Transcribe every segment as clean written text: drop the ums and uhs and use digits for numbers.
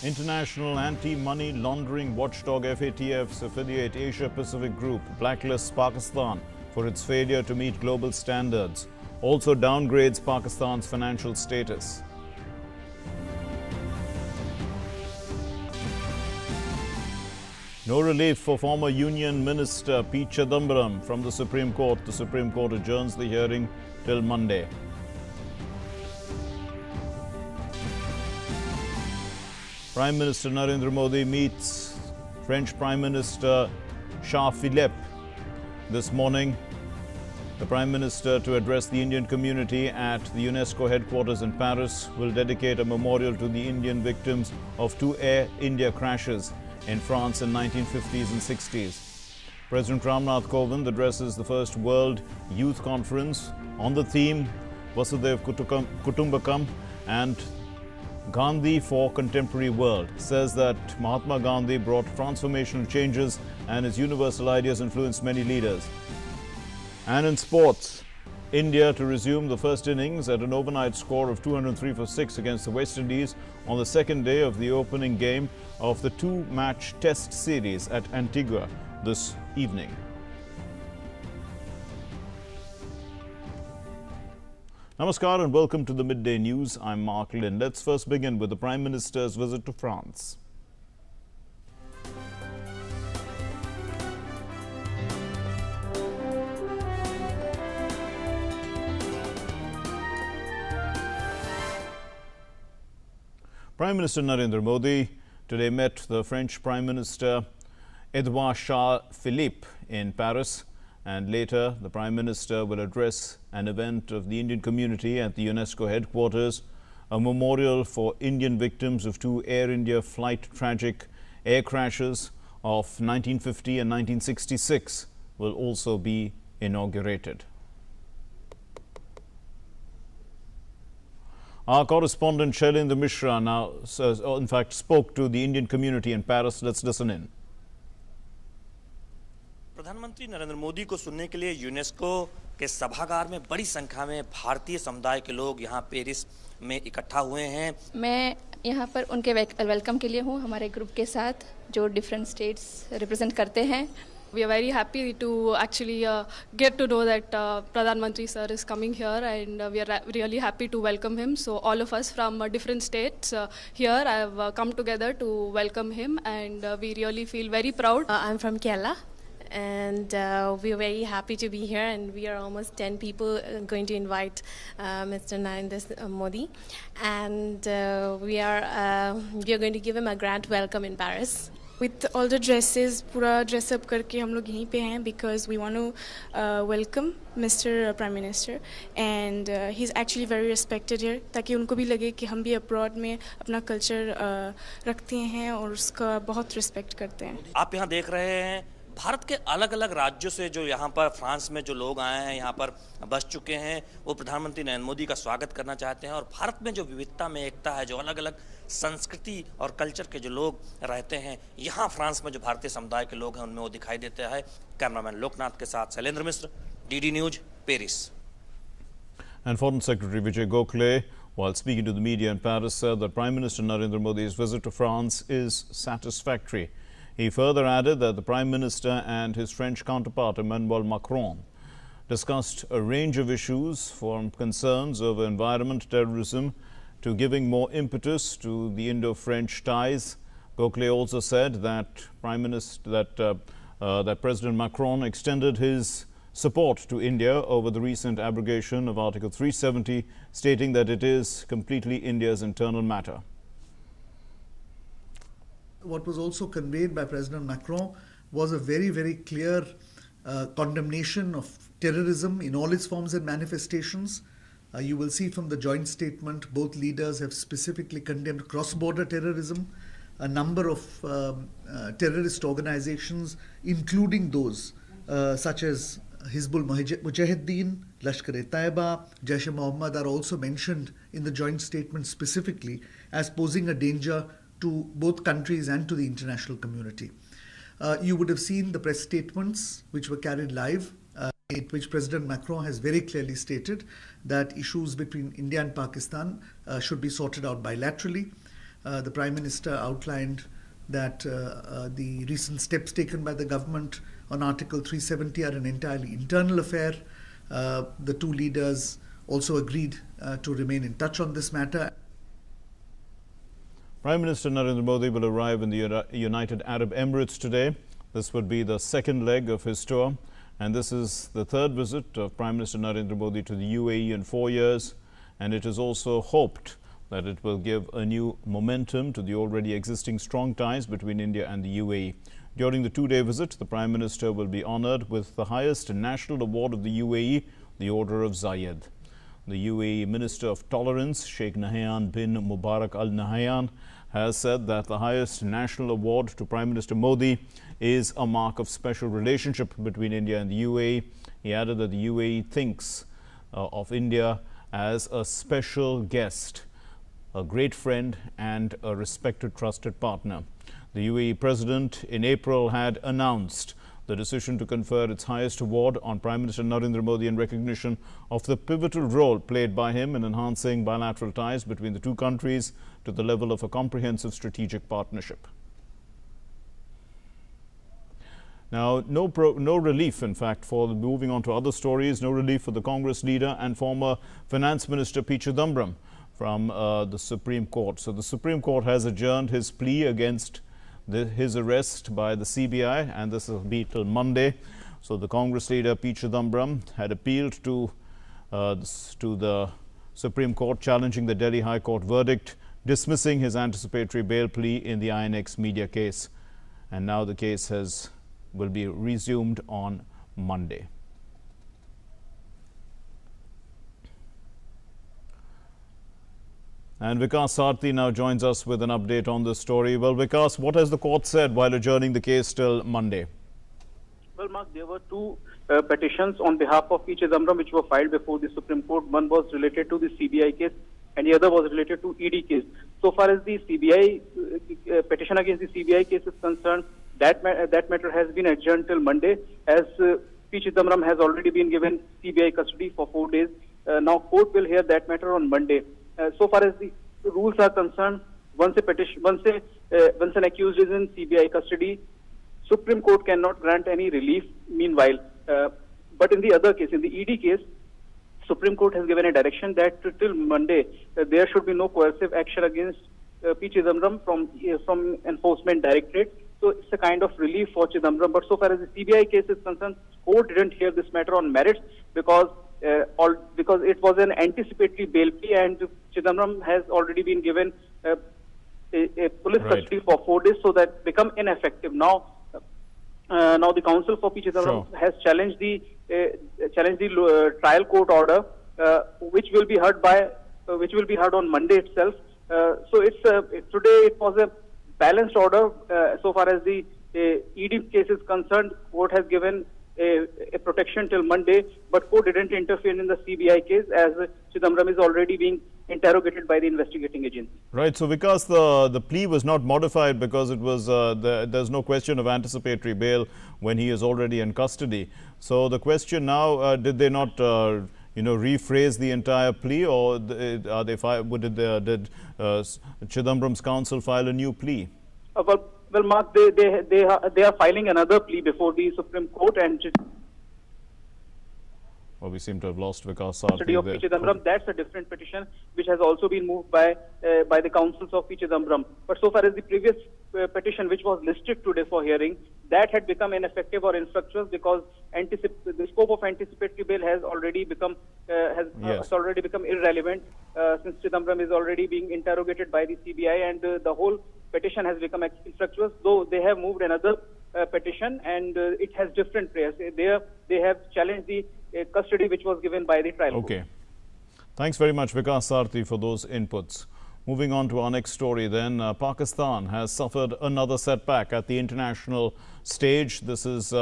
International Anti-Money Laundering Watchdog FATF's affiliate Asia Pacific Group blacklists Pakistan for its failure to meet global standards. Also downgrades Pakistan's financial status. No relief for former Union Minister P Chidambaram from the Supreme Court. The Supreme Court adjourns the hearing till Monday. Prime Minister Narendra Modi meets French Prime Minister Philippe this morning. The Prime Minister, to address the Indian community at the UNESCO headquarters in Paris, will dedicate a memorial to the Indian victims of two Air India crashes in France in 1950s and 60s. President Nath addresses the first World Youth Conference on the theme Vasudhaiv Kutumbakam and Gandhi for Contemporary World. Says that Mahatma Gandhi brought transformational changes and his universal ideas influenced many leaders. And in sports, India to resume the first innings at an overnight score of 203 for 6 against the West Indies on the second day of the opening game of the two-match test series at Antigua this evening. Namaskar and welcome to the Midday News. I'm Mark Lynn. Let's first begin with the Prime Minister's visit to France. Prime Minister Narendra Modi today met the French Prime Minister Edouard Philippe in Paris, and later the Prime Minister will address an event of the Indian community at the UNESCO headquarters. A memorial for Indian victims of two Air India flight tragic air crashes of 1950 and 1966 will also be inaugurated. Our correspondent Sharma Mishra now, in fact, spoke to the Indian community in Paris. Let's listen in. प्रधानमंत्री नरेंद्र मोदी को सुनने के लिए UNESCO के सभागार में बड़ी संख्या में भारतीय समुदाय के लोग यहाँ पेरिस में इकट्ठा हुए हैं। मैं यहाँ पर उनके वेलकम के लिए हूँ, हमारे ग्रुप के साथ जो डिफरेंट स्टेट्स रिप्रेजेंट करते हैं। We are very happy to actually get to know that Pradhan Mantri sir is coming here, and we are really happy to welcome him. So all of us from different states here have come together to welcome him, and we really feel very proud. I'm from Kerala, and we are very happy to be here, and we are almost 10 people going to invite Mr. Narendra Modi, and we are going to give him a grand welcome in Paris. With all the dresses, पूरा dress up करके हम लोग यहीं पे हैं because we want to welcome Mr. Prime Minister, and he's actually very respected here ताकि उनको भी लगे कि हम भी abroad में अपना culture रखते हैं और उसका बहुत respect करते हैं। आप यहाँ देख रहे हैं भारत के अलग अलग राज्यों से जो यहाँ पर फ्रांस में जो लोग आए हैं, यहाँ पर बस चुके हैं, वो प्रधानमंत्री नरेंद्र मोदी का स्वागत करना चाहते हैं। और भारत में जो विविधता में एकता है, जो अलग अलग संस्कृति और कल्चर के जो लोग रहते हैं, यहाँ फ्रांस में जो भारतीय समुदाय के लोग हैं उनमें वो दिखाई देते हैं। कैमरामैन लोकनाथ के साथ Shailendra Mishra, DD news, Paris. And Foreign Secretary Vijay Gokhale, while speaking to the media in Paris, said that Prime Minister Narendra Modi's visit to France is satisfactory. He further added that the Prime Minister and his French counterpart Emmanuel Macron discussed a range of issues, from concerns over environment, terrorism, to giving more impetus to the Indo-French ties. Gokhale also said that President Macron extended his support to India over the recent abrogation of Article 370, stating that it is completely India's internal matter. What was also conveyed by President Macron was a very, very clear condemnation of terrorism in all its forms and manifestations. You will see from the joint statement, both leaders have specifically condemned cross-border terrorism, a number of terrorist organizations, including those such as Hizbul Mujahideen, Lashkar-e-Taiba, Jaish-e-Mohammed are also mentioned in the joint statement specifically as posing a danger to both countries and to the international community. You would have seen the press statements which were carried live, in which President Macron has very clearly stated that issues between India and Pakistan should be sorted out bilaterally. the Prime Minister outlined that the recent steps taken by the government on Article 370 are an entirely internal affair. The two leaders also agreed to remain in touch on this matter. Prime Minister Narendra Modi will arrive in the United Arab Emirates today. This would be the second leg of his tour, and this is the third visit of Prime Minister Narendra Modi to the UAE in 4 years, and it is also hoped that it will give a new momentum to the already existing strong ties between India and the UAE. During the two-day visit, the Prime Minister will be honoured with the highest national award of the UAE, the Order of Zayed. The UAE Minister of Tolerance, Sheikh Nahyan bin Mubarak Al Nahyan, has said that the highest national award to Prime Minister Modi is a mark of special relationship between India and the UAE. He added that the UAE thinks of India as a special guest, a great friend and a respected, trusted partner. The UAE President in April had announced the decision to confer its highest award on Prime Minister Narendra Modi in recognition of the pivotal role played by him in enhancing bilateral ties between the two countries to the level of a comprehensive strategic partnership. Now, no relief, in fact, for moving on to other stories, no relief for the Congress leader and former Finance Minister P Chidambaram from the Supreme Court. So the Supreme Court has adjourned his plea against his arrest by the CBI, and this will be till Monday. So the Congress leader P Chidambaram had appealed to the Supreme Court, challenging the Delhi High Court verdict, dismissing his anticipatory bail plea in the INX media case. And now the case will be resumed on Monday. And Vikas Sarthi now joins us with an update on this story. Well, Vikas, what has the court said while adjourning the case till Monday? Well, Mark, there were two petitions on behalf of P Chidambaram which were filed before the Supreme Court. One was related to the CBI case and the other was related to ED case. So far as the CBI petition against the CBI case is concerned, that matter has been adjourned till Monday, as P Chidambaram has already been given CBI custody for 4 days. Now court will hear that matter on Monday. So far as the rules are concerned, once an accused is in CBI custody, Supreme Court cannot grant any relief meanwhile. But in the other case, in the ED case, Supreme Court has given a direction that till Monday there should be no coercive action against P Chidambaram from Enforcement Directorate. So it's a kind of relief for Chidambaram. But so far as the CBI case is concerned, court didn't hear this matter on merits because it was an anticipatory bail plea, and Chidambaram has already been given a police custody for 4 days, so that become ineffective. Now the counsel for P Chidambaram has challenged the trial court order, which will be heard on Monday itself. So today it was a balanced order so far as the ED case is concerned. Court has given a protection till Monday, but court didn't interfere in the CBI case, as Chidambaram is already being interrogated by the investigating agency. Right. So because the plea was not modified because it was there's no question of anticipatory bail when he is already in custody. So the question now, did they not rephrase the entire plea, or did Chidambaram's counsel file a new plea? Well, Mark, they are filing another plea before the Supreme Court, and well, we seem to have lost Vikas Sarthi of P Chidambaram. That's a different petition which has also been moved by the counsels of P Chidambaram. But so far as the previous petition, which was listed today for hearing, that had become ineffective or infructuous because the scope of anticipatory bail has already become irrelevant since Chidambaram is already being interrogated by the CBI, and the whole petition has become infructuous. Though they have moved another petition, and it has different prayers. They have challenged the custody which was given by the trial court. Okay. Thanks very much, Vikas Sarthi, for those inputs. Moving on to our next story then, Pakistan has suffered another setback at the international stage. This is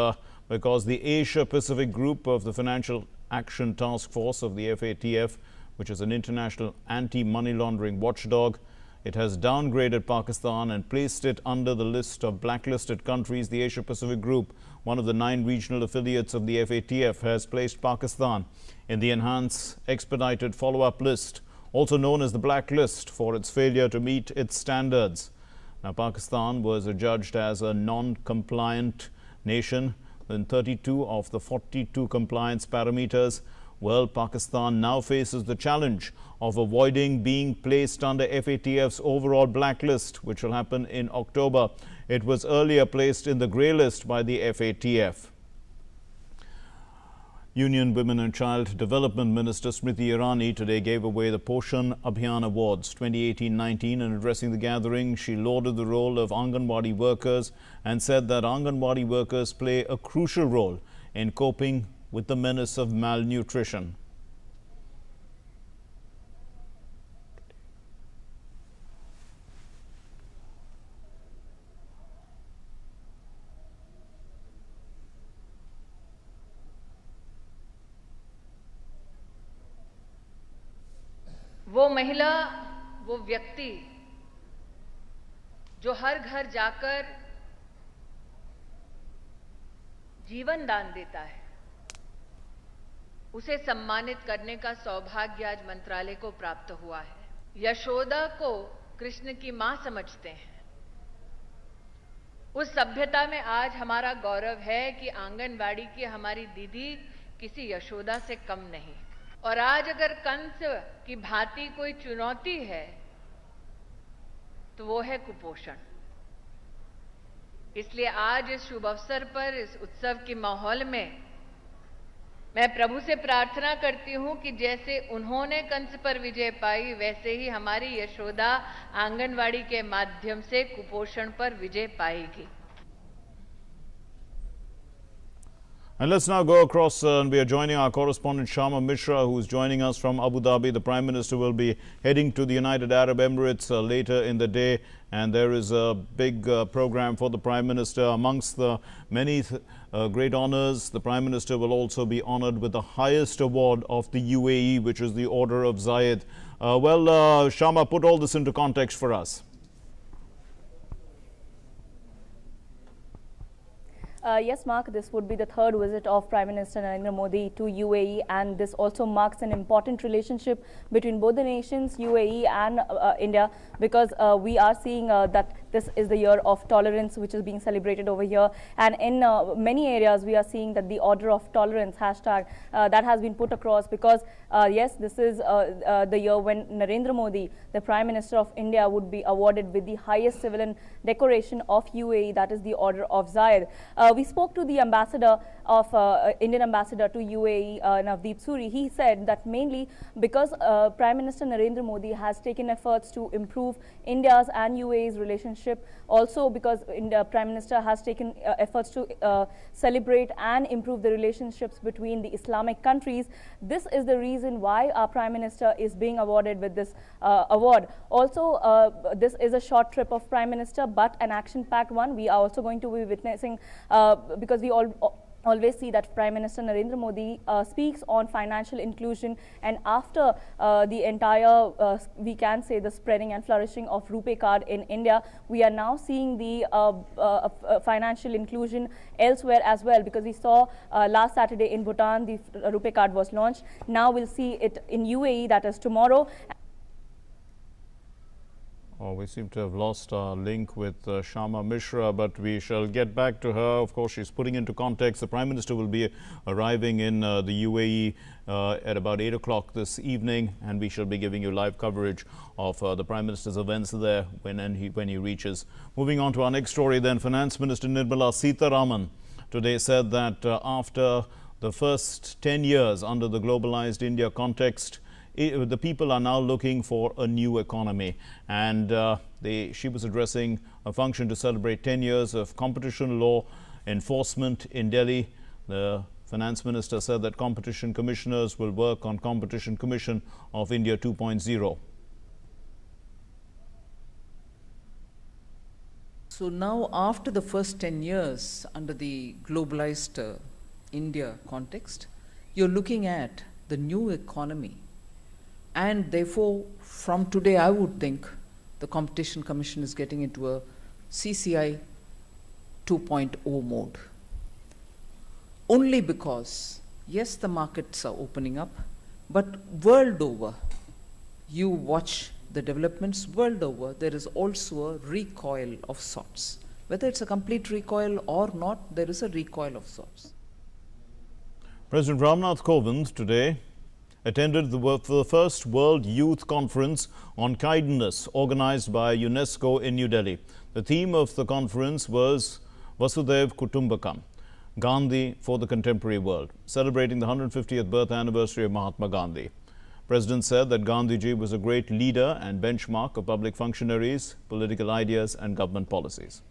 because the Asia-Pacific group of the Financial Action Task Force of the FATF, which is an international anti-money laundering watchdog, it has downgraded Pakistan and placed it under the list of blacklisted countries. The Asia-Pacific Group, one of the 9 regional affiliates of the FATF, has placed Pakistan in the enhanced expedited follow-up list. also known as the blacklist, for its failure to meet its standards. Now, Pakistan was adjudged as a non-compliant nation in 32 of the 42 compliance parameters. Well, Pakistan now faces the challenge of avoiding being placed under FATF's overall blacklist, which will happen in October. It was earlier placed in the grey list by the FATF. Union Women and Child Development Minister Smriti Irani today gave away the Poshan Abhiyan Awards 2018-19, and addressing the gathering, she lauded the role of Anganwadi workers and said that Anganwadi workers play a crucial role in coping with the menace of malnutrition. वो महिला, वो व्यक्ति जो हर घर जाकर जीवन दान देता है, उसे सम्मानित करने का सौभाग्य आज मंत्रालय को प्राप्त हुआ है। यशोदा को कृष्ण की मां समझते हैं। उस सभ्यता में आज हमारा गौरव है कि आंगनवाड़ी की हमारी दीदी किसी यशोदा से कम नहीं। और आज अगर कंस की भांति कोई चुनौती है तो वो है कुपोषण। इसलिए आज इस शुभ अवसर पर, इस उत्सव के माहौल में मैं प्रभु से प्रार्थना करती हूं कि जैसे उन्होंने कंस पर विजय पाई, वैसे ही हमारी यशोदा आंगनवाड़ी के माध्यम से कुपोषण पर विजय पाएगी। And let's now go across and we are joining our correspondent Sharma Mishra, who is joining us from Abu Dhabi. The Prime Minister will be heading to the United Arab Emirates later in the day, and there is a big program for the Prime Minister. Amongst the many great honours, the Prime Minister will also be honoured with the highest award of the UAE, which is the Order of Zayed. Sharma, put all this into context for us. Yes, Mark, this would be the third visit of Prime Minister Narendra Modi to UAE, and this also marks an important relationship between both the nations, UAE and India, because we are seeing that this is the year of tolerance, which is being celebrated over here. And in many areas, we are seeing that the Order of Tolerance hashtag that has been put across, because yes, this is the year when Narendra Modi, the Prime Minister of India, would be awarded with the highest civilian decoration of UAE, that is the Order of Zayed. We spoke to the ambassador of Indian ambassador to UAE, Navdeep Suri. He said that mainly because Prime Minister Narendra Modi has taken efforts to improve India's and UAE's relationship, also because Prime Minister has taken efforts to celebrate and improve the relationships between the Islamic countries. This is the reason why our Prime Minister is being awarded with this award. Also, this is a short trip of Prime Minister, but an action-packed one. We are also going to be witnessing, because we always see that Prime Minister Narendra Modi speaks on financial inclusion, and after the entire, we can say, the spreading and flourishing of RuPay card in India, we are now seeing the financial inclusion elsewhere as well, because we saw last Saturday in Bhutan the RuPay card was launched. Now we'll see it in UAE, that is tomorrow. Oh, we seem to have lost our link with Sharma Mishra, but we shall get back to her. Of course, she's putting into context. The Prime Minister will be arriving in the UAE at about 8 o'clock this evening, and we shall be giving you live coverage of the Prime Minister's events there when he reaches. Moving on to our next story then, Finance Minister Nirmala Sitharaman today said that after the first 10 years under the globalized India context, the people are now looking for a new economy, and she was addressing a function to celebrate 10 years of competition law enforcement in Delhi. The Finance Minister said that competition commissioners will work on Competition Commission of India 2.0. So now, after the first 10 years under the globalized India context, you're looking at the new economy. And therefore, from today, I would think the Competition Commission is getting into a CCI 2.0 mode. Only because, yes, the markets are opening up, but world over, you watch the developments world over, there is also a recoil of sorts. Whether it's a complete recoil or not, there is a recoil of sorts. President Ramnath Kovind today attended the first World Youth Conference on Kindness organized by UNESCO in New Delhi. The theme of the conference was Vasudhaiv Kutumbakam, Gandhi for the Contemporary World, celebrating the 150th birth anniversary of Mahatma Gandhi. President said that Gandhiji was a great leader and benchmark of public functionaries, political ideas and government policies.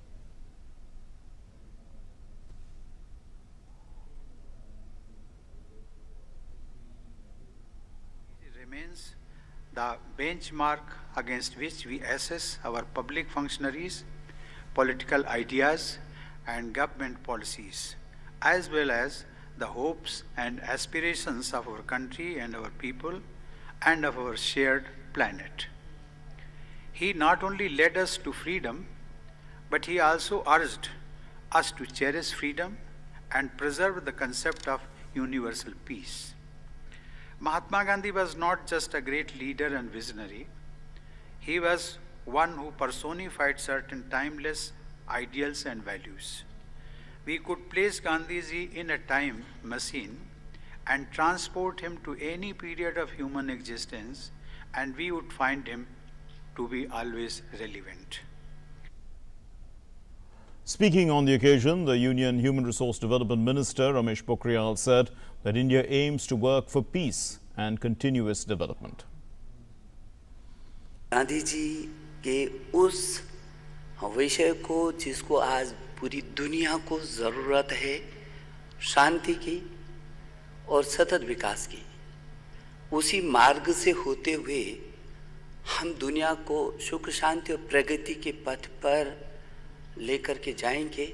The benchmark against which we assess our public functionaries, political ideas and government policies, as well as the hopes and aspirations of our country and our people and of our shared planet. He not only led us to freedom, but he also urged us to cherish freedom and preserve the concept of universal peace. Mahatma Gandhi was not just a great leader and visionary. He was one who personified certain timeless ideals and values. We could place Gandhiji in a time machine and transport him to any period of human existence, and we would find him to be always relevant. Speaking on the occasion, the Union Human Resource Development Minister Ramesh Pokhriyal said that India aims to work for peace and continuous development. Gandhi ji के उस विषय को जिसको आज पूरी दुनिया को जरूरत है, शांति की और सतत विकास की, उसी मार्ग से होते हुए हम दुनिया को सुख शांति और प्रगति के पथ पर लेकर के जाएंगे।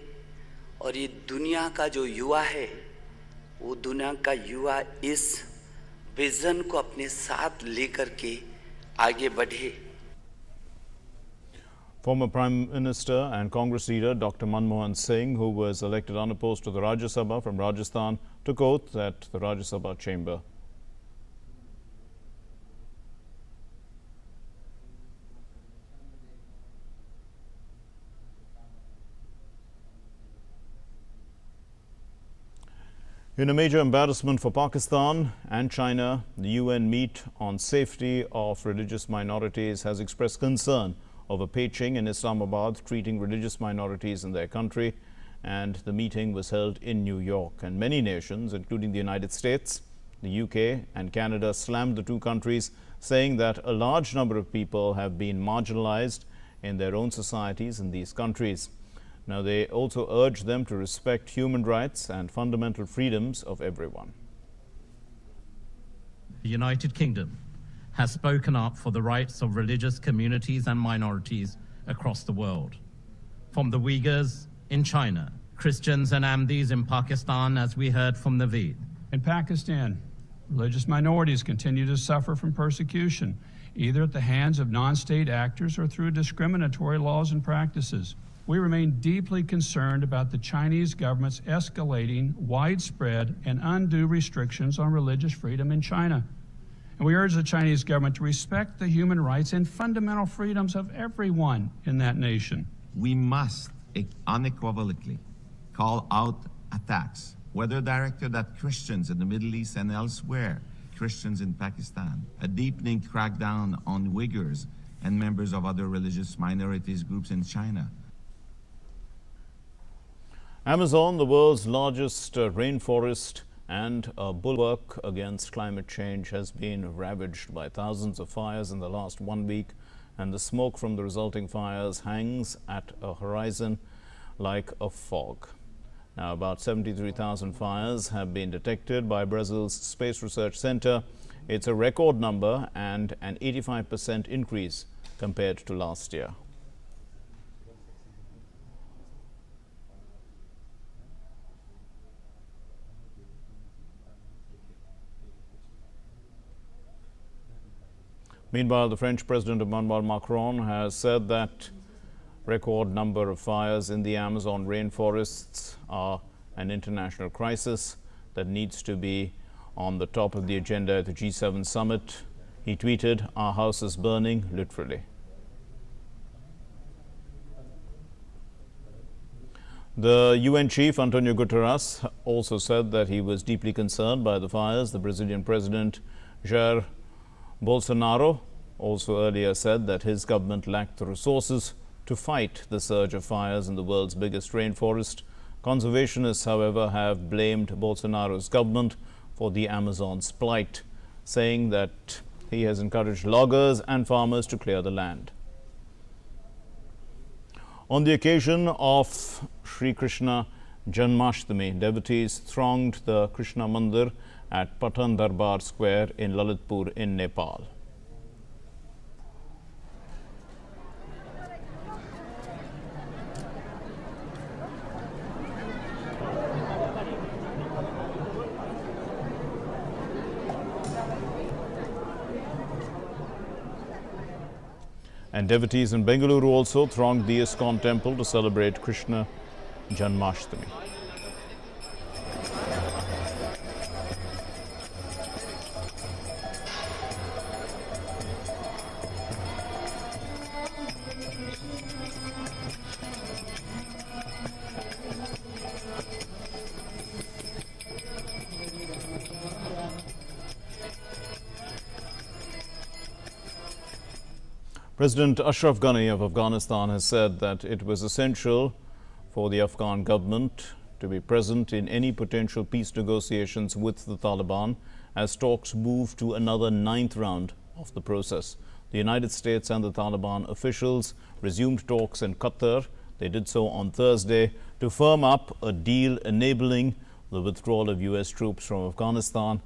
और ये दुनिया का जो युवा है, वो दुनिया का युवा इस विजन को अपने साथ लेकर के आगे बढ़े। Former Prime Minister and Congress leader Dr. Manmohan Singh, who was elected unopposed to the Rajya Sabha from Rajasthan, took oath at the Rajya Sabha chamber. In a major embarrassment for Pakistan and China, the UN meet on safety of religious minorities has expressed concern over Beijing in Islamabad treating religious minorities in their country, and the meeting was held in New York. And many nations, including the United States, the UK and Canada, slammed the two countries, saying that a large number of people have been marginalized in their own societies in these countries. Now, they also urged them to respect human rights and fundamental freedoms of everyone. The United Kingdom has spoken up for the rights of religious communities and minorities across the world. From the Uyghurs in China, Christians and Ahmadis in Pakistan, as we heard from Naveed. In Pakistan, religious minorities continue to suffer from persecution, either at the hands of non-state actors or through discriminatory laws and practices. We remain deeply concerned about the Chinese government's escalating, widespread, and undue restrictions on religious freedom in China. And we urge the Chinese government to respect the human rights and fundamental freedoms of everyone in that nation. We must unequivocally call out attacks, whether directed at Christians in the Middle East and elsewhere, Christians in Pakistan, a deepening crackdown on Uyghurs and members of other religious minorities groups in China. Amazon, the world's largest rainforest and a bulwark against climate change, has been ravaged by thousands of fires in the last 1 week, and the smoke from the resulting fires hangs at a horizon like a fog. Now, about 73,000 fires have been detected by Brazil's Space Research Center. It's a record number and an 85% increase compared to last year. Meanwhile, the French President Emmanuel Macron has said that record number of fires in the Amazon rainforests are an international crisis that needs to be on the top of the agenda at the G7 summit He tweeted, "Our house is burning," literally. The UN chief, Antonio Guterres, also said that he was deeply concerned by the fires. The Brazilian President, Jair Bolsonaro, also earlier said that his government lacked the resources to fight the surge of fires in the world's biggest rainforest. Conservationists, however, have blamed Bolsonaro's government for the Amazon's plight, saying that he has encouraged loggers and farmers to clear the land. On the occasion of Sri Krishna Janmashtami, devotees thronged the Krishna Mandir at Patan Darbar Square in Lalitpur in Nepal. And devotees in Bengaluru also thronged the ISKCON temple to celebrate Krishna Janmashtami. President Ashraf Ghani of Afghanistan has said that it was essential for the Afghan government to be present in any potential peace negotiations with the Taliban as talks move to another 9th round of the process. The United States and the Taliban officials resumed talks in Qatar. They did so on Thursday to firm up a deal enabling the withdrawal of U.S. troops from Afghanistan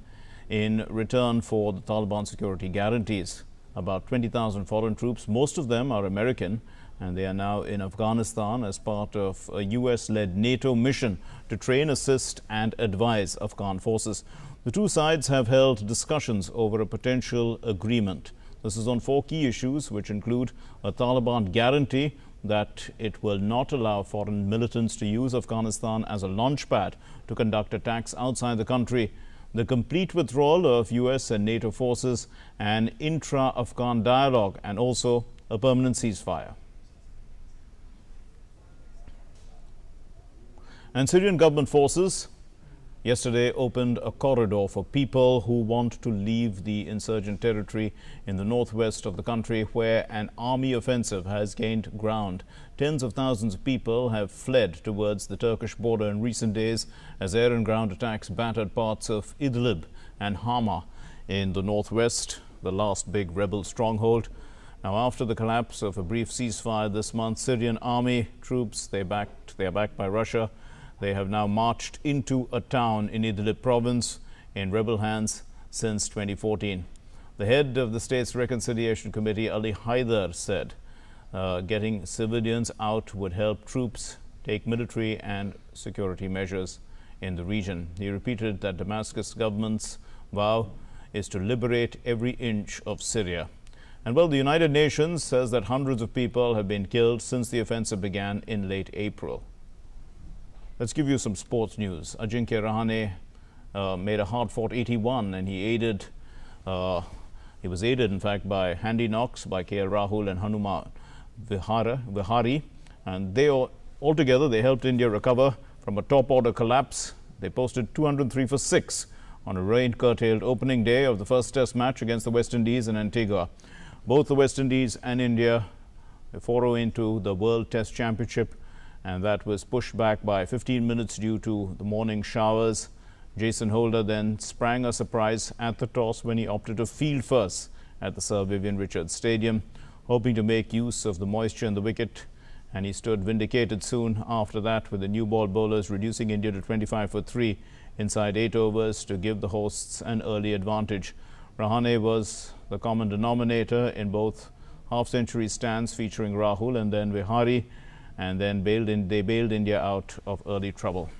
in return for the Taliban security guarantees. About 20,000 foreign troops, most of them are American, and they are now in Afghanistan as part of a US-led NATO mission to train, assist and advise Afghan forces. The two sides have held discussions over a potential agreement. This is on 4 key issues, which include a Taliban guarantee that it will not allow foreign militants to use Afghanistan as a launchpad to conduct attacks outside the country, the complete withdrawal of US and NATO forces, and intra-Afghan dialogue, and also a permanent ceasefire. And Syrian government forces yesterday opened a corridor for people who want to leave the insurgent territory in the northwest of the country, where an army offensive has gained ground. Tens of thousands of people have fled towards the Turkish border in recent days as air and ground attacks battered parts of Idlib and Hama in the northwest, the last big rebel stronghold. Now, after the collapse of a brief ceasefire this month, Syrian army troops, they are backed by Russia. They have now marched into a town in Idlib province in rebel hands since 2014. The head of the state's reconciliation committee, Ali Haidar, said getting civilians out would help troops take military and security measures in the region. He repeated that Damascus government's vow is to liberate every inch of Syria. And well, the United Nations says that hundreds of people have been killed since the offensive began in late April. Let's give you some sports news. Ajinkya Rahane made a hard-fought 81, and he was aided, in fact, by handy knocks by KL Rahul and Hanuma Vihari, and they altogether they helped India recover from a top-order collapse. They posted 203 for 6 on a rain-curtailed opening day of the first Test match against the West Indies in Antigua. Both the West Indies and India foray into the World Test Championship, and that was pushed back by 15 minutes due to the morning showers. Jason Holder then sprang a surprise at the toss when he opted to field first at the Sir Vivian Richards Stadium, hoping to make use of the moisture in the wicket, and he stood vindicated soon after that, with the new ball bowlers reducing India to 25 for 3 inside 8 overs to give the hosts an early advantage. Rahane was the common denominator in both half-century stands featuring Rahul and then Vihari, and then they bailed India out of early trouble.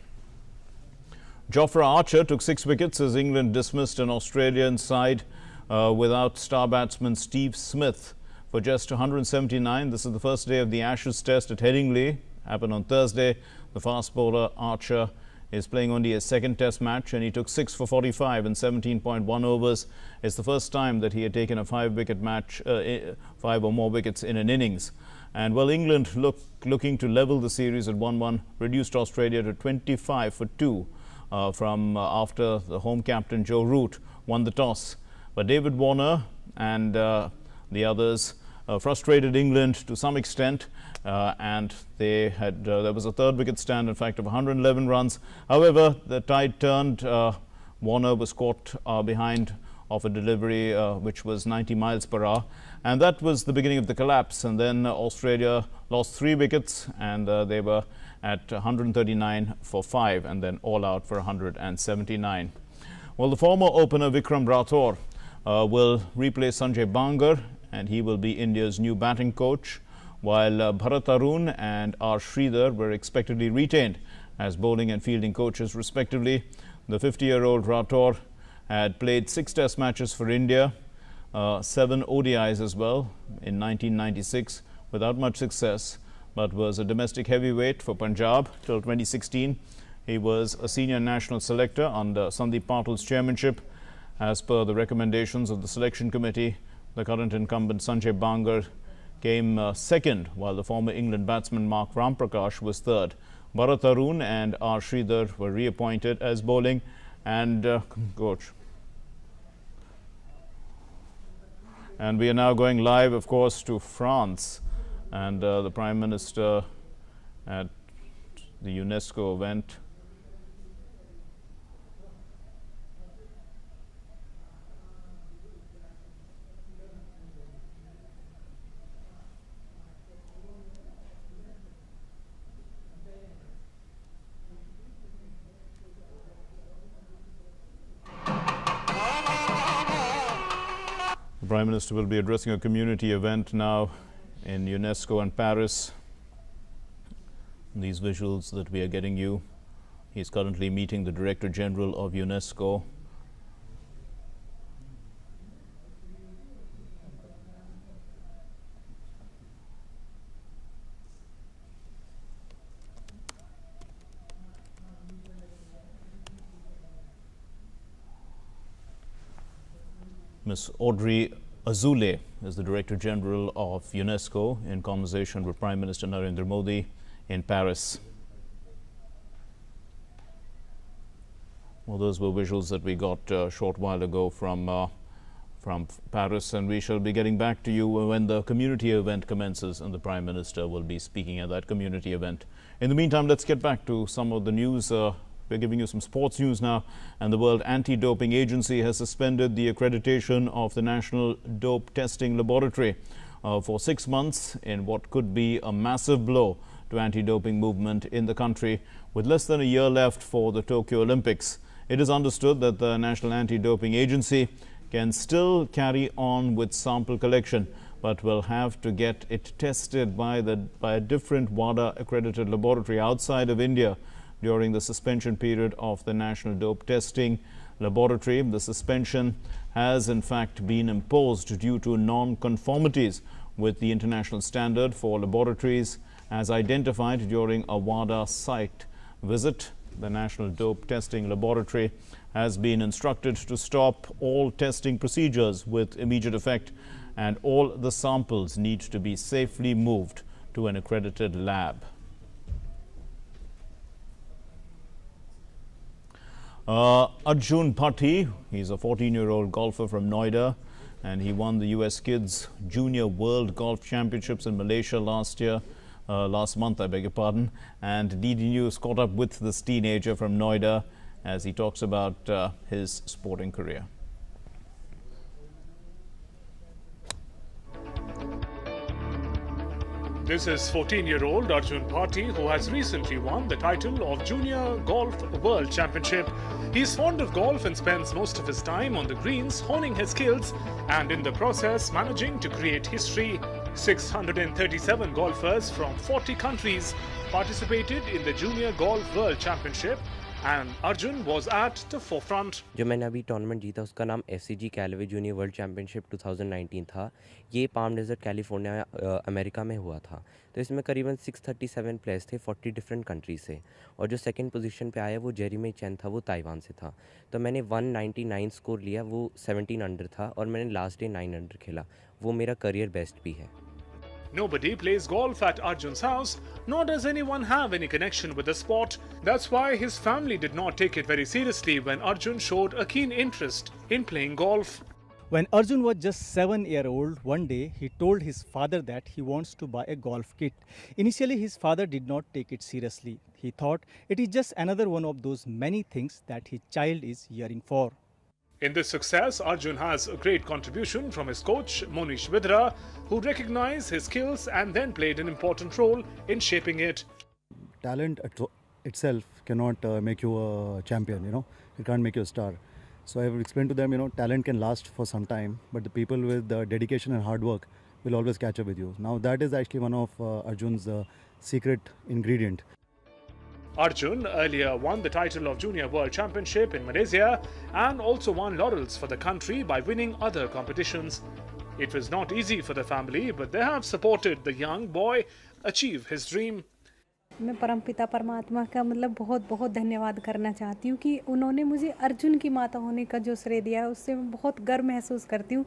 Jaffa Archer took 6 wickets as England dismissed an Australian side without star batsman Steve Smith for just 179. This is the first day of the Ashes Test at Headingley. Happened on Thursday. The fast bowler Archer is playing only a second test match, and he took 6 for 45 in 17.1 overs. It's the first time that he had taken a 5-wicket match, 5 or more wickets in an innings. And well, England looking to level the series at 1-1, reduced Australia to 25 for 2 from after the home captain Joe Root won the toss. But David Warner and the others frustrated England to some extent, and they had there was a 3rd wicket stand, in fact, of 111 runs. However, the tide turned. Warner was caught behind of a delivery which was 90 miles per hour, and that was the beginning of the collapse. And then Australia lost 3 wickets, and they were at 139 for 5, and then all out for 179. Well, the former opener Vikram Rathore will replace Sanjay Bangar, and he will be India's new batting coach, while Bharat Arun and R. Sridhar were expectedly retained as bowling and fielding coaches respectively. The 50-year-old Rathore had played 6 test matches for India, 7 ODIs as well in 1996 without much success, but was a domestic heavyweight for Punjab till 2016. He was a senior national selector under Sandeep Patil's chairmanship. As per the recommendations of the selection committee, the current incumbent Sanjay Bangar came second, while the former England batsman Mark Ramprakash was third. Bharat Arun and R. Sridhar were reappointed as bowling and coach. And we are now going live, of course, to France, and the Prime Minister at the UNESCO event. The Prime Minister will be addressing a community event now in UNESCO and Paris. These visuals that we are getting you, he's currently meeting the Director General of UNESCO. Ms. Audrey Azoulay is the Director General of UNESCO in conversation with Prime Minister Narendra Modi in Paris. Well, those were visuals that we got a short while ago from Paris, and we shall be getting back to you when the community event commences, and the Prime Minister will be speaking at that community event. In the meantime, let's get back to some of the news. We're giving you some sports news now, and the World Anti-Doping Agency has suspended the accreditation of the National Dope Testing Laboratory for 6 months in what could be a massive blow to anti-doping movement in the country. With less than a year left for the Tokyo Olympics, it is understood that the National Anti-Doping Agency can still carry on with sample collection, but will have to get it tested by a different WADA accredited laboratory outside of India during the suspension period of the National Dope Testing Laboratory. The suspension has in fact been imposed due to non-conformities with the international standard for laboratories as identified during a WADA site visit. The National Dope Testing Laboratory has been instructed to stop all testing procedures with immediate effect, and all the samples need to be safely moved to an accredited lab. Arjun Pathak, he's a 14-year-old golfer from Noida, and he won the US Kids Junior World Golf Championships in Malaysia last month, I beg your pardon. And DD News caught up with this teenager from Noida as he talks about his sporting career. This is 14-year-old Arjun Pathak, who has recently won the title of Junior Golf World Championship. He's fond of golf and spends most of his time on the greens, honing his skills and in the process managing to create history. 637 golfers from 40 countries participated in the Junior Golf World Championship, and Arjun was at the forefront. जो मैंने अभी tournament जीता उसका नाम FCG कैलवे junior world championship 2019 था। ये palm desert California America में हुआ था। तो इसमें करीबन 637 प्लेयर्स थे 40 डिफरेंट कंट्री से, और जो सेकंड पोजीशन पे आया वो जेरेमी चेन था, वो ताइवान से था। तो मैंने 199 स्कोर लिया, वो 17 अंडर था, और मैंने लास्ट डे 9 अंडर खेला, वो मेरा करियर बेस्ट भी है। Nobody plays golf at Arjun's house, nor does anyone have any connection with the sport. That's why his family did not take it very seriously when Arjun showed a keen interest in playing golf. When Arjun was just 7-year-old, one day he told his father that he wants to buy a golf kit. Initially, his father did not take it seriously. He thought it is just another one of those many things that his child is yearning for. In this success, Arjun has a great contribution from his coach, Monish Vidra, who recognized his skills and then played an important role in shaping it. Talent itself cannot make you a champion, It can't make you a star. So I have explained to them, talent can last for some time, but the people with dedication and hard work will always catch up with you. Now that is actually one of Arjun's secret ingredient. Arjun earlier won the title of Junior World Championship in Malaysia and also won laurels for the country by winning other competitions. It was not easy for the family, but they have supported the young boy achieve his dream. मैं परमपिता परमात्मा का बहुत बहुत धन्यवाद करना चाहती हूँ कि उन्होंने मुझे अर्जुन की माता होने का जो श्रेय दिया है, उससे मैं बहुत गर्व महसूस करती हूँ।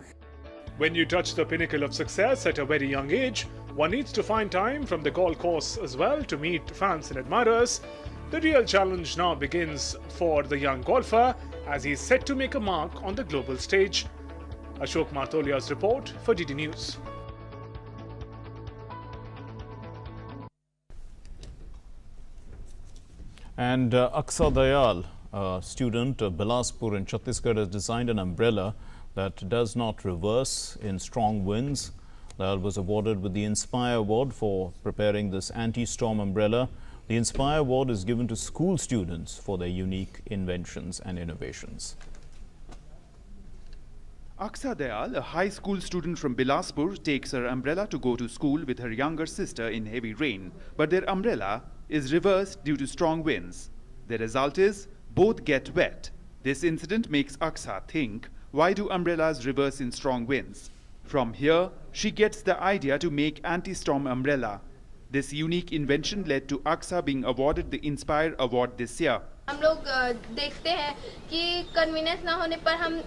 When you touch the pinnacle of success at a very young age, one needs to find time from the golf course as well to meet fans and admirers. The real challenge now begins for the young golfer as he is set to make a mark on the global stage. Ashok Martolia's report for DD News. And Aksa Dayal, a student of Bilaspur in Chhattisgarh, has designed an umbrella that does not reverse in strong winds. Dayal was awarded with the Inspire Award for preparing this anti-storm umbrella. The Inspire Award is given to school students for their unique inventions and innovations. Aksa Dayal, a high school student from Bilaspur, takes her umbrella to go to school with her younger sister in heavy rain. But their umbrella is reversed due to strong winds. The result is both get wet. This incident makes Aksa think, why do umbrellas reverse in strong winds? From here, she gets the idea to make anti-storm umbrella. This unique invention led to Aksa being awarded the Inspire Award this year. हम लोग देखते हैं कि convenience ना होने पर हम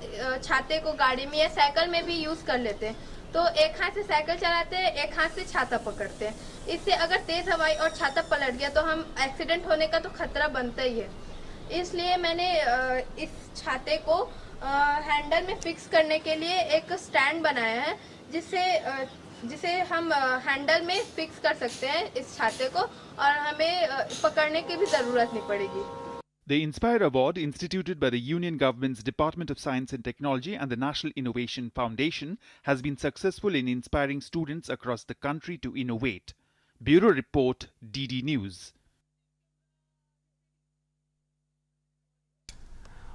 छाते को गाड़ी में या साइकिल में भी यूज कर लेते हैं, तो एक हाथ से साइकिल चलाते हैं, एक हाथ से छाता पकड़ते हैं। इससे अगर तेज हवाई और छाता पलट गया तो हम एक्सीडेंट होने का तो खतरा बनता ही है। इसलिए मैंने इस छाते को हैंडल में फिक्स करने के लिए एक स्टैंड बनाया है, जिसे हम हैंडल में फिक्स कर सकते हैं इस छाते को, और हमें पकड़ने की भी जरूरत नहीं पड़ेगी। The Inspire Award, instituted by the Union Government's Department of Science and Technology and the National Innovation Foundation, has been successful in inspiring students across the country to innovate. Bureau Report, DD News.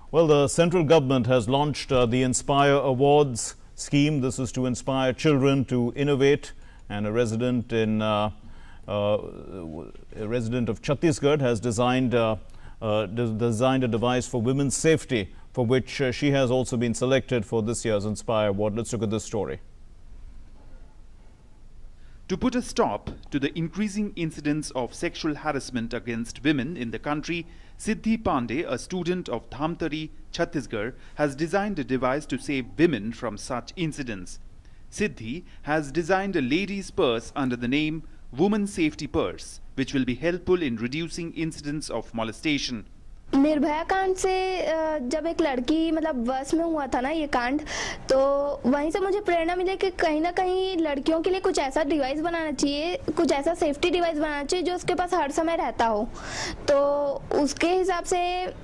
Well, the central government has launched the Inspire Awards scheme. This is to inspire children to innovate, and a resident of Chhattisgarh has designed a device for women's safety, for which she has also been selected for this year's Inspire Award. Let's look at this story. To put a stop to the increasing incidence of sexual harassment against women in the country, Siddhi Pandey, a student of Dhamtari, Chhattisgarh, has designed a device to save women from such incidents. Siddhi has designed a lady's purse under the name Woman Safety Purse, which will be helpful in reducing incidents of molestation. Nirbhaya कांड से जब एक लड़की बस में हुआ था ना ये कांड, तो वहीं से मुझे प्रेरणा मिली कि कहीं ना कहीं लड़कियों के लिए कुछ ऐसा डिवाइस बनाना चाहिए, कुछ ऐसा सेफ्टी डिवाइस बनाना चाहिए जो उसके पास हर समय रहता हो। तो उसके हिसाब से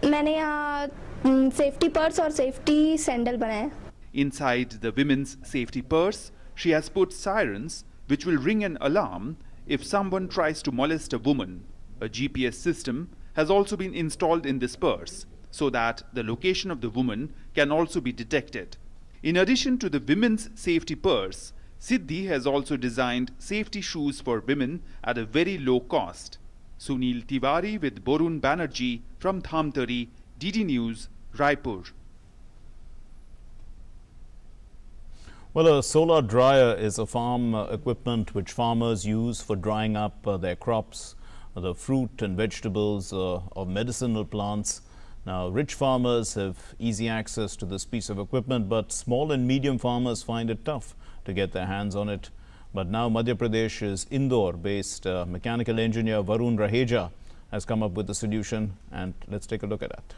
मैंने यहाँ सेफ्टी पर्स और सेफ्टी सैंडल बनाया। Inside the women's safety purse, she has put sirens which will ring an alarm if someone tries to molest a woman. A GPS system has also been installed in this purse so that the location of the woman can also be detected. In addition to the women's safety purse, Siddhi has also designed safety shoes for women at a very low cost. Sunil Tiwari with Borun Banerjee from Dhamtari, DD News, Raipur. Well, a solar dryer is a farm equipment which farmers use for drying up their crops, the fruit and vegetables of medicinal plants. Now, rich farmers have easy access to this piece of equipment, but small and medium farmers find it tough to get their hands on it. But now Madhya Pradesh's Indore-based mechanical engineer Varun Raheja has come up with a solution, and let's take a look at that.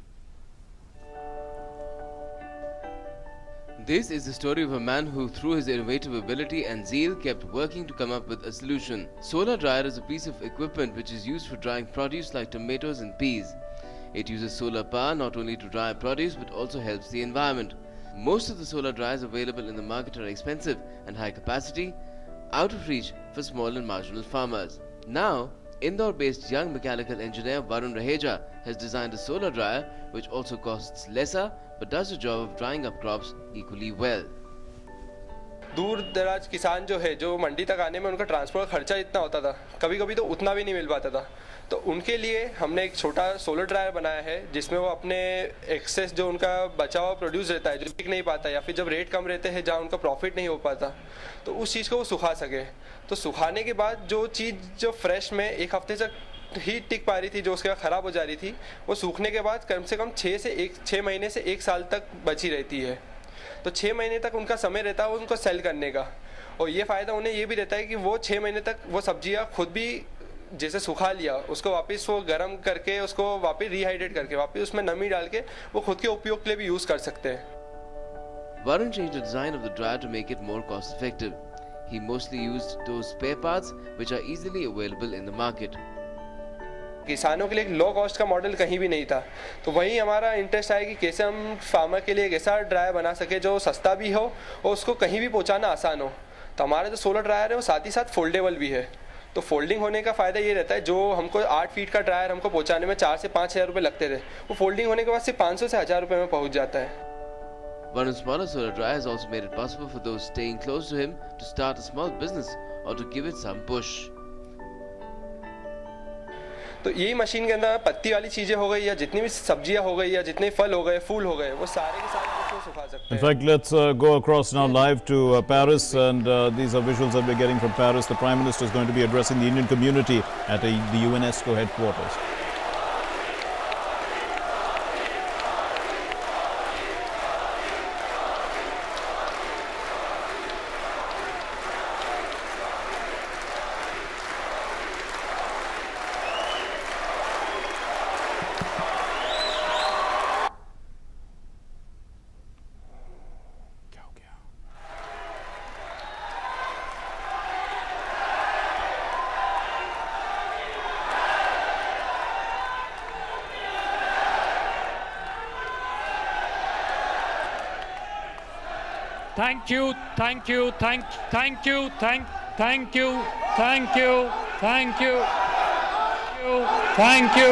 This is the story of a man who, through his innovative ability and zeal, kept working to come up with a solution. Solar dryer is a piece of equipment which is used for drying produce like tomatoes and peas. It uses solar power not only to dry produce but also helps the environment. Most of the solar dryers available in the market are expensive and high capacity, out of reach for small and marginal farmers. Now, Indore-based young mechanical engineer Varun Raheja has designed a solar dryer which also costs lesser but does the job of drying up crops equally well. दूर दराज किसान जो है, जो मंडी तक आने में उनका ट्रांसपोर्ट खर्चा इतना होता था, कभी कभी तो उतना भी नहीं मिल पाता था, तो उनके लिए हमने एक छोटा सोलर ड्रायर बनाया है जिसमें वो अपने एक्सेस जो उनका बचा हुआ प्रोड्यूस रहता है, जो बिक नहीं पाता या फिर जब रेट कम रहते हैं जहाँ उनका प्रॉफिट नहीं हो पाता, तो उस चीज़ को वो सुखा सके। तो सुखाने के बाद जो चीज़ जो फ्रेश में एक हफ्ते तक ही टिक पा रही थी, जो उसके बाद ख़राब हो जा रही थी, वो सूखने के बाद कम से कम 6 महीने से 1 साल तक बची रहती है। तो 6 महीने तक उनका समय रहता है उनको सेल करने का, और ये फ़ायदा उन्हें ये भी रहता है कि वो 6 महीने तक वो सब्जियां खुद भी जैसे सुखा लिया, उसको वापस वो गर्म करके, उसको वापस रिहाइड्रेट करके, वापस उसमें नमी डाल के वो खुद के उपयोग के लिए भी यूज़ कर सकते हैं। Varun changed the design of the dryer to make it more cost effective. He mostly used those spare parts which are easily available in the market. किसानों के लिए एक लो कॉस्ट का मॉडल कहीं भी नहीं था, तो वही हमारा इंटरेस्ट है कि कैसे हम फार्मर के लिए एक ऐसा ड्रायर बना सके जो सस्ता भी हो और उसको कहीं भी पहुंचाना आसान हो। तो हमारा जो सोलर ड्रायर है वो साथ ही साथ फोल्डेबल भी है, तो फोल्डिंग होने का फ़ायदा ये रहता है, जो हमको 8 फीट का ड्रायर हमको पहुंचाने में 4 से 5 हज़ार रुपये लगते थे, वो फोल्डिंग होने के बाद सिर्फ 500 से 1000 रुपये में पहुँच जाता है। Varun's smaller solar dryer has also made it possible for those staying close to him to start a small business or to give it some push. तो यही मशीन के अंदर पत्ती वाली चीजें हो गई या जितनी भी सब्जियां हो गई या जितने फल हो गए, फूल हो गए, वो सारे के सारे उसको सुखा सकते हैं। In fact, let's go across now live to Paris, and these are visuals that we're getting from Paris. The Prime Minister is going to be addressing the Indian community at the UNESCO headquarters. Thank you, thank you, thank you, thank you, thank you, thank you, thank you.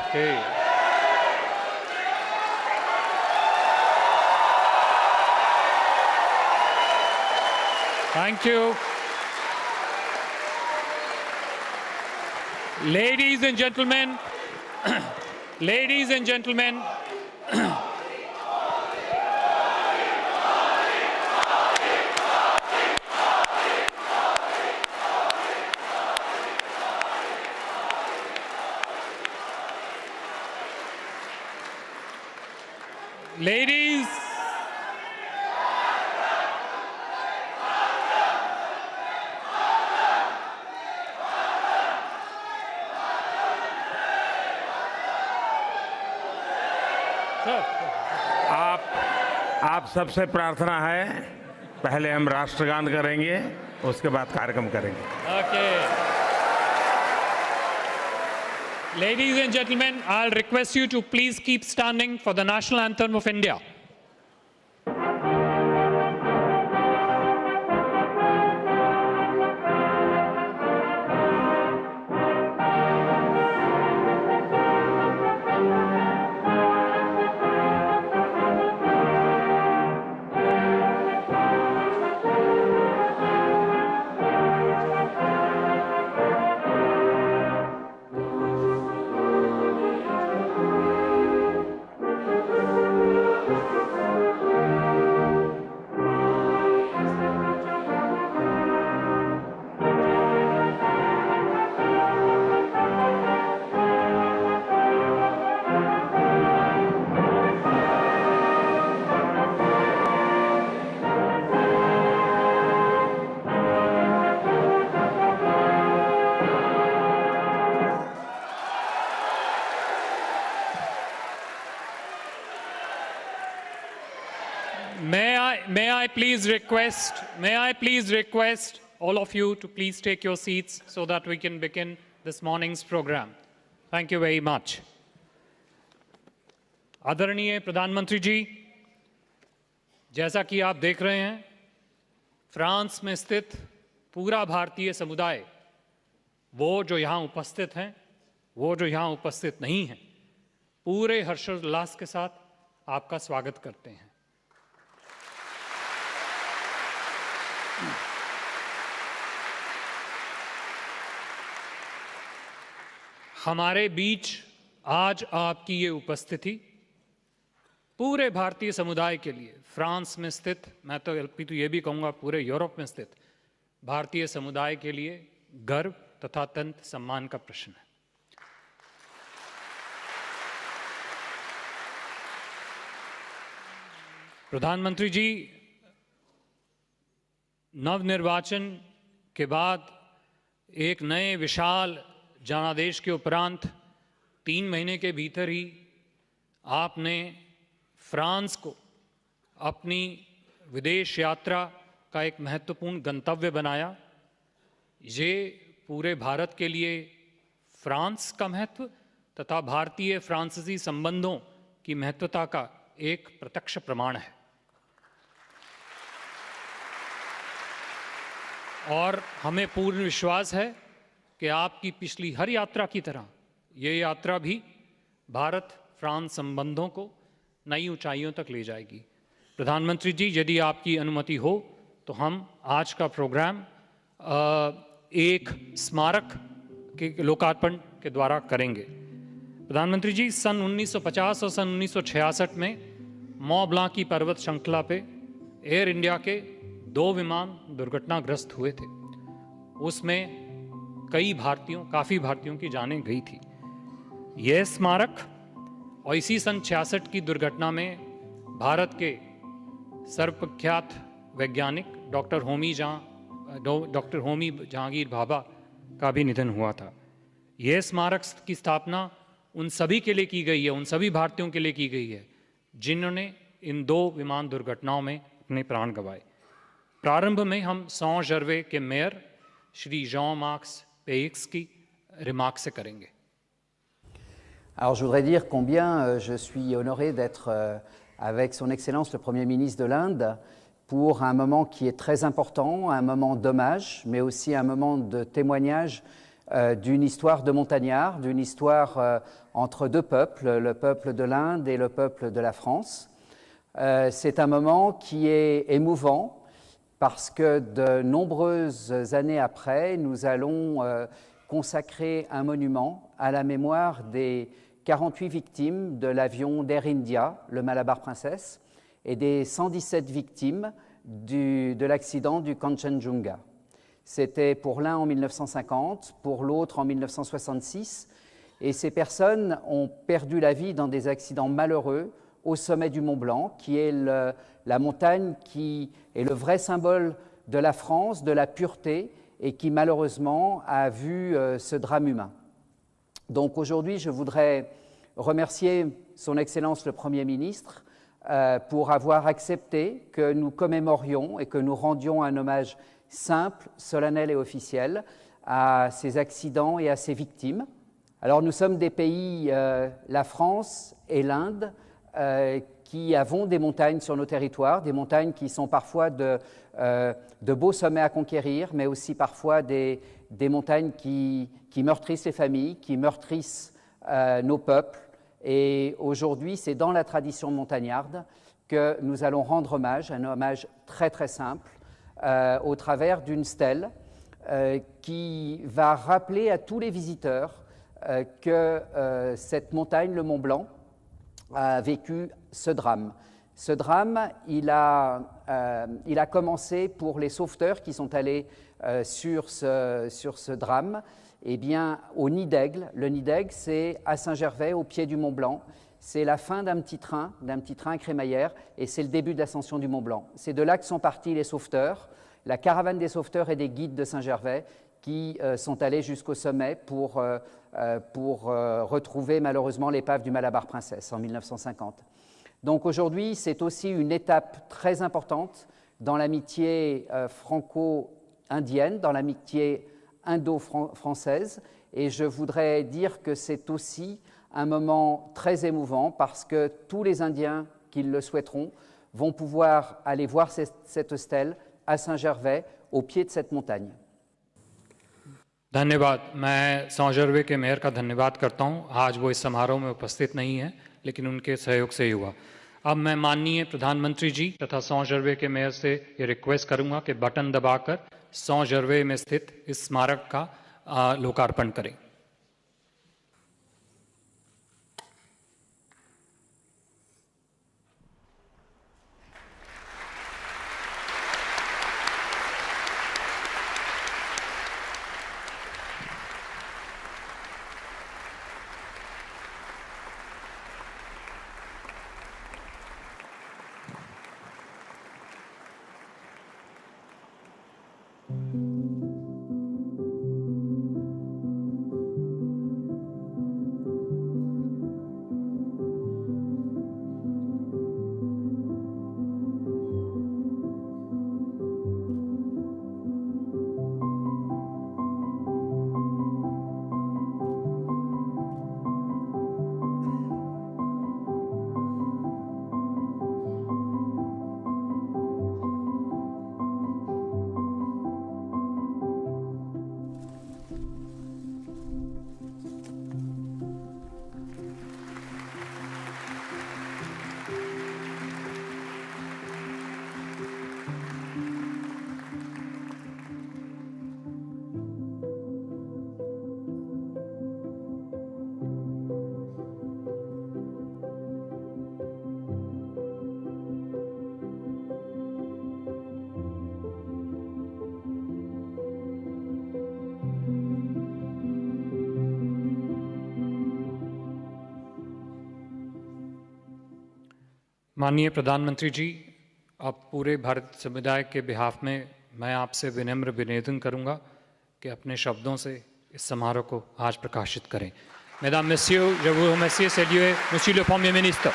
Okay. Thank you. Ladies and gentlemen, ladies and gentlemen, ladies, आप सबसे प्रार्थना है, पहले हम राष्ट्रगान करेंगे, उसके बाद कार्यक्रम करेंगे। Okay. Ladies and gentlemen, I'll request you to please keep standing for the national anthem of India. May I please request all of you to please take your seats so that we can begin this morning's program. Thank you very much. आदरणीय प्रधानमंत्री जी, जैसा कि आप देख रहे हैं, France में स्थित पूरा भारतीय समुदाय, वो जो यहाँ उपस्थित हैं, वो जो यहाँ उपस्थित नहीं हैं, पूरे हर्षोल्लास के साथ आपका स्वागत करते हैं। हमारे बीच आज आपकी ये उपस्थिति पूरे भारतीय समुदाय के लिए, फ्रांस में स्थित, मैं तो ये भी कहूँगा पूरे यूरोप में स्थित भारतीय समुदाय के लिए गर्व तथा अत्यंत सम्मान का प्रश्न है। प्रधानमंत्री जी, नवनिर्वाचन के बाद एक नए विशाल जनादेश के उपरांत 3 महीने के भीतर ही आपने फ्रांस को अपनी विदेश यात्रा का एक महत्वपूर्ण गंतव्य बनाया। ये पूरे भारत के लिए फ्रांस का महत्व तथा भारतीय फ्रांसीसी संबंधों की महत्वता का एक प्रत्यक्ष प्रमाण है। और हमें पूर्ण विश्वास है कि आपकी पिछली हर यात्रा की तरह ये यात्रा भी भारत फ्रांस संबंधों को नई ऊंचाइयों तक ले जाएगी। प्रधानमंत्री जी, यदि आपकी अनुमति हो तो हम आज का प्रोग्राम एक स्मारक के लोकार्पण के द्वारा करेंगे। प्रधानमंत्री जी, सन 1950 और सन 1966 में मॉ ब्लांक की पर्वत श्रृंखला पे एयर इंडिया के 2 विमान दुर्घटनाग्रस्त हुए थे। उसमें काफ़ी भारतीयों की जानें गई थी। यह स्मारक और इसी सन 66 की दुर्घटना में भारत के सर्वप्रख्यात वैज्ञानिक डॉक्टर होमी जहांगीर भाभा का भी निधन हुआ था। यह स्मारक की स्थापना उन सभी के लिए की गई है, उन सभी भारतीयों के लिए की गई है जिन्होंने इन 2 विमान दुर्घटनाओं में अपने प्राण गंवाए। प्रारंभ में हम सॉ जर्वे के मेयर श्री Jean-Marc Peix की रिमार्क से करेंगे। Alors je voudrais dire combien je suis honoré d'être avec son Excellence le Premier ministre de l'Inde pour un moment qui est très important, un moment d'hommage, mais aussi un moment de témoignage d'une histoire de montagnard, d'une histoire entre 2 peuples, le peuple de l'Inde et le peuple de la France. C'est un moment qui est émouvant parce que de nombreuses années après, nous allons consacrer un monument à la mémoire des 48 victimes de l'avion d'Air India, le Malabar Princess, et des 117 victimes de l'accident du Kanchenjunga. C'était pour l'un en 1950, pour l'autre en 1966, et ces personnes ont perdu la vie dans des accidents malheureux au sommet du Mont Blanc, qui est la montagne qui est le vrai symbole de la France, de la pureté, et qui malheureusement a vu ce drame humain. Donc aujourd'hui, je voudrais remercier Son Excellence le Premier ministre pour avoir accepté que nous commémorions et que nous rendions un hommage simple, solennel et officiel à ces accidents et à ces victimes. Alors nous sommes des pays, la France et l'Inde, qui avons des montagnes sur nos territoires, des montagnes qui sont parfois de beaux sommets à conquérir, mais aussi parfois des montagnes qui meurtrissent les familles, qui meurtrissent nos peuples. Et aujourd'hui, c'est dans la tradition montagnarde que nous allons rendre hommage, un hommage très très simple, au travers d'une stèle qui va rappeler à tous les visiteurs que cette montagne, le Mont Blanc, a vécu ce drame. Ce drame, il a commencé pour les sauveteurs qui sont allés sur ce drame, eh bien, au nid d'aigle. Le nid d'aigle, c'est à Saint-Gervais, au pied du Mont Blanc. C'est la fin d'un petit train crémaillère, et c'est le début de l'ascension du Mont Blanc. C'est de là que sont partis les sauveteurs, la caravane des sauveteurs et des guides de Saint-Gervais qui sont allés jusqu'au sommet pour retrouver malheureusement l'épave du Malabar Princess en 1950. Donc aujourd'hui, c'est aussi une étape très importante dans l'amitié franco-indienne, dans l'amitié indo-française, et je voudrais dire que c'est aussi un moment très émouvant parce que tous les Indiens qui le souhaiteront vont pouvoir aller voir cette stèle à Saint-Gervais, au pied de cette montagne. धन्यवाद। मैं सौजरवे के mayor का धन्यवाद करता हूं। आज वो इस समारोह में उपस्थित नहीं है, लेकिन उनके सहयोग से ही हुआ। अब मैं माननीय प्रधानमंत्री जी तथा सौजरवे के मेयर से ये रिक्वेस्ट करूंगा कि बटन दबाकर सौजरवे में स्थित इस स्मारक का लोकार्पण करें। माननीय प्रधानमंत्री जी, अब पूरे भारत समुदाय के बिहाफ में मैं आपसे विनम्र निवेदन करूंगा कि अपने शब्दों से इस समारोह को आज प्रकाशित करें। Mesdames, Messieurs, je vous remercie, saluer Monsieur le Premier ministre.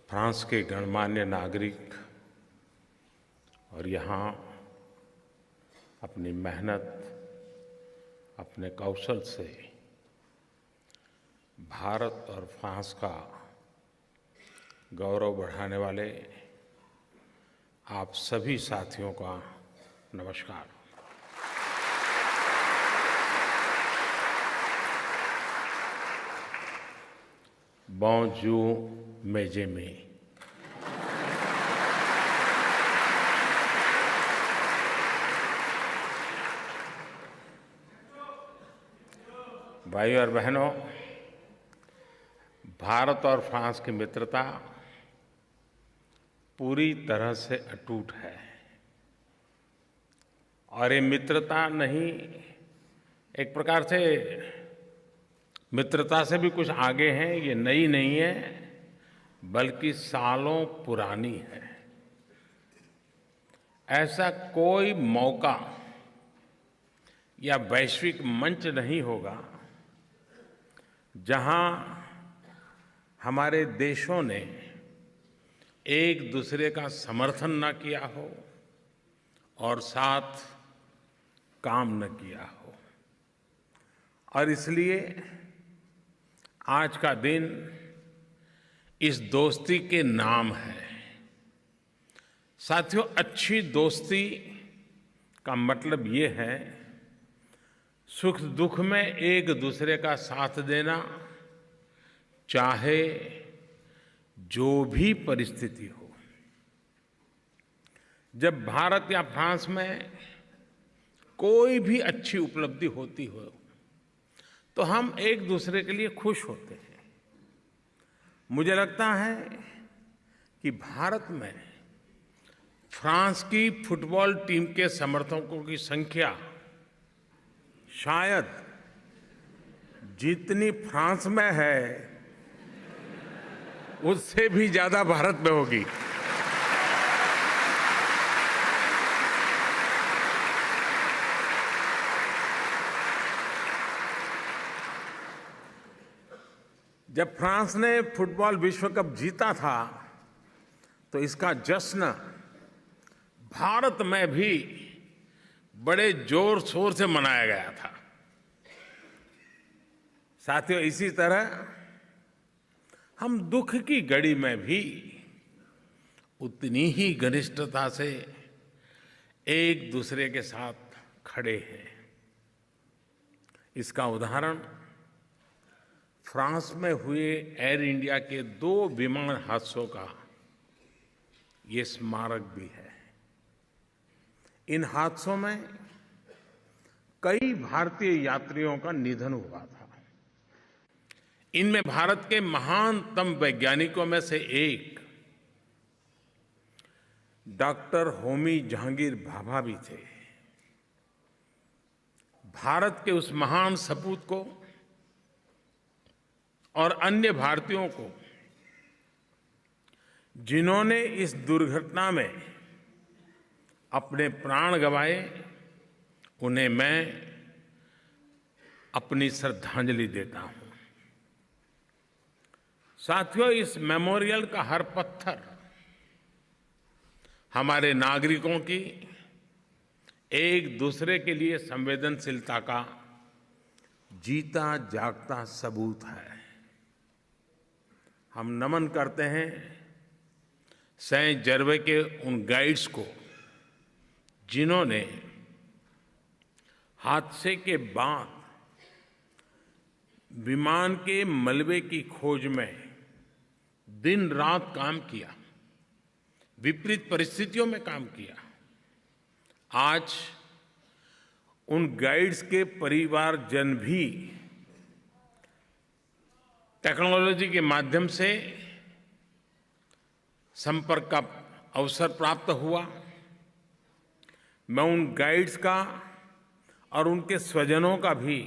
France के गणमान्य नागरिक और यहाँ अपनी मेहनत, अपने कौशल से भारत और फ्रांस का गौरव बढ़ाने वाले आप सभी साथियों का नमस्कार। Bonjour, mes amis. भाइयों और बहनों, भारत और फ्रांस की मित्रता पूरी तरह से अटूट है और ये मित्रता नहीं, एक प्रकार से मित्रता से भी कुछ आगे है। ये नई नहीं है, बल्कि सालों पुरानी है। ऐसा कोई मौका या वैश्विक मंच नहीं होगा जहां हमारे देशों ने एक दूसरे का समर्थन न किया हो और साथ काम न किया हो। और इसलिए आज का दिन इस दोस्ती के नाम है। साथियों, अच्छी दोस्ती का मतलब ये है सुख दुख में एक दूसरे का साथ देना, चाहे जो भी परिस्थिति हो। जब भारत या फ्रांस में कोई भी अच्छी उपलब्धि होती हो तो हम एक दूसरे के लिए खुश होते हैं। मुझे लगता है कि भारत में फ्रांस की फुटबॉल टीम के समर्थकों की संख्या शायद जितनी फ्रांस में है उससे भी ज्यादा भारत में होगी। जब फ्रांस ने फुटबॉल विश्व कप जीता था तो इसका जश्न भारत में भी बड़े जोर शोर से मनाया गया था। साथियों, इसी तरह हम दुख की घड़ी में भी उतनी ही घनिष्ठता से एक दूसरे के साथ खड़े हैं। इसका उदाहरण फ्रांस में हुए एयर इंडिया के 2 विमान हादसों का ये स्मारक भी है। इन हादसों में कई भारतीय यात्रियों का निधन हुआ था। इनमें भारत के महानतम वैज्ञानिकों में से एक डॉक्टर होमी जहांगीर भाभा भी थे। भारत के उस महान सपूत को और अन्य भारतीयों को जिन्होंने इस दुर्घटना में अपने प्राण गंवाए, उन्हें मैं अपनी श्रद्धांजलि देता हूं। साथियों, इस मेमोरियल का हर पत्थर हमारे नागरिकों की एक दूसरे के लिए संवेदनशीलता का जीता जागता सबूत है। हम नमन करते हैं सेंट जर्वे के उन गाइड्स को जिन्होंने हादसे के बाद विमान के मलबे की खोज में दिन रात काम किया, विपरीत परिस्थितियों में काम किया। आज उन गाइड्स के परिवारजन भी टेक्नोलॉजी के माध्यम से संपर्क का अवसर प्राप्त हुआ। मैं उन गाइड्स का और उनके स्वजनों का भी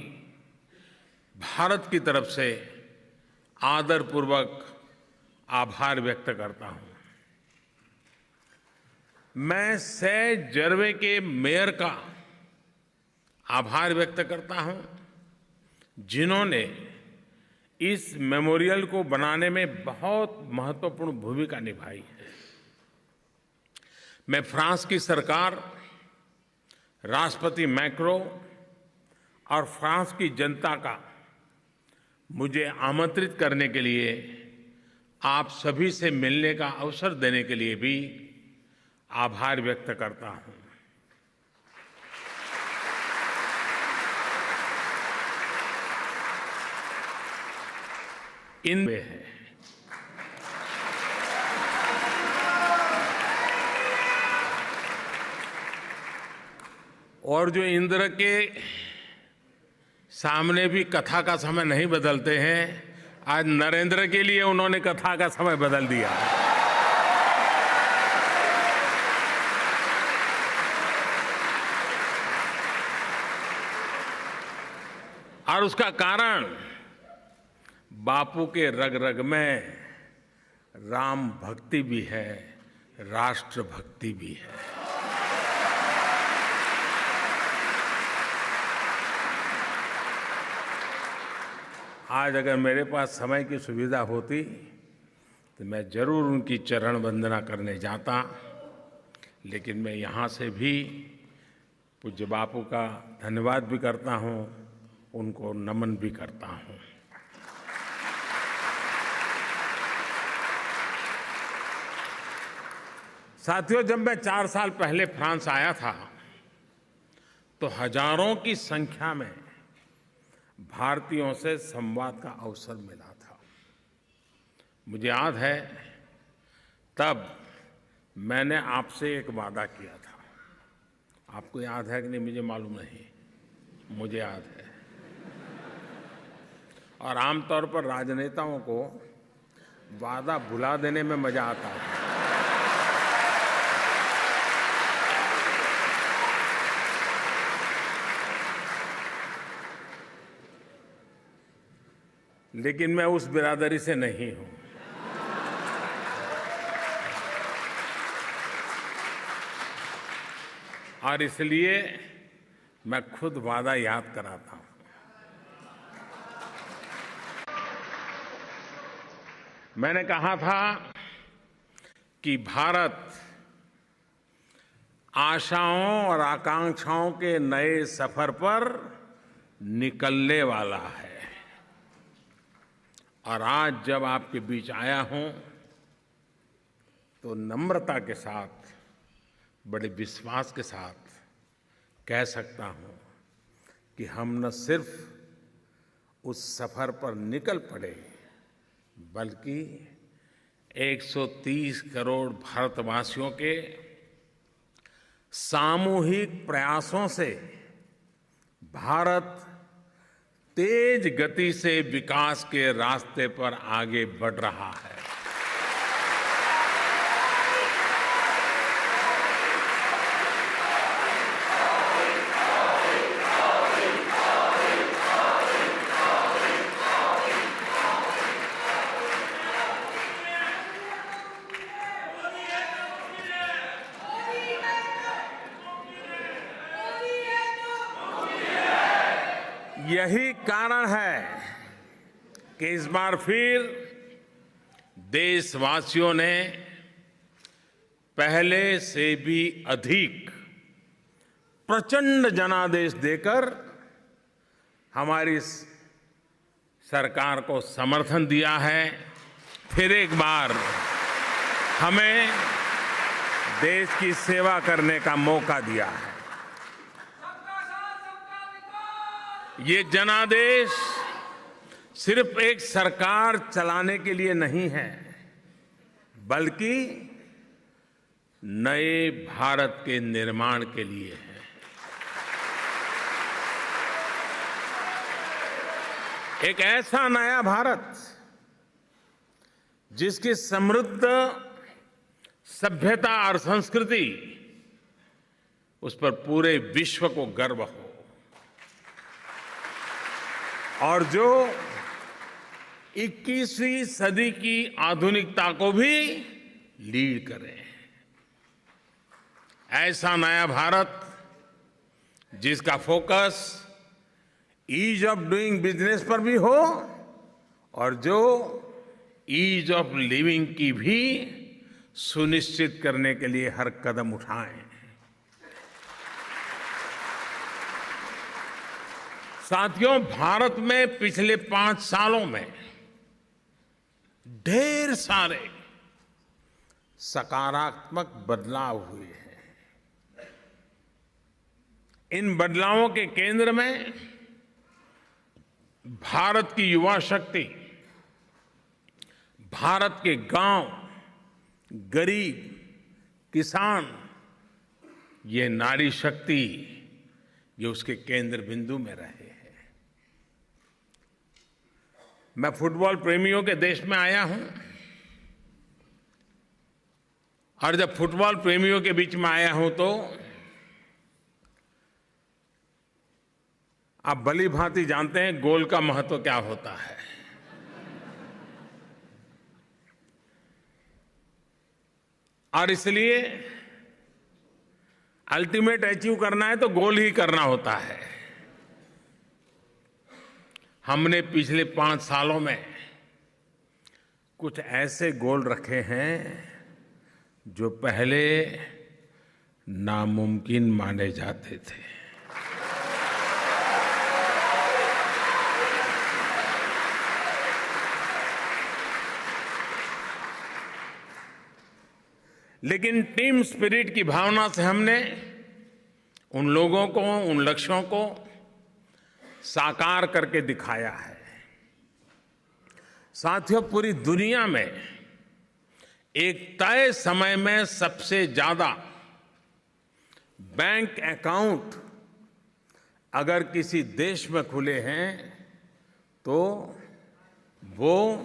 भारत की तरफ से आदरपूर्वक आभार व्यक्त करता हूं। मैं सेंट जर्वे के मेयर का आभार व्यक्त करता हूं, जिन्होंने इस मेमोरियल को बनाने में बहुत महत्वपूर्ण भूमिका निभाई है। मैं फ्रांस की सरकार, राष्ट्रपति मैक्रो और फ्रांस की जनता का मुझे आमंत्रित करने के लिए, आप सभी से मिलने का अवसर देने के लिए भी आभार व्यक्त करता हूं। इनमें है और जो इंद्र के सामने भी कथा का समय नहीं बदलते हैं, आज नरेंद्र के लिए उन्होंने कथा का समय बदल दिया। और उसका कारण बापू के रग रग में राम भक्ति भी है, राष्ट्र भक्ति भी है। आज अगर मेरे पास समय की सुविधा होती तो मैं जरूर उनकी चरण वंदना करने जाता, लेकिन मैं यहाँ से भी पूज्य बापू का धन्यवाद भी करता हूँ, उनको नमन भी करता हूँ। साथियों, जब मैं 4 साल पहले फ्रांस आया था तो हजारों की संख्या में भारतीयों से संवाद का अवसर मिला था। मुझे याद है, तब मैंने आपसे एक वादा किया था। आपको याद है कि नहीं मुझे मालूम नहीं, मुझे याद है। और आमतौर पर राजनेताओं को वादा भुला देने में मजा आता है। लेकिन मैं उस बिरादरी से नहीं हूं। और इसलिए मैं खुद वादा याद कराता हूं। मैंने कहा था कि भारत आशाओं और आकांक्षाओं के नए सफर पर निकलने वाला है। और आज जब आपके बीच आया हूं तो नम्रता के साथ, बड़े विश्वास के साथ कह सकता हूं कि हम न सिर्फ उस सफर पर निकल पड़े, बल्कि 130 करोड़ भारतवासियों के सामूहिक प्रयासों से भारत तेज गति से विकास के रास्ते पर आगे बढ़ रहा है। यही कारण है कि इस बार फिर देशवासियों ने पहले से भी अधिक प्रचंड जनादेश देकर हमारी सरकार को समर्थन दिया है। फिर एक बार हमें देश की सेवा करने का मौका दिया है। ये जनादेश सिर्फ एक सरकार चलाने के लिए नहीं है, बल्कि नए भारत के निर्माण के लिए है। एक ऐसा नया भारत जिसकी समृद्ध सभ्यता और संस्कृति उस पर पूरे विश्व को गर्व हो, और जो 21वीं सदी की आधुनिकता को भी लीड करे। ऐसा नया भारत जिसका focus ease of doing business पर भी हो और जो ईज ऑफ लिविंग की भी सुनिश्चित करने के लिए हर कदम उठाएं। साथियों, भारत में पिछले 5 सालों में ढेर सारे सकारात्मक बदलाव हुए हैं। इन बदलावों के केंद्र में भारत की युवा शक्ति, भारत के गांव, गरीब, किसान, ये नारी शक्ति, ये उसके केंद्र बिंदु में रहे हैं। मैं फुटबॉल प्रेमियों के देश में आया हूं, और जब फुटबॉल प्रेमियों के बीच में आया हूं तो आप भली भांति जानते हैं गोल का महत्व क्या होता है। और इसलिए अल्टीमेट अचीव करना है तो गोल ही करना होता है। हमने पिछले 5 सालों में कुछ ऐसे गोल रखे हैं जो पहले नामुमकिन माने जाते थे। लेकिन टीम स्पिरिट की भावना से हमने उन लोगों को, उन लक्ष्यों को साकार करके दिखाया है। साथियों, पूरी दुनिया में एक तय समय में सबसे ज्यादा बैंक अकाउंट अगर किसी देश में खुले हैं तो वो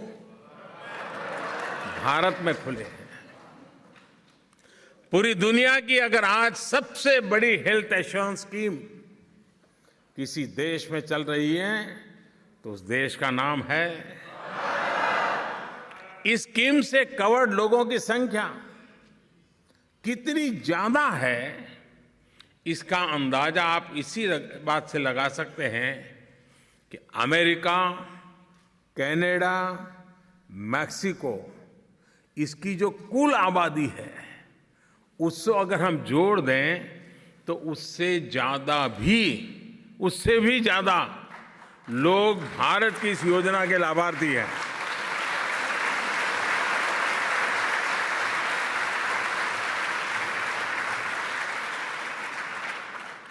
भारत में खुले हैं। पूरी दुनिया की अगर आज सबसे बड़ी हेल्थ एश्योरेंस स्कीम किसी देश में चल रही है तो उस देश का नाम है। इस स्कीम से कवर्ड लोगों की संख्या कितनी ज्यादा है, इसका अंदाजा आप इसी बात से लगा सकते हैं कि अमेरिका, कनाडा, मैक्सिको, इसकी जो कुल आबादी है उससे अगर हम जोड़ दें तो उससे भी ज्यादा लोग भारत की इस योजना के लाभार्थी हैं।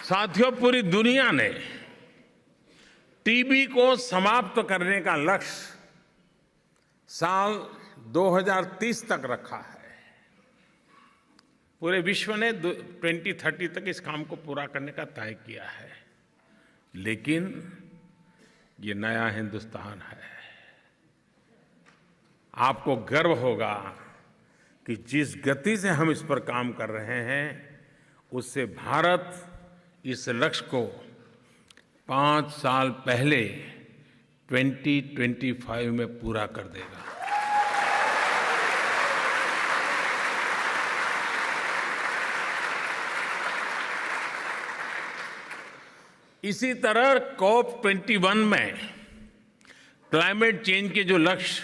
साथियों, पूरी दुनिया ने टीबी को समाप्त करने का लक्ष्य साल 2030 तक रखा है। पूरे विश्व ने 2030 तक इस काम को पूरा करने का तय किया है। लेकिन ये नया हिंदुस्तान है। आपको गर्व होगा कि जिस गति से हम इस पर काम कर रहे हैं उससे भारत इस लक्ष्य को 5 साल पहले 2025 में पूरा कर देगा। इसी तरह COP21 में क्लाइमेट चेंज के जो लक्ष्य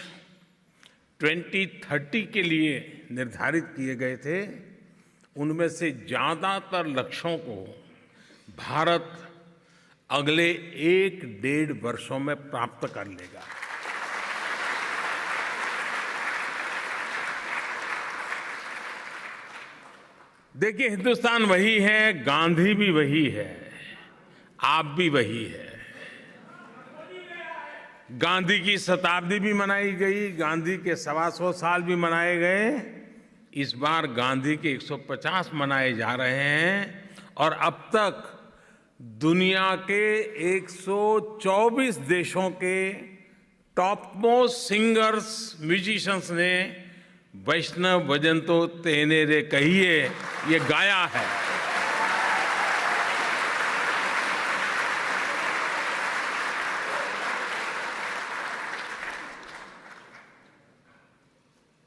2030 के लिए निर्धारित किए गए थे, उनमें से ज्यादातर लक्ष्यों को भारत अगले 1-1.5 वर्षों में प्राप्त कर लेगा। देखिए, हिंदुस्तान वही है, गांधी भी वही है, आप भी वही है। गांधी की शताब्दी भी मनाई गई, गांधी के 125 साल भी मनाए गए। इस बार गांधी के 150 मनाए जा रहे हैं और अब तक दुनिया के 124 देशों के टॉप मोस्ट सिंगर्स, म्यूजिशियंस ने वैष्णव भजन तो तेने रे कहिए ये गाया है।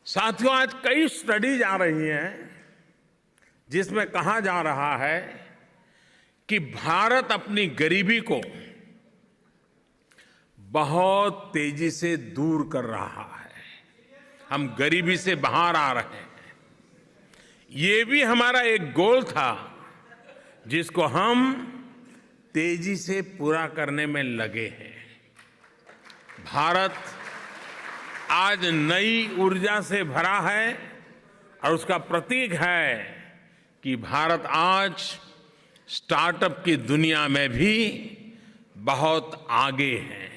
साथियों, आज कई स्टडीज आ रही हैं जिसमें कहा जा रहा है कि भारत अपनी गरीबी को बहुत तेजी से दूर कर रहा है। हम गरीबी से बाहर आ रहे हैं। ये भी हमारा एक गोल था जिसको हम तेजी से पूरा करने में लगे हैं। भारत आज नई ऊर्जा से भरा है और उसका प्रतीक है कि भारत आज स्टार्टअप की दुनिया में भी बहुत आगे है।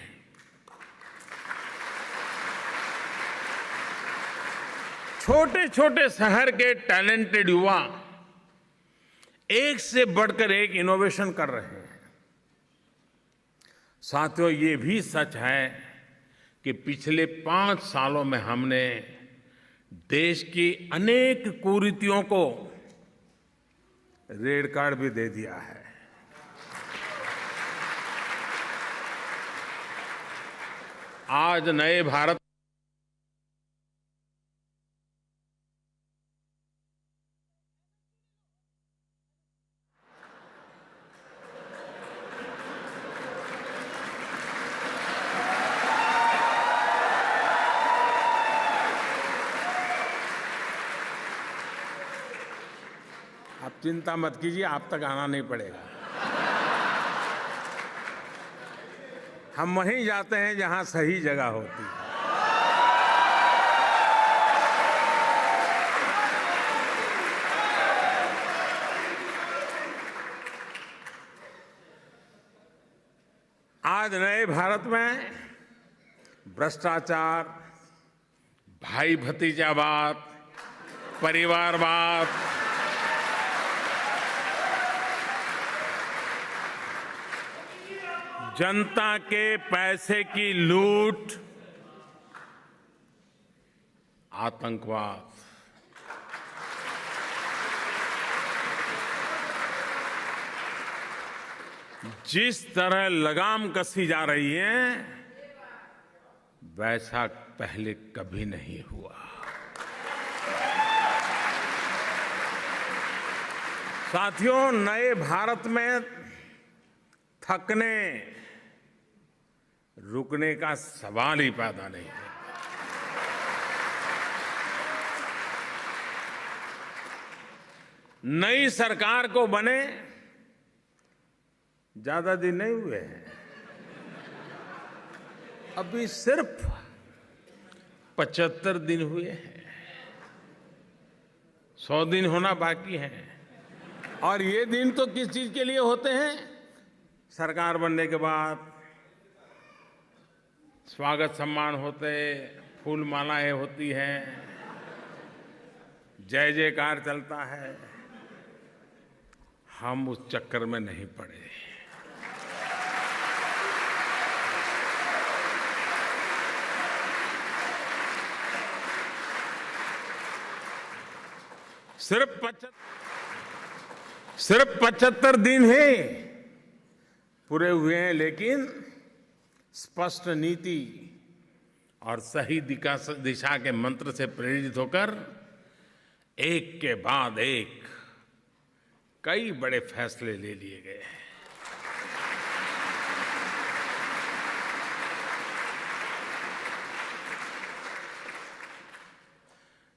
छोटे छोटे शहर के टैलेंटेड युवा एक से बढ़कर एक इनोवेशन कर रहे हैं। साथियों, ये भी सच है कि पिछले 5 सालों में हमने देश की अनेक कुरीतियों को रेड कार्ड भी दे दिया है। आज नए भारत चिंता मत कीजिए, आप तक आना नहीं पड़ेगा। हम वहीं जाते हैं जहां सही जगह होती है। आज नए भारत में भ्रष्टाचार, भाई भतीजावाद, परिवारवाद, जनता के पैसे की लूट, आतंकवाद, जिस तरह लगाम कसी जा रही है वैसा पहले कभी नहीं हुआ। साथियों, नए भारत में थकने रुकने का सवाल ही पैदा नहीं है। नई सरकार को बने ज्यादा दिन नहीं हुए हैं, अभी सिर्फ 75 दिन हुए हैं, 100 दिन होना बाकी है। और ये दिन तो किस चीज के लिए होते हैं? सरकार बनने के बाद स्वागत सम्मान होते, फूल मालाएं होती हैं, जय जयकार चलता है। हम उस चक्कर में नहीं पड़े। सिर्फ 75 दिन है पूरे हुए हैं, लेकिन स्पष्ट नीति और सही दिशा के मंत्र से प्रेरित होकर एक के बाद एक कई बड़े फैसले ले लिए गए हैं।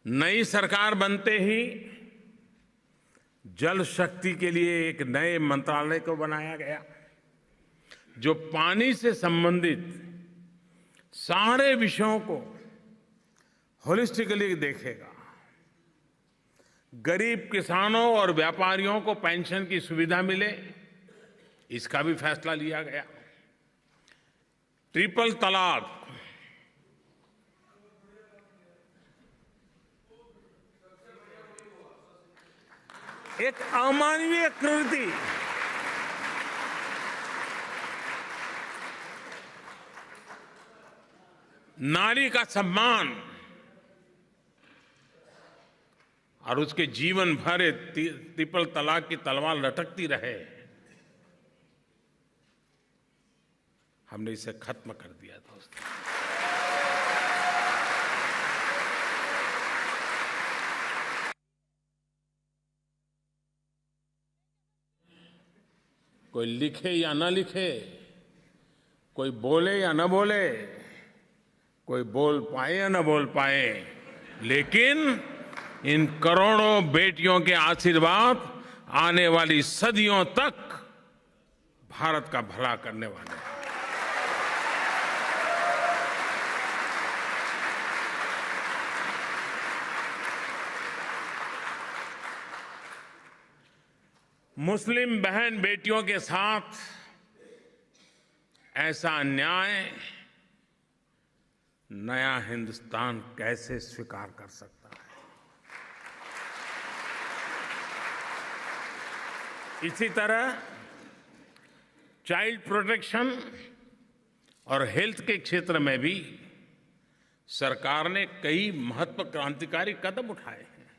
नई सरकार बनते ही जल शक्ति के लिए एक नए मंत्रालय को बनाया गया, जो पानी से संबंधित सारे विषयों को होलिस्टिकली देखेगा। गरीब किसानों और व्यापारियों को पेंशन की सुविधा मिले, इसका भी फैसला लिया गया। ट्रिपल तलाक, एक अमानवीय कृति, नारी का सम्मान और उसके जीवन भर ट्रिपल तलाक की तलवार लटकती रहे, हमने इसे खत्म कर दिया दोस्तों। कोई लिखे या न लिखे, कोई बोले या न बोले, कोई बोल पाए या न बोल पाए, लेकिन इन करोड़ों बेटियों के आशीर्वाद आने वाली सदियों तक भारत का भला करने वाले हैं। मुस्लिम बहन बेटियों के साथ ऐसा अन्याय नया हिंदुस्तान कैसे स्वीकार कर सकता है? इसी तरह चाइल्ड प्रोटेक्शन और हेल्थ के क्षेत्र में भी सरकार ने कई महत्व क्रांतिकारी कदम उठाए हैं।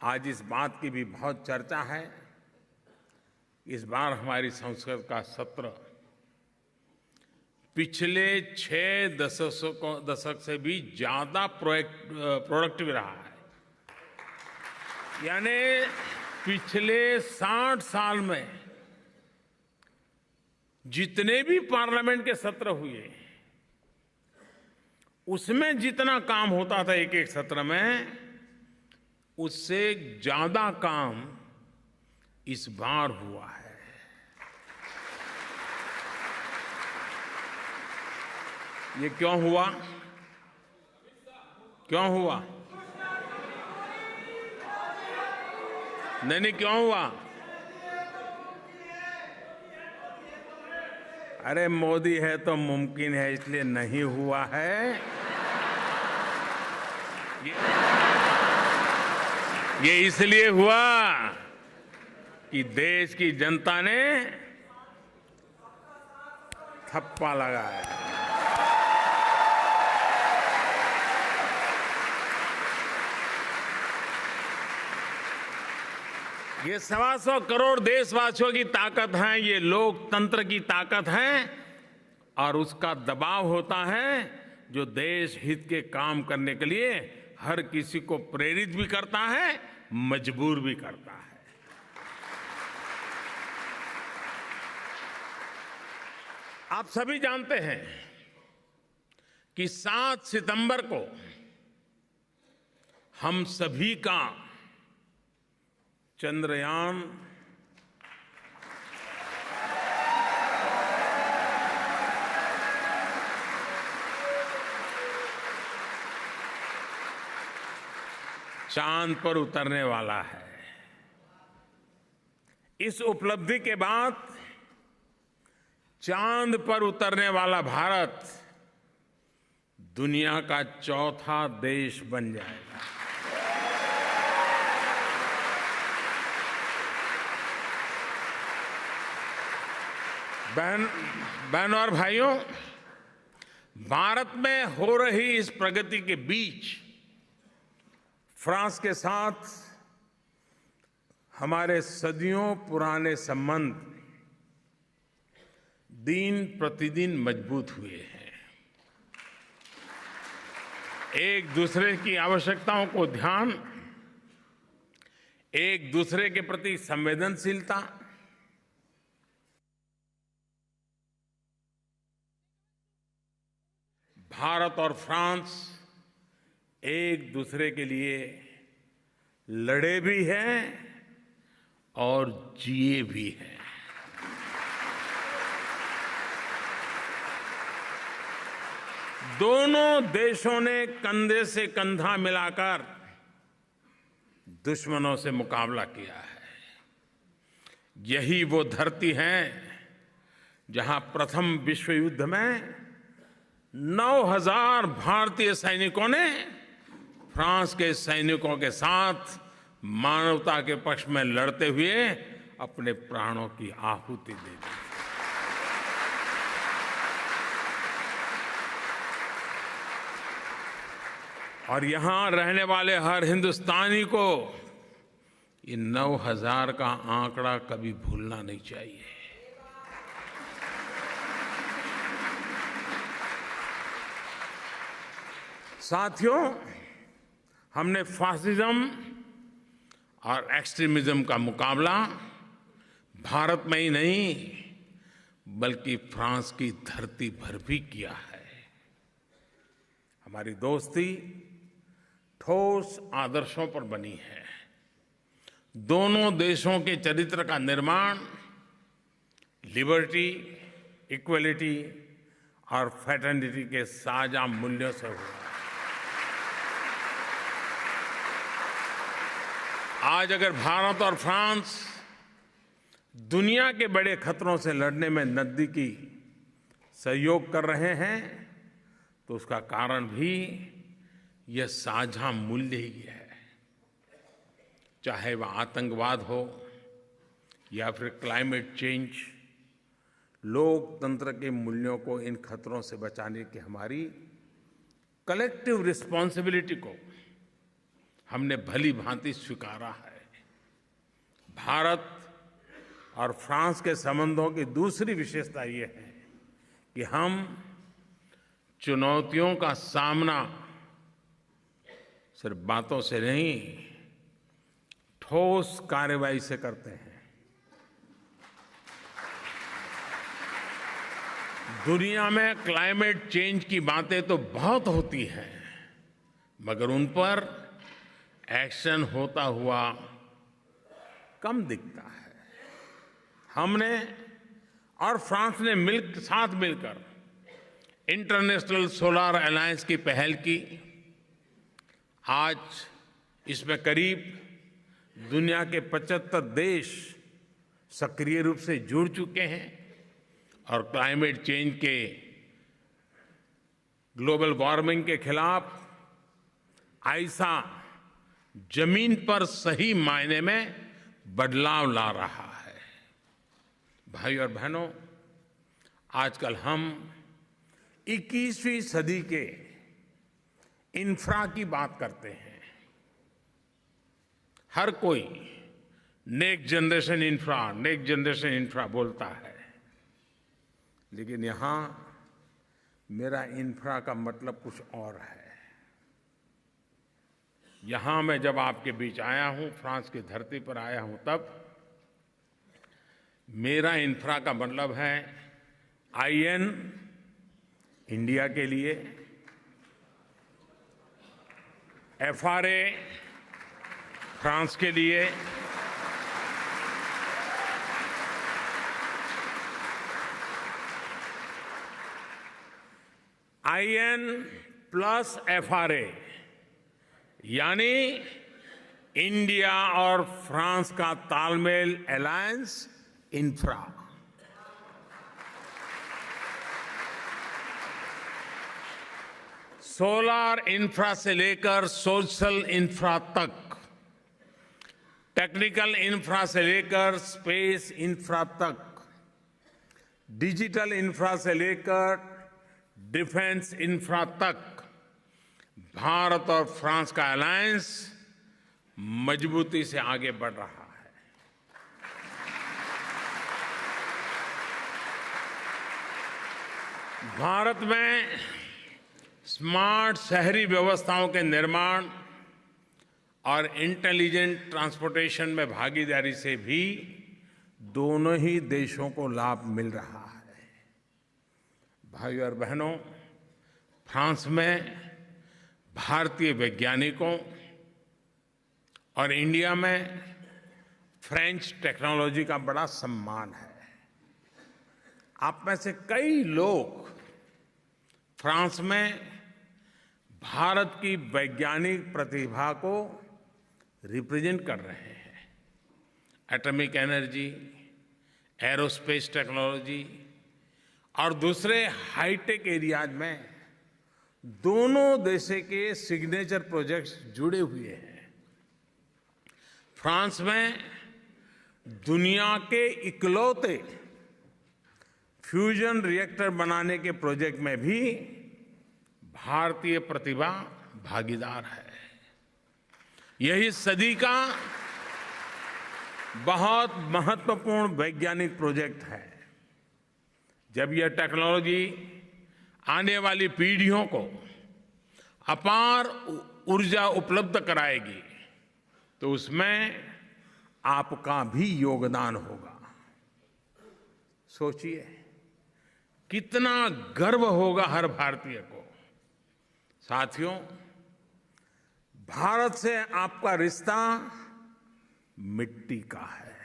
आज इस बात की भी बहुत चर्चा है, इस बार हमारी संसद का सत्र पिछले 6 दशक से भी ज्यादा प्रोडक्टिव रहा है। यानी पिछले 60 साल में जितने भी पार्लियामेंट के सत्र हुए, उसमें जितना काम होता था एक एक सत्र में, उससे ज्यादा काम इस बार हुआ है। ये क्यों हुआ? क्यों हुआ? नहीं, क्यों हुआ? अरे मोदी है तो मुमकिन है, इसलिए नहीं हुआ है। ये इसलिए हुआ कि देश की जनता ने थप्पा लगाया। ये 125 करोड़ देशवासियों की ताकत है, ये लोकतंत्र की ताकत है, और उसका दबाव होता है जो देश हित के काम करने के लिए हर किसी को प्रेरित भी करता है, मजबूर भी करता है। आप सभी जानते हैं कि 7 सितंबर को हम सभी का चंद्रयान चांद पर उतरने वाला है। इस उपलब्धि के बाद चांद पर उतरने वाला भारत दुनिया का चौथा देश बन जाएगा। बहन और भाइयों, भारत में हो रही इस प्रगति के बीच फ्रांस के साथ हमारे सदियों पुराने संबंध दिन प्रतिदिन मजबूत हुए हैं। एक दूसरे की आवश्यकताओं को ध्यान, एक दूसरे के प्रति संवेदनशीलता, भारत और फ्रांस एक दूसरे के लिए लड़े भी हैं और जिए भी हैं। दोनों देशों ने कंधे से कंधा मिलाकर दुश्मनों से मुकाबला किया है। यही वो धरती है जहां प्रथम विश्व युद्ध में 9,000 भारतीय सैनिकों ने फ्रांस के सैनिकों के साथ मानवता के पक्ष में लड़ते हुए अपने प्राणों की आहुति दे दी। और यहां रहने वाले हर हिंदुस्तानी को ये 9,000 का आंकड़ा कभी भूलना नहीं चाहिए। साथियों, हमने फासिज्म और एक्सट्रीमिज्म का मुकाबला भारत में ही नहीं बल्कि फ्रांस की धरती पर भी किया है। हमारी दोस्ती ठोस आदर्शों पर बनी है। दोनों देशों के चरित्र का निर्माण लिबर्टी, इक्वलिटी और फ्रेटर्निटी के साझा मूल्यों से हुआ। आज अगर भारत और फ्रांस दुनिया के बड़े खतरों से लड़ने में नजदीकी सहयोग कर रहे हैं तो उसका कारण भी यह साझा मूल्य ही है। चाहे वह आतंकवाद हो या फिर क्लाइमेट चेंज, लोकतंत्र के मूल्यों को इन खतरों से बचाने की हमारी कलेक्टिव रिस्पॉन्सिबिलिटी को हमने भली भांति स्वीकारा है। भारत और फ्रांस के संबंधों की दूसरी विशेषता ये है कि हम चुनौतियों का सामना सिर्फ बातों से नहीं, ठोस कार्रवाई से करते हैं। दुनिया में क्लाइमेट चेंज की बातें तो बहुत होती हैं, मगर उन पर एक्शन होता हुआ कम दिखता है। हमने और फ्रांस ने साथ मिलकर इंटरनेशनल सोलर अलायंस की पहल की। आज इसमें करीब दुनिया के 75 देश सक्रिय रूप से जुड़ चुके हैं और क्लाइमेट चेंज के, ग्लोबल वार्मिंग के खिलाफ ऐसा जमीन पर सही मायने में बदलाव ला रहा है। भाई और बहनों, आजकल हम 21वीं सदी के इंफ्रा की बात करते हैं। हर कोई नेक्स्ट जनरेशन इंफ्रा बोलता है, लेकिन यहां मेरा इंफ्रा का मतलब कुछ और है। यहां मैं जब आपके बीच आया हूं, फ्रांस की धरती पर आया हूं, तब मेरा इंफ्रा का मतलब है IN इंडिया के लिए, FRA फ्रांस के लिए, IN प्लस FRA यानी इंडिया और फ्रांस का तालमेल अलायंस इंफ्रा। सोलर इंफ्रा से लेकर सोशल इंफ्रा तक, टेक्निकल इंफ्रा से लेकर स्पेस इंफ्रा तक, डिजिटल इंफ्रा से लेकर डिफेंस इंफ्रा तक भारत और फ्रांस का अलायंस मजबूती से आगे बढ़ रहा है। भारत में स्मार्ट शहरी व्यवस्थाओं के निर्माण और इंटेलिजेंट ट्रांसपोर्टेशन में भागीदारी से भी दोनों ही देशों को लाभ मिल रहा है। भाइयों और बहनों, फ्रांस में भारतीय वैज्ञानिकों और इंडिया में फ्रेंच टेक्नोलॉजी का बड़ा सम्मान है। आप में से कई लोग फ्रांस में भारत की वैज्ञानिक प्रतिभा को रिप्रेजेंट कर रहे हैं। एटॉमिक एनर्जी, एरोस्पेस टेक्नोलॉजी और दूसरे हाईटेक एरियाज में दोनों देशों के सिग्नेचर प्रोजेक्ट्स जुड़े हुए हैं। फ्रांस में दुनिया के इकलौते फ्यूजन रिएक्टर बनाने के प्रोजेक्ट में भी भारतीय प्रतिभा भागीदार है। यही सदी का बहुत महत्वपूर्ण वैज्ञानिक प्रोजेक्ट है। जब यह टेक्नोलॉजी आने वाली पीढ़ियों को अपार ऊर्जा उपलब्ध कराएगी तो उसमें आपका भी योगदान होगा। सोचिए कितना गर्व होगा हर भारतीय को। साथियों, भारत से आपका रिश्ता मिट्टी का है।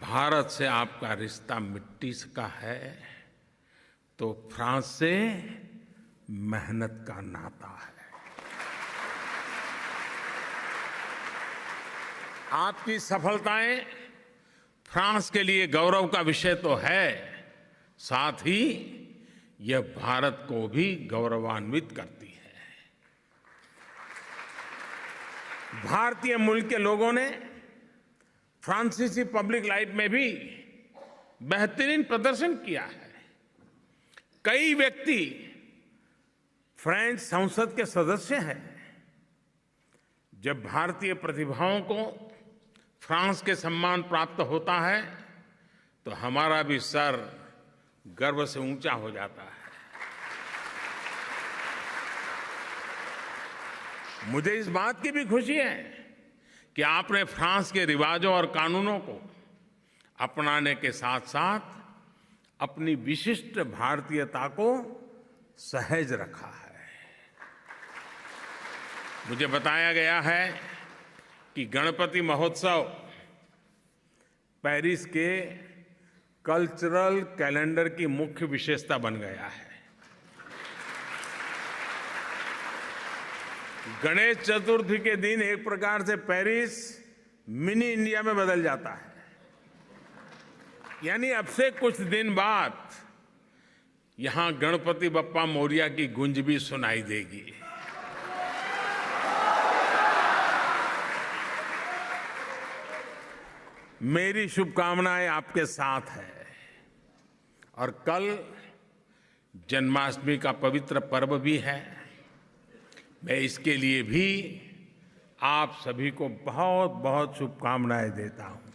भारत से आपका रिश्ता मिट्टी का है तो फ्रांस से मेहनत का नाता है। आपकी सफलताएं फ्रांस के लिए गौरव का विषय तो है, साथ ही यह भारत को भी गौरवान्वित करती है। भारतीय मूल के लोगों ने फ्रांसीसी पब्लिक लाइफ में भी बेहतरीन प्रदर्शन किया है। कई व्यक्ति फ्रेंच संसद के सदस्य हैं। जब भारतीय प्रतिभाओं को फ्रांस के सम्मान प्राप्त होता है तो हमारा भी सर गर्व से ऊंचा हो जाता है। मुझे इस बात की भी खुशी है कि आपने फ्रांस के रिवाजों और कानूनों को अपनाने के साथ साथ अपनी विशिष्ट भारतीयता को सहज रखा है। मुझे बताया गया है कि गणपति महोत्सव पेरिस के कल्चरल कैलेंडर की मुख्य विशेषता बन गया है। गणेश चतुर्थी के दिन एक प्रकार से पेरिस मिनी इंडिया में बदल जाता है। यानी अब से कुछ दिन बाद यहां गणपति बप्पा मोरिया की गूंज भी सुनाई देगी। मेरी शुभकामनाएं आपके साथ है। और कल जन्माष्टमी का पवित्र पर्व भी है। मैं इसके लिए भी आप सभी को बहुत बहुत शुभकामनाएं देता हूं।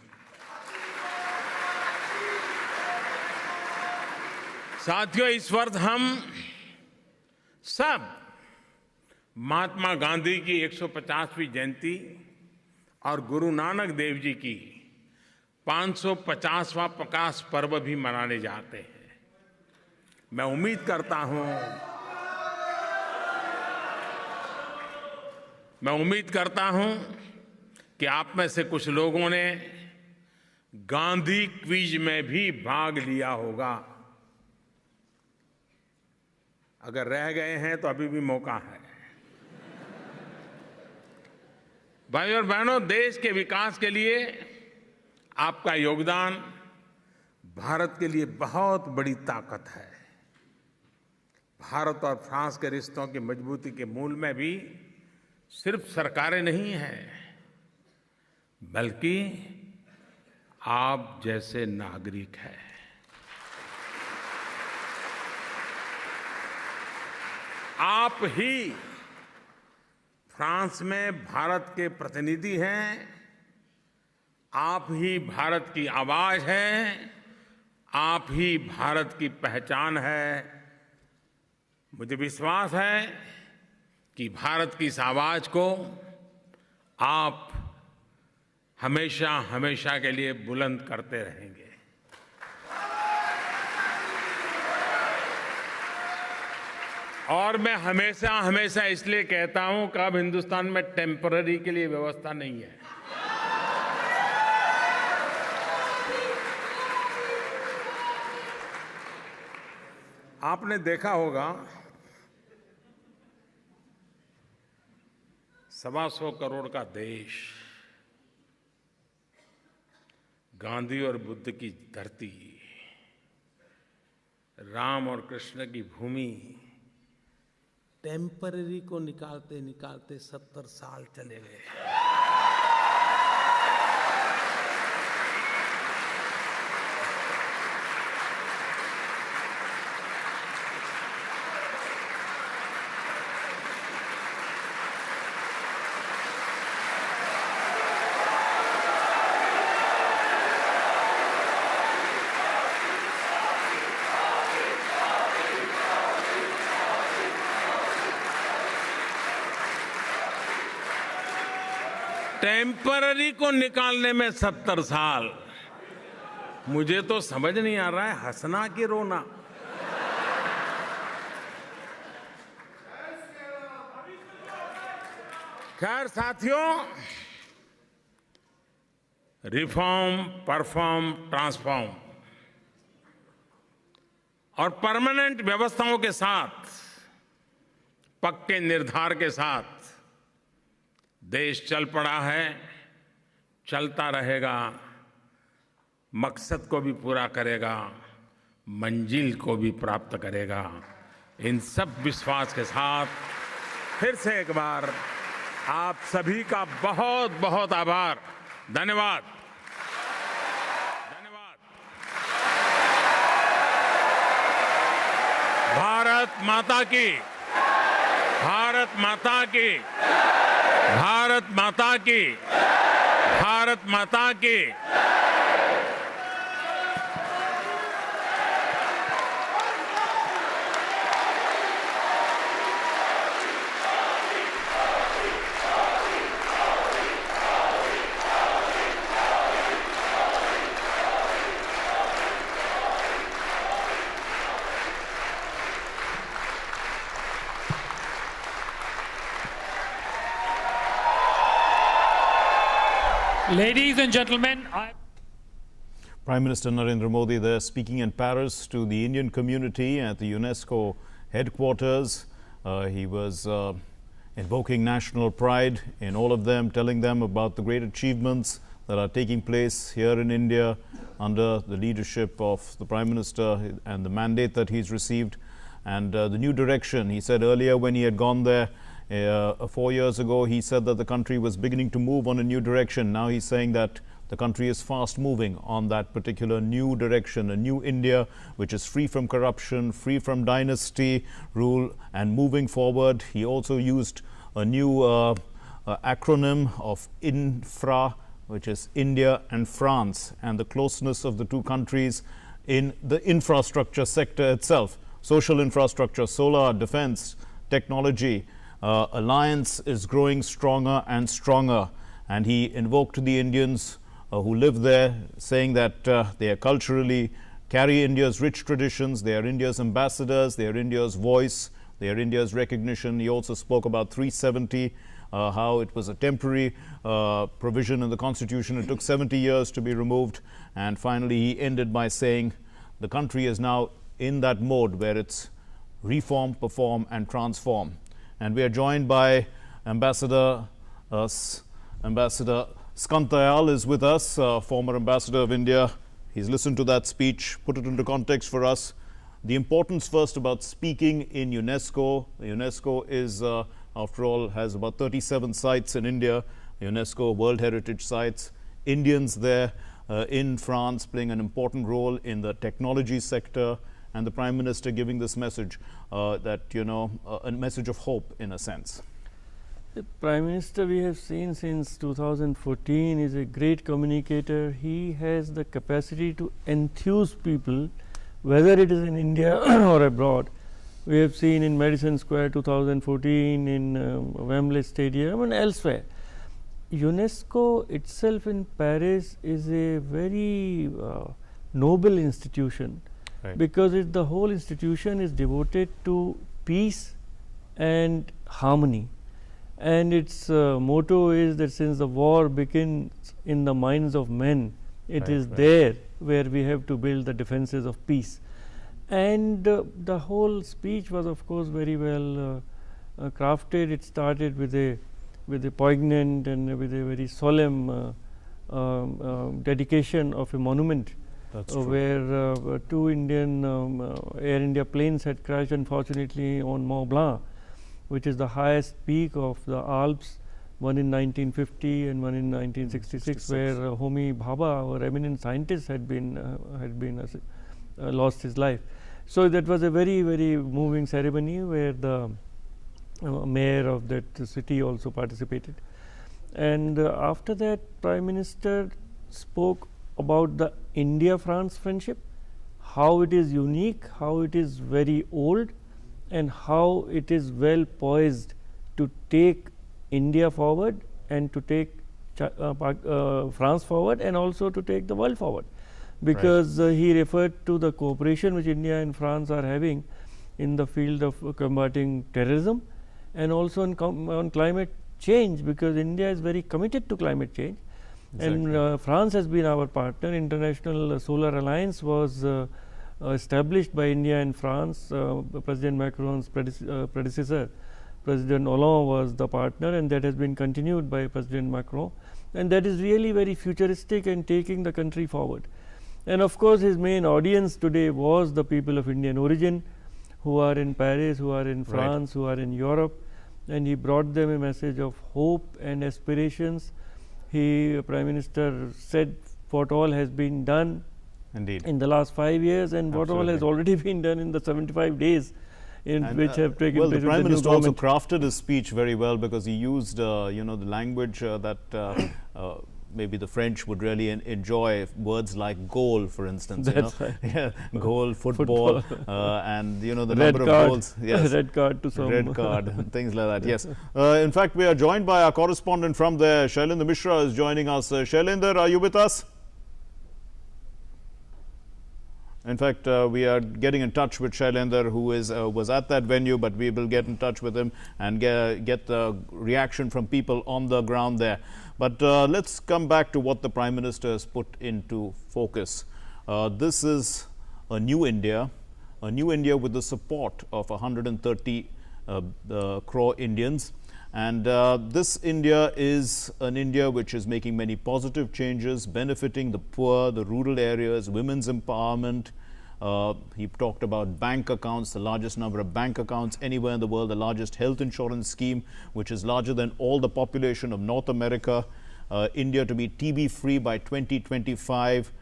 साथियों, इस वर्ष हम सब महात्मा गांधी की 150वीं जयंती और गुरु नानक देव जी की 550वां प्रकाश पर्व भी मनाने जाते हैं। मैं उम्मीद करता हूं कि आप में से कुछ लोगों ने गांधी क्विज में भी भाग लिया होगा। अगर रह गए हैं तो अभी भी मौका है। भाइयों और बहनों, देश के विकास के लिए आपका योगदान भारत के लिए बहुत बड़ी ताकत है। भारत और फ्रांस के रिश्तों की मजबूती के मूल में भी सिर्फ सरकारें नहीं हैं, बल्कि आप जैसे नागरिक हैं। आप ही फ्रांस में भारत के प्रतिनिधि हैं, आप ही भारत की आवाज हैं, आप ही भारत की पहचान है। मुझे विश्वास है कि भारत की इस आवाज को आप हमेशा हमेशा के लिए बुलंद करते रहेंगे। और मैं हमेशा हमेशा इसलिए कहता हूं कि अब हिंदुस्तान में टेम्पररी के लिए व्यवस्था नहीं है। आपने देखा होगा 125 करोड़ का देश, गांधी और बुद्ध की धरती, राम और कृष्ण की भूमि, टेम्पररी को निकालते निकालते 70 साल चले गए। टेम्पररी को निकालने में 70 साल। मुझे तो समझ नहीं आ रहा है हंसना कि रोना। खैर साथियों, रिफॉर्म, परफॉर्म, ट्रांसफॉर्म और परमानेंट व्यवस्थाओं के साथ, पक्के निर्धार के साथ देश चल पड़ा है, चलता रहेगा, मकसद को भी पूरा करेगा, मंजिल को भी प्राप्त करेगा। इन सब विश्वास के साथ फिर से एक बार आप सभी का बहुत बहुत आभार। धन्यवाद। भारत माता की, भारत माता की, भारत माता की, भारत माता की। Ladies and gentlemen, Prime Minister Narendra Modi there speaking in Paris to the Indian community at the UNESCO headquarters. He was invoking national pride in all of them, telling them about the great achievements that are taking place here in India under the leadership of the Prime Minister and the mandate that he's received and the new direction. He said earlier when he had gone there 4 years ago, he said that the country was beginning to move on a new direction. Now he's saying that the country is fast moving on that particular new direction, a new India which is free from corruption, free from dynasty rule and moving forward. He also used a new acronym of INFRA, which is India and France, and the closeness of the two countries in the infrastructure sector itself, social infrastructure, solar, defense, technology. Alliance is growing stronger and stronger, and he invoked the Indians who live there, saying that they are culturally carry India's rich traditions, they are India's ambassadors, they are India's voice, they are India's recognition. He also spoke about 370 how it was a temporary provision in the Constitution. It took 70 years to be removed, and finally he ended by saying the country is now in that mode where it's reform, perform and transform. And we are joined by Ambassador Skantayal is with us, former Ambassador of India. He's listened to that speech, put it into context for us. The importance first about speaking in UNESCO. UNESCO is, after all, has about 37 sites in India, UNESCO World Heritage Sites. Indians there in France playing an important role in the technology sector, and the Prime Minister giving this message that, a message of hope in a sense. The Prime Minister we have seen since 2014 is a great communicator. He has the capacity to enthuse people, whether it is in India or abroad. We have seen in Madison Square 2014, in Wembley Stadium and elsewhere. UNESCO itself in Paris is a very noble institution, because the whole institution is devoted to peace and harmony. And its motto is that since the war begins in the minds of men, it is there where we have to build the defenses of peace. And the whole speech was of course very well crafted. It started with a poignant and with a very solemn dedication of a monument where two Indian Air India planes had crashed unfortunately on Mont Blanc, which is the highest peak of the Alps, one in 1950 and one in 1966, where Homi Bhabha, our eminent scientist, had lost his life. So that was a very, very moving ceremony where the mayor of that city also participated. And after that, Prime Minister spoke about the India-France friendship, how it is unique, how it is very old, and how it is well poised to take India forward and to take France forward, and also to take the world forward, because he referred to the cooperation which India and France are having in the field of combating terrorism, and also on climate change, because India is very committed to climate change. And France has been our partner. International Solar Alliance was established by India and France. President Macron's predecessor, President Hollande, was the partner, and that has been continued by President Macron, and that is really very futuristic and taking the country forward. And of course his main audience today was the people of Indian origin, who are in Paris, who are in France, who are in Europe, and he brought them a message of hope and aspirations. Prime Minister said what all has been done in the last 5 years, and what all has already been done in the 75 days which have taken place. Well, the Prime Minister also crafted his speech very well, because he used the language that maybe the French would really enjoy, words like goal, for instance. That's right. Yeah, goal, football, and the number of goals. Yes. Red card to some. Red card, things like that. Yes. In fact, we are joined by our correspondent from there. Shailendra Mishra is joining us. Shailendra, are you with us? In fact, we are getting in touch with Shailendra, who was at that venue, but we will get in touch with him and get the reaction from people on the ground there. But let's come back to what the Prime Minister has put into focus. This is a new India with the support of 130 crore Indians. And this India is an India which is making many positive changes, benefiting the poor, the rural areas, women's empowerment. He talked about bank accounts, the largest number of bank accounts anywhere in the world, the largest health insurance scheme, which is larger than all the population of North America. India to be TB free by 2025.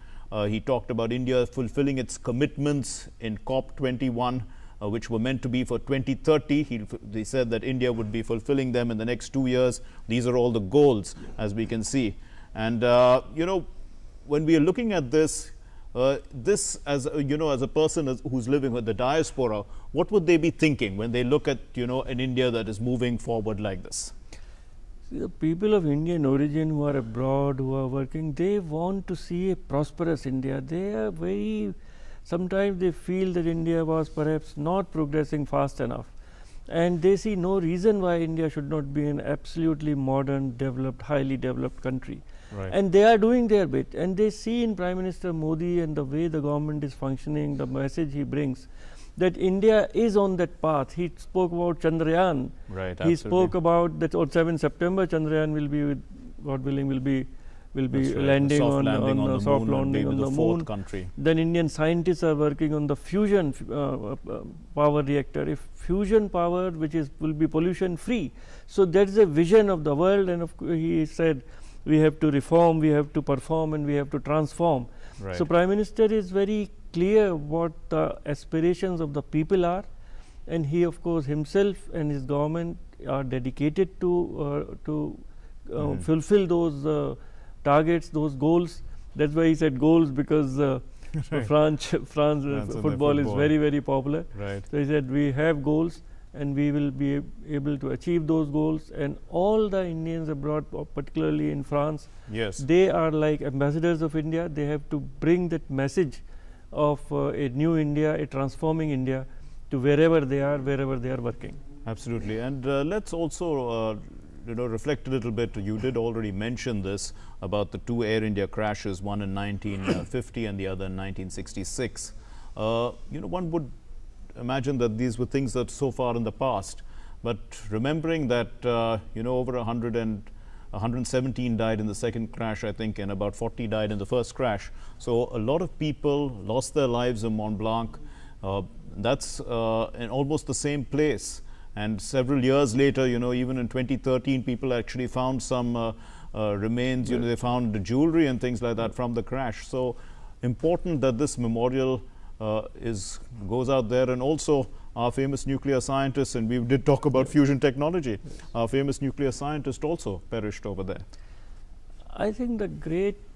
He talked about India fulfilling its commitments in COP21, which were meant to be for 2030. They said that India would be fulfilling them in the next 2 years. These are all the goals, as we can see. And when we are looking at this, as a person who's living with the diaspora, what would they be thinking when they look at an India that is moving forward like this? See, the people of Indian origin who are abroad, who are working, they want to see a prosperous India. They are sometimes they feel that India was perhaps not progressing fast enough. and they see no reason why India should not be an absolutely modern, developed, highly developed country. Right. And they are doing their bit, and they see in Prime Minister Modi and the way the government is functioning, the message he brings, that India is on that path. He spoke about Chandrayaan. Right, he spoke about that on 7 September Chandrayaan will be, God willing, will be landing on the soft landing on the moon. Country. Then Indian scientists are working on the fusion power reactor. If fusion power, which will be pollution free, so that is a vision of the world. And he said, we have to reform, we have to perform, and we have to transform. Right. So Prime Minister is very clear what the aspirations of the people are, and he, of course, himself and his government are dedicated to fulfill those targets, those goals. That's why he said goals, because Right. France football is very, very popular. Right. So he said we have goals, and we will be able to achieve those goals. And all the Indians abroad, particularly in France, yes, they are like ambassadors of India. They have to bring that message of a new India, a transforming India, to wherever they are working. Absolutely. And let's also reflect a little bit. You did already mention this about the two Air India crashes, one in 1950 and the other in 1966. One would imagine that these were things that so far in the past, but remembering that over 117 died in the second crash, I think, and about 40 died in the first crash. So a lot of people lost their lives in Mont Blanc. That's in almost the same place. And several years later, even in 2013, people actually found some remains. They found jewelry and things like that from the crash. So important that this memorial goes out there. And also our famous nuclear scientists, and we did talk about fusion technology, our famous nuclear scientist also perished over there. I think the great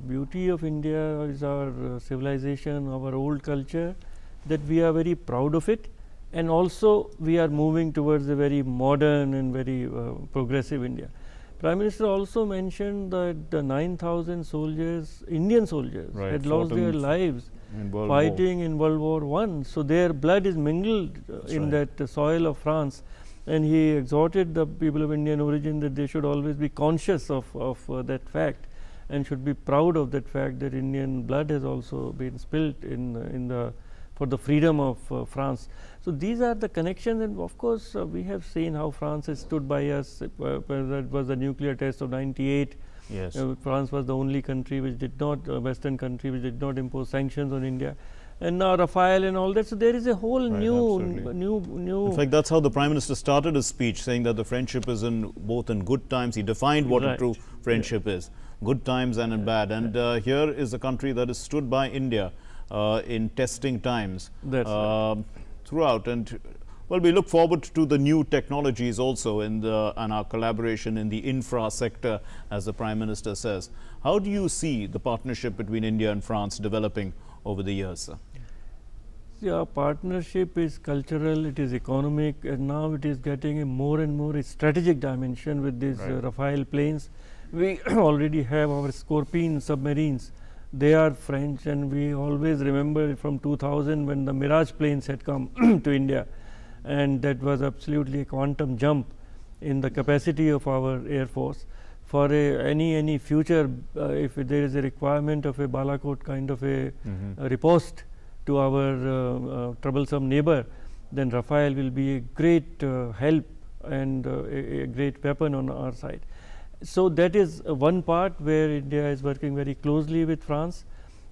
beauty of India is our civilization, our old culture, that we are very proud of it, and also we are moving towards a very modern and very progressive India. Prime Minister also mentioned that the 9,000 soldiers, Indian soldiers, right, had lost their lives fighting in World War I. So their blood is mingled in that soil of France. And he exhorted the people of Indian origin that they should always be conscious of that fact, and should be proud of that fact that Indian blood has also been spilt for the freedom of France. So these are the connections, and of course we have seen how France has stood by us. That was the nuclear test of '98. Yes. France was the only country which did not, Western country which did not impose sanctions on India. And now Rafale and all that. So there is a whole new. In fact, that's how the Prime Minister started his speech, saying that the friendship is both in good times. He defined what a true friendship is, good times and in bad. And here is a country that has stood by India in testing times throughout. And well, we look forward to the new technologies also and our collaboration in the infra sector, as the Prime Minister says. How do you see the partnership between India and France developing over the years, sir? See, our partnership is cultural, it is economic, and now it is getting a more and more strategic dimension with these Rafale planes. We already have our Scorpion submarines. They are French, and we always remember from 2000 when the Mirage planes had come to India, and that was absolutely a quantum jump in the capacity of our Air Force. For any future, if there is a requirement of a Balakot kind of a riposte to our troublesome neighbor, then Rafale will be a great help and a great weapon on our side. So that is one part where India is working very closely with France,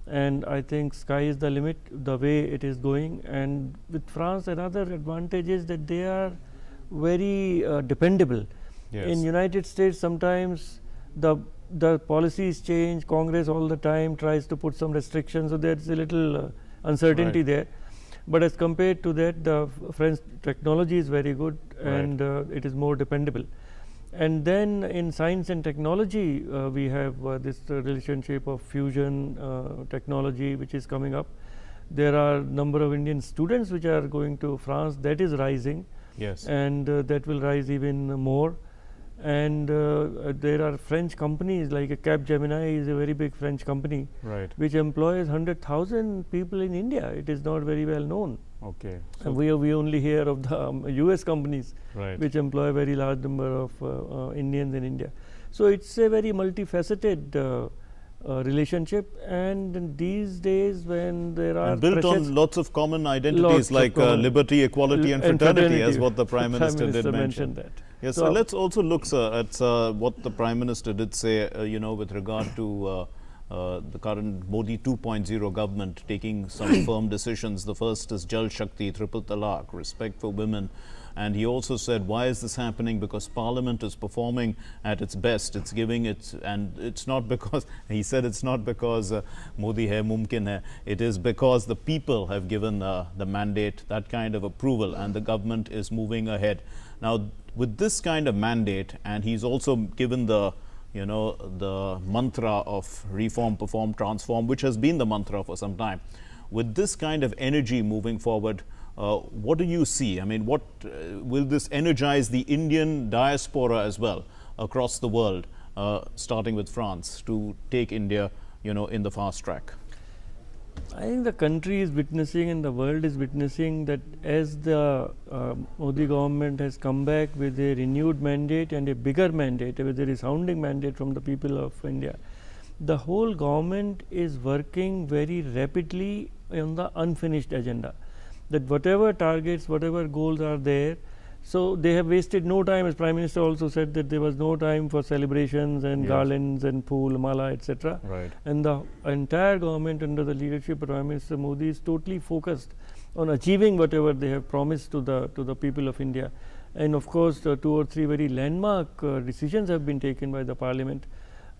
and I think sky is the limit the way it is going. And with France, another advantage is that they are very dependable. Yes. In United States, sometimes the policies change. Congress all the time tries to put some restrictions, so there's a little uncertainty there. But as compared to that, the French technology is very good, and it is more dependable. And then in science and technology, we have this relationship of fusion technology which is coming up. There are number of Indian students which are going to France. That is rising. Yes. And that will rise even more. And there are French companies like Capgemini is a very big French company, right, which employs 100,000 people in India. It is not very well known. Okay. So we only hear of the US companies, right, which employ a very large number of Indians in India. So it's a very multifaceted relationship, and these days when there are and built on lots of common identities like liberty, equality and fraternity, as what the Prime Minister did mention. That. Yes, so let's also look, sir, at what the Prime Minister did say, you know, with regard to the current Modi 2.0 government taking some firm decisions. The first is Jal Shakti, triple talaq, respect for women. And he also said, why is this happening? Because Parliament is performing at its best. It's giving it, and it's not because, he said it's not because Modi hai, mumkin hai. It is because the people have given the mandate, that kind of approval, and the government is moving ahead. Now, with this kind of mandate, and he's also given the, you know, the mantra of reform, perform, transform, which has been the mantra for some time. With this kind of energy moving forward, what do you see? I mean, what will this energize the Indian diaspora as well across the world, starting with France, to take India, you know, in the fast track? I think the country is witnessing and the world is witnessing that as the Modi government has come back with a renewed mandate and a bigger mandate, with a resounding mandate from the people of India, the whole government is working very rapidly on the unfinished agenda. That whatever targets, whatever goals are there, so they have wasted no time, as Prime Minister also said that there was no time for celebrations and garlands and phool, mala, etc. Right. And the entire government under the leadership of Prime Minister Modi is totally focused on achieving whatever they have promised to the people of India. And of course, 2 or 3 very landmark decisions have been taken by the Parliament,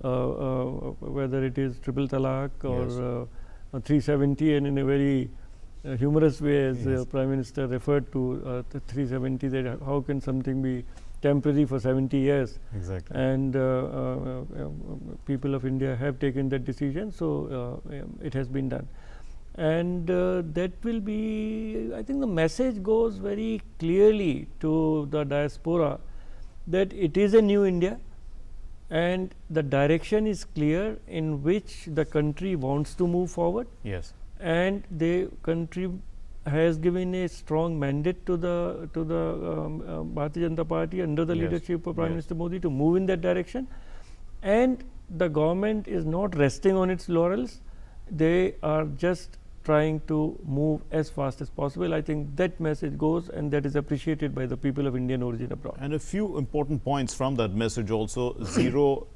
whether it is triple talaq or 370, and in a very humorous way, as Prime Minister referred to the 370, that how can something be temporary for 70 years? Exactly. And people of India have taken that decision, so it has been done. And that will be, I think the message goes very clearly to the diaspora that it is a new India and the direction is clear in which the country wants to move forward. Yes. And the country has given a strong mandate to the Bharatiya Janata Party under the leadership of Prime Minister Modi to move in that direction. And the government is not resting on its laurels. They are just trying to move as fast as possible. I think that message goes, and that is appreciated by the people of Indian origin abroad. And a few important points from that message also: zero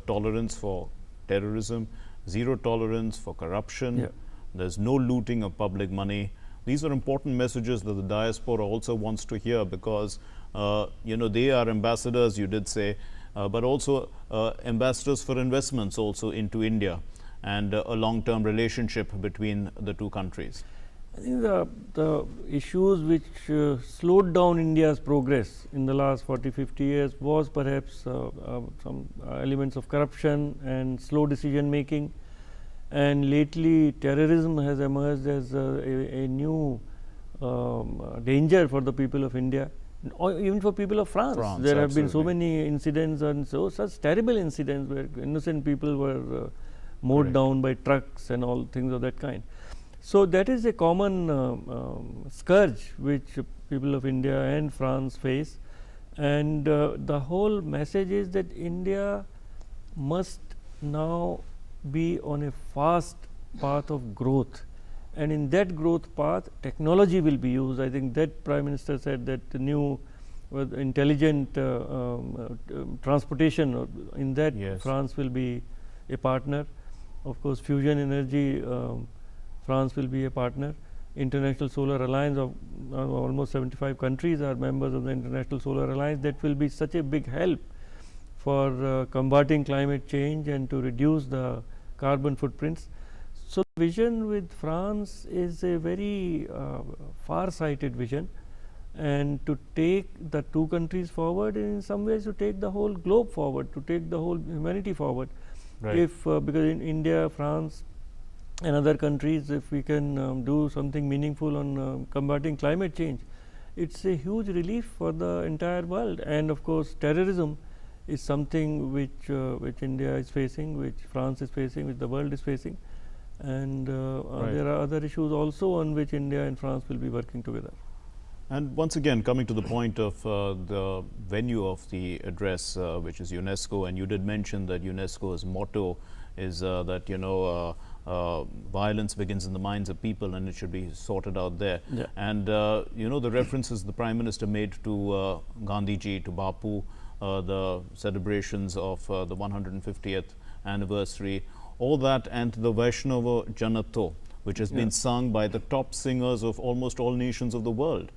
tolerance for terrorism, zero tolerance for corruption. There's no looting of public money. These are important messages that the diaspora also wants to hear, because you know, they are ambassadors, you did say, but also ambassadors for investments also into India, and a long-term relationship between the two countries. I think the issues which slowed down India's progress in the last 40-50 years was perhaps some elements of corruption and slow decision making. And lately terrorism has emerged as a new danger for the people of India, or even for people of France. There have been so many incidents, and such terrible incidents where innocent people were mowed down by trucks and all things of that kind. So that is a common scourge which people of India and France face, and the whole message is that India must now be on a fast path of growth, and in that growth path technology will be used. I think that Prime Minister said that the new intelligent transportation, in that France will be a partner. Of course, fusion energy, France will be a partner. International Solar Alliance of almost 75 countries are members of the International Solar Alliance. That will be such a big help for combating climate change and to reduce the carbon footprints. So the vision with France is a very far-sighted vision, and to take the two countries forward, and in some ways to take the whole globe forward, to take the whole humanity forward. If because in India, France and other countries, if we can do something meaningful on combating climate change, it's a huge relief for the entire world. And of course, terrorism is something which India is facing, which France is facing, which the world is facing, and there are other issues also on which India and France will be working together. And once again, coming to the point of the venue of the address, which is UNESCO, and you did mention that UNESCO's motto is that violence begins in the minds of people, and it should be sorted out there. Yeah. And the references the Prime Minister made to Gandhiji, to Bapu, the celebrations of the 150th anniversary, all that, and the Vaishnava Janato, which has been sung by the top singers of almost all nations of the world.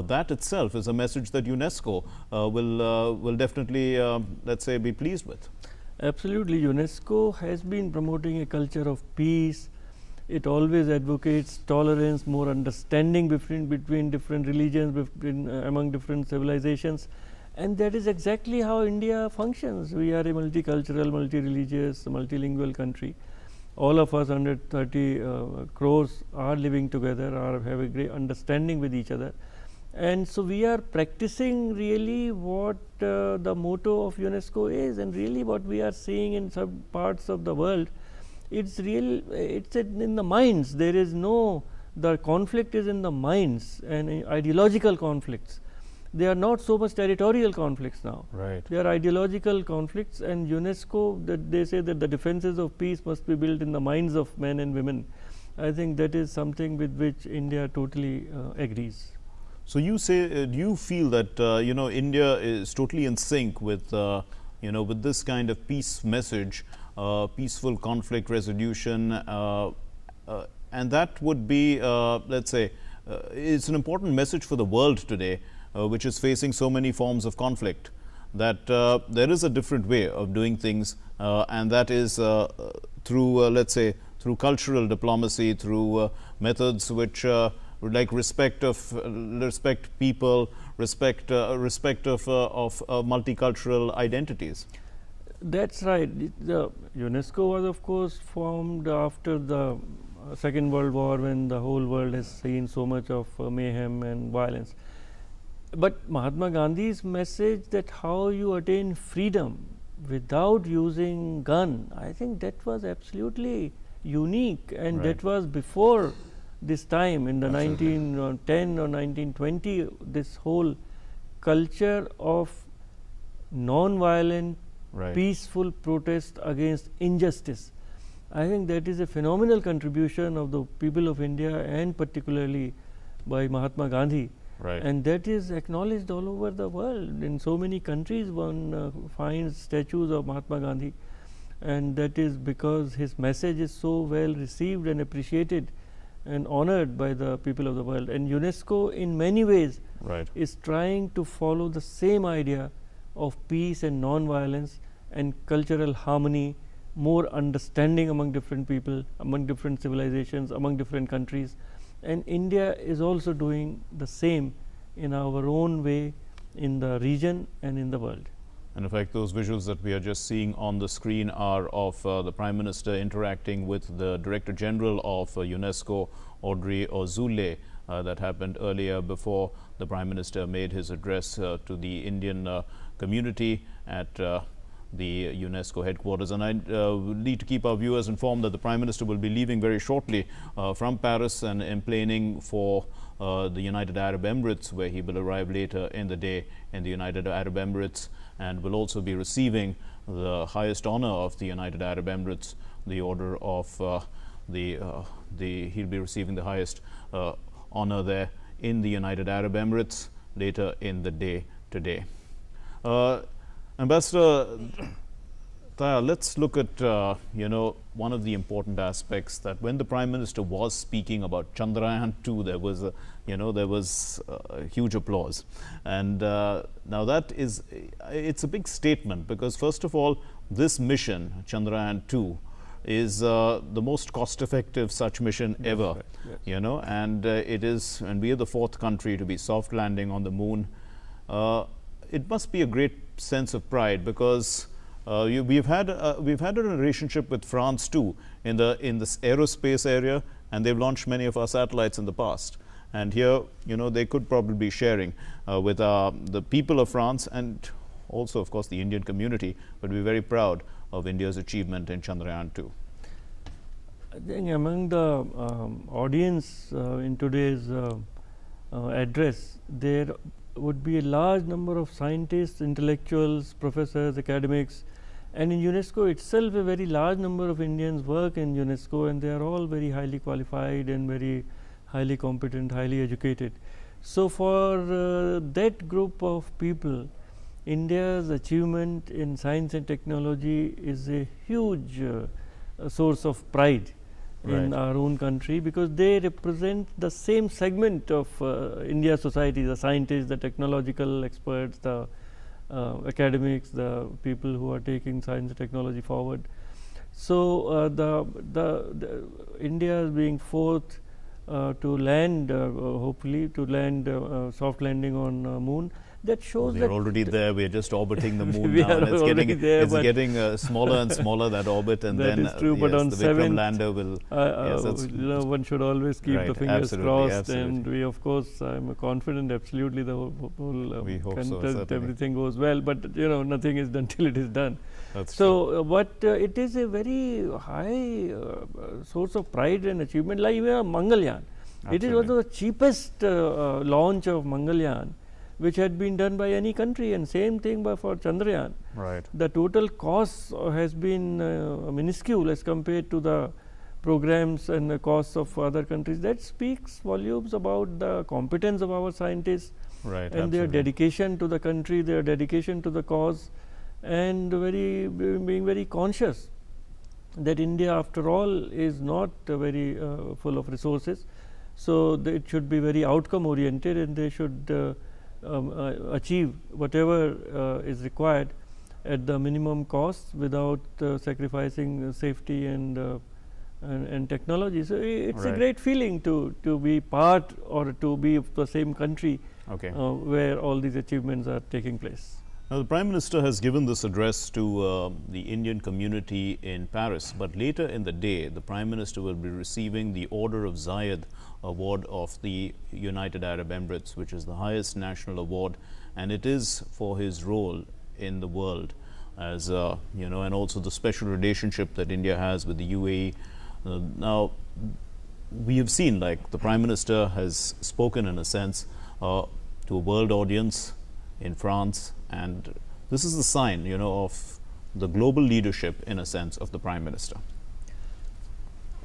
That itself is a message that UNESCO will definitely, let's say, be pleased with. Absolutely. UNESCO has been promoting a culture of peace. It always advocates tolerance, more understanding between different religions, among different civilizations. And that is exactly how India functions. We are a multicultural, multi-religious, multilingual country. All of us, 130 crores, are living together, have a great understanding with each other. And so we are practicing really what the motto of UNESCO is, and really what we are seeing in some parts of the world. It's in the minds. There is the conflict is in the minds, and ideological conflicts. They are not so much territorial conflicts now. Right. They are ideological conflicts, and UNESCO, that they say that the defenses of peace must be built in the minds of men and women. I think that is something with which India totally agrees. So you say, do you feel that India is totally in sync with with this kind of peace message, peaceful conflict resolution, and that would be, let's say, it's an important message for the world today, which is facing so many forms of conflict, that there is a different way of doing things, and that is through, let's say, through cultural diplomacy, through methods which like respect people, respect of multicultural identities. That's right. The UNESCO was, of course, formed after the Second World War, when the whole world has seen so much of mayhem and violence. But Mahatma Gandhi's message that how you attain freedom without using gun, I think that was absolutely unique, and that was before this time in the 1910 or 1920. This whole culture of non-violent, peaceful protest against injustice, I think that is a phenomenal contribution of the people of India, and particularly by Mahatma Gandhi. And that is acknowledged all over the world. In so many countries one finds statues of Mahatma Gandhi, and that is because his message is so well received and appreciated and honored by the people of the world. And UNESCO in many ways is trying to follow the same idea of peace and non-violence and cultural harmony, more understanding among different people, among different civilizations, among different countries. And India is also doing the same in our own way in the region and in the world. And in fact, those visuals that we are just seeing on the screen are of the Prime Minister interacting with the Director General of UNESCO, Audrey Azoulay, that happened earlier before the Prime Minister made his address to the Indian community at the UNESCO headquarters. And I need to keep our viewers informed that the Prime Minister will be leaving very shortly from Paris and emplaning for the United Arab Emirates, where he will arrive later in the day in the United Arab Emirates, and will also be receiving the highest honor of the United Arab Emirates, the order of he'll be receiving the highest honor there in the United Arab Emirates later in the day today. Ambassador Taya, let's look at one of the important aspects, that when the Prime Minister was speaking about Chandrayaan-2, there was huge applause, and now that is, it's a big statement, because first of all, this mission Chandrayaan-2 is the most cost-effective such mission ever. And it is, and we are the 4th country to be soft landing on the moon. It must be a great sense of pride, because we've had a relationship with France too in this aerospace area, and they've launched many of our satellites in the past. And here, you know, they could probably be sharing with the people of France and also, of course, the Indian community, but we're very proud of India's achievement in Chandrayaan-2. I think among the audience in today's address, there would be a large number of scientists, intellectuals, professors, academics, and in UNESCO itself a very large number of Indians work in UNESCO, and they are all very highly qualified and very highly competent, highly educated. So for that group of people, India's achievement in science and technology is a huge source of pride in our own country, because they represent the same segment of India's society, the scientists, the technological experts, the academics, the people who are taking science and technology forward. So India is being fourth to land, hopefully to land soft landing on moon. That shows we're that already there. We're just orbiting the moon we now, are and it's already getting there, getting smaller and smaller, that orbit, and that then is true. But on the 7th, Vikram lander will. One should always keep the fingers crossed, absolutely. and we, of course, I'm confident. Absolutely, the whole we hope so, everything goes well. But you know, nothing is done till it is done. That's so, but it is a very high source of pride and achievement. Like even Mangalyaan, it is one of the cheapest launch of Mangalyaan which had been done by any country, and same thing for Chandrayaan. Right. The total cost has been minuscule as compared to the programs and the costs of other countries. That speaks volumes about the competence of our scientists, and their dedication to the country, their dedication to the cause, and being very conscious that India, after all, is not very full of resources. So it should be very outcome oriented, and they should achieve whatever is required at the minimum cost without sacrificing safety and technology. So it's a great feeling to be part or to be of the same country where all these achievements are taking place. Now, the Prime Minister has given this address to the Indian community in Paris, but later in the day, the Prime Minister will be receiving the Order of Zayed award of the United Arab Emirates, which is the highest national award, and it is for his role in the world, as you know, and also the special relationship that India has with the UAE. Now, we have seen, like, the Prime Minister has spoken in a sense to a world audience in France, and this is the sign, you know, of the global leadership, in a sense, of the Prime Minister.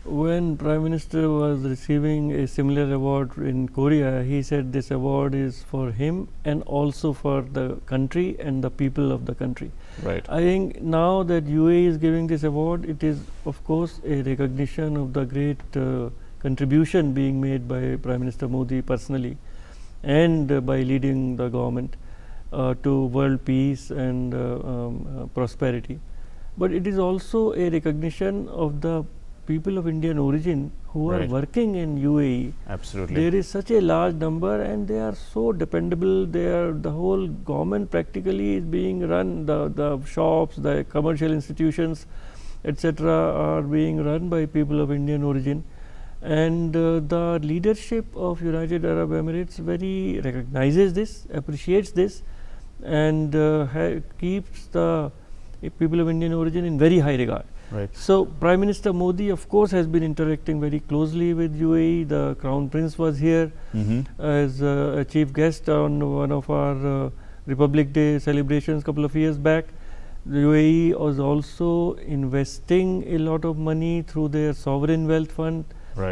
When Prime Minister was receiving a similar award in Korea, he said this award is for him and also for the country and the people of the country. Right. I think now that UAE is giving this award, it is of course a recognition of the great contribution being made by Prime Minister Modi personally and by leading the government to world peace and prosperity. But it is also a recognition of the people of Indian origin who are working in UAE. Absolutely. There is such a large number, and they are so dependable. The whole government practically is being run, the shops, the commercial institutions, etc. are being run by people of Indian origin. And the leadership of United Arab Emirates very recognizes this, appreciates this, and keeps the people of Indian origin in very high regard. Right. So Prime Minister Modi, of course, has been interacting very closely with UAE. The Crown Prince was here as a chief guest on one of our Republic Day celebrations a couple of years back. The UAE was also investing a lot of money through their sovereign wealth fund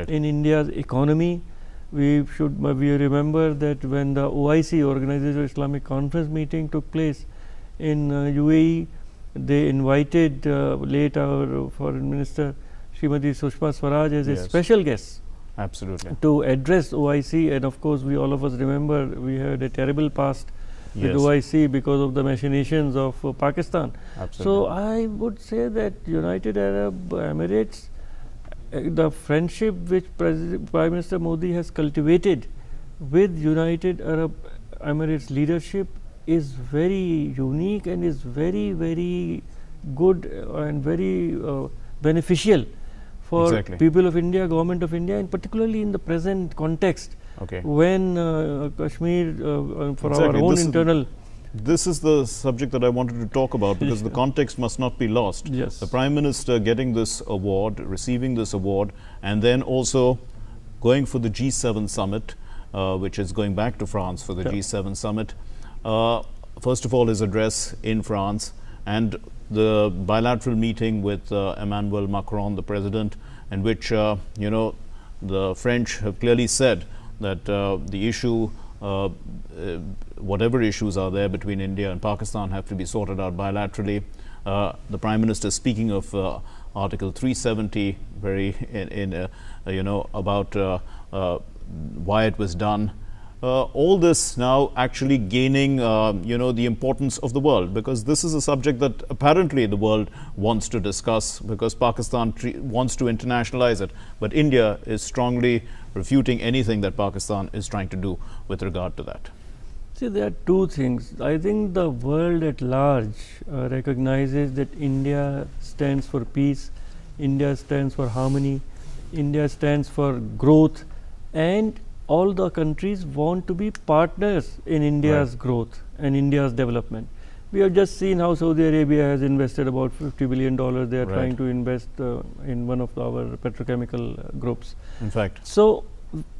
in India's economy. We remember that when the OIC, Organization of Islamic Conference meeting, took place in UAE, they invited late our Foreign Minister Srimati Sushma Swaraj as a special guest. Absolutely. To address OIC, and of course we all of us remember we had a terrible past with OIC because of the machinations of Pakistan. Absolutely. So I would say that United Arab Emirates, the friendship which Prime Minister Modi has cultivated with United Arab Emirates leadership is very unique and is very, very good and very beneficial for people of India, government of India, and particularly in the present context Okay. When Kashmir, for Exactly. our own internal. This is the subject that I wanted to talk about, because the context must not be lost. Yes. The Prime Minister getting this award, receiving this award, and then also going for the G7 summit, which is going back to France for the G7 summit. First of all, his address in France, and the bilateral meeting with Emmanuel Macron, the president, in which, you know, the French have clearly said that the issue, whatever issues are there between India and Pakistan, have to be sorted out bilaterally. The Prime Minister speaking of Article 370, very you know, about why it was done. All this now actually gaining, you know, the importance of the world, because this is a subject that apparently the world wants to discuss, because Pakistan wants to internationalize it, but India is strongly refuting anything that Pakistan is trying to do with regard to that. See, there are two things. I think the world at large recognizes that India stands for peace, India stands for harmony, India stands for growth, and all the countries want to be partners in India's growth and India's development. We have just seen how Saudi Arabia has invested about $50 billion. They are trying to invest in one of our petrochemical groups. In fact. So,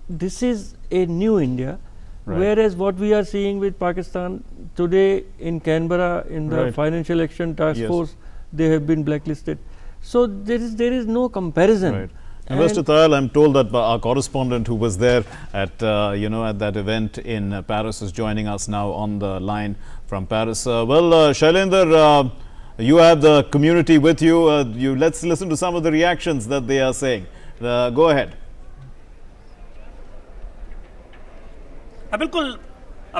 this is a new India. Whereas what we are seeing with Pakistan today in Canberra, in the Financial Action Task Force, they have been blacklisted. So, there is no comparison. Mr. Tayal, I'm told that our correspondent who was there at you know, at that event in Paris is joining us now on the line from Paris. Well, Shailendra, you have the community with you. Let's listen to some of the reactions that they are saying. Go ahead.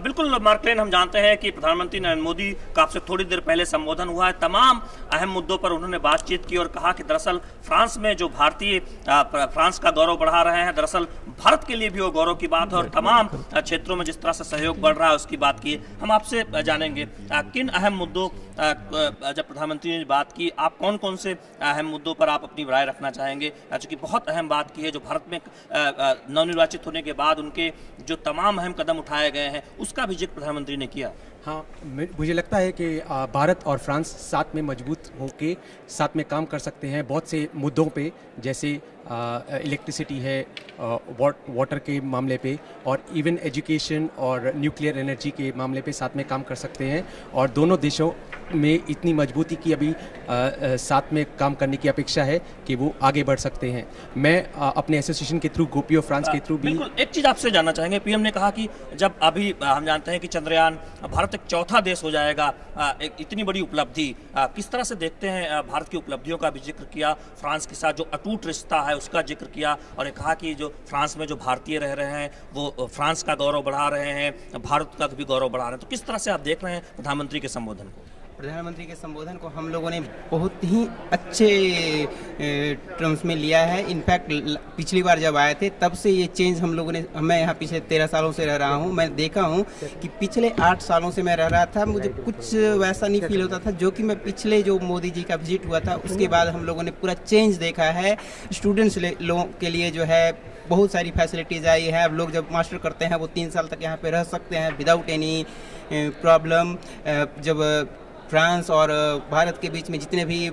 बिल्कुल मार्कलेन, हम जानते हैं कि प्रधानमंत्री नरेंद्र मोदी का आपसे थोड़ी देर पहले संबोधन हुआ है। तमाम अहम मुद्दों पर उन्होंने बातचीत की और कहा कि दरअसल फ्रांस में जो भारतीय फ्रांस का गौरव बढ़ा रहे हैं, दरअसल भारत के लिए भी वो गौरव की बात है और तमाम क्षेत्रों में जिस तरह से सहयोग बढ़ रहा है उसकी बात की। हम आपसे जानेंगे किन अहम मुद्दों, जब प्रधानमंत्री ने बात की, आप कौन कौन से अहम मुद्दों पर आप अपनी राय रखना चाहेंगे, चूँकि बहुत अहम बात की है जो भारत में नवनिर्वाचित होने के बाद उनके जो तमाम अहम कदम उठाए गए हैं उसका भी जिक्र प्रधानमंत्री ने किया। हाँ, मुझे लगता है कि भारत और फ्रांस साथ में मजबूत होकर साथ में काम कर सकते हैं बहुत से मुद्दों पे, जैसे इलेक्ट्रिसिटी है, वाटर के मामले पे, और इवन एजुकेशन और न्यूक्लियर एनर्जी के मामले पे साथ में काम कर सकते हैं। और दोनों देशों में इतनी मजबूती की अभी साथ में काम करने की अपेक्षा है कि वो आगे बढ़ सकते हैं। मैं अपने एसोसिएशन के थ्रू, गोपी ऑफ फ्रांस के थ्रू भी एक चीज़ आपसे जानना चाहेंगे। पीएम ने कहा कि जब अभी हम जानते हैं कि चंद्रयान, भारत एक चौथा देश हो जाएगा, एक इतनी बड़ी उपलब्धि, किस तरह से देखते हैं भारत की उपलब्धियों का भी जिक्र किया, फ्रांस के साथ जो अटूट रिश्ता है उसका जिक्र किया, और ये कहा कि जो फ्रांस में जो भारतीय रह रहे हैं वो फ्रांस का गौरव बढ़ा रहे हैं, भारत का भी गौरव बढ़ा रहे हैं। तो किस तरह से आप देख रहे हैं प्रधानमंत्री के संबोधन को? प्रधानमंत्री के संबोधन को हम लोगों ने बहुत ही अच्छे टर्म्स में लिया है। इनफैक्ट पिछली बार जब आए थे तब से ये चेंज हम लोगों ने, मैं यहाँ पिछले 13 सालों से रह रहा हूँ, मैं देखा हूँ कि पिछले 8 सालों से मैं रह रहा था, मुझे कुछ वैसा नहीं फील होता था जो कि मैं पिछले जो मोदी जी का विजिट हुआ था उसके बाद हम लोगों ने पूरा चेंज देखा है। स्टूडेंट्स लोगों के लिए जो है बहुत सारी फैसिलिटीज़ आई है। अब लोग जब मास्टर करते हैं वो 3 साल तक यहाँ पे रह सकते हैं विदाउट एनी प्रॉब्लम। जब फ्रांस और भारत के बीच में जितने भी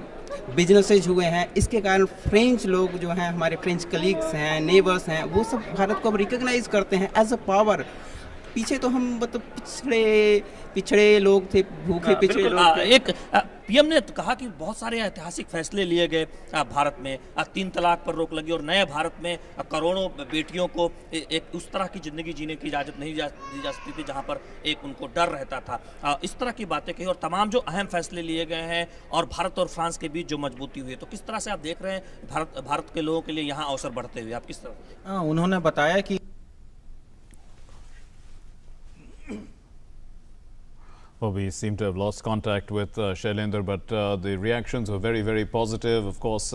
बिजनेसेज हुए हैं, इसके कारण फ्रेंच लोग जो हैं, हमारे फ्रेंच कलीग्स हैं, नेबर्स हैं, वो सब भारत को अब रिकॉग्नाइज करते हैं एज अ पावर। पीछे तो हम मतलब पिछड़े लोग थे, भूखे पिछड़े लोग थे। एक पीएम ने तो कहा कि बहुत सारे ऐतिहासिक फैसले लिए गए भारत में, 3 तलाक पर रोक लगी और नए भारत में करोड़ों बेटियों को एक उस तरह की ज़िंदगी जीने की इजाज़त नहीं दी जा सकती थी जहां पर एक उनको डर रहता था। इस तरह की बातें कही और तमाम जो अहम फैसले लिए गए हैं और भारत और फ्रांस के बीच जो मजबूती हुई है, तो किस तरह से आप देख रहे हैं भारत के लोगों के लिए यहाँ अवसर बढ़ते हुए? आप किस तरह? उन्होंने बताया कि Well, we seem to have lost contact with Shailendra, but the reactions were very, very positive. Of course,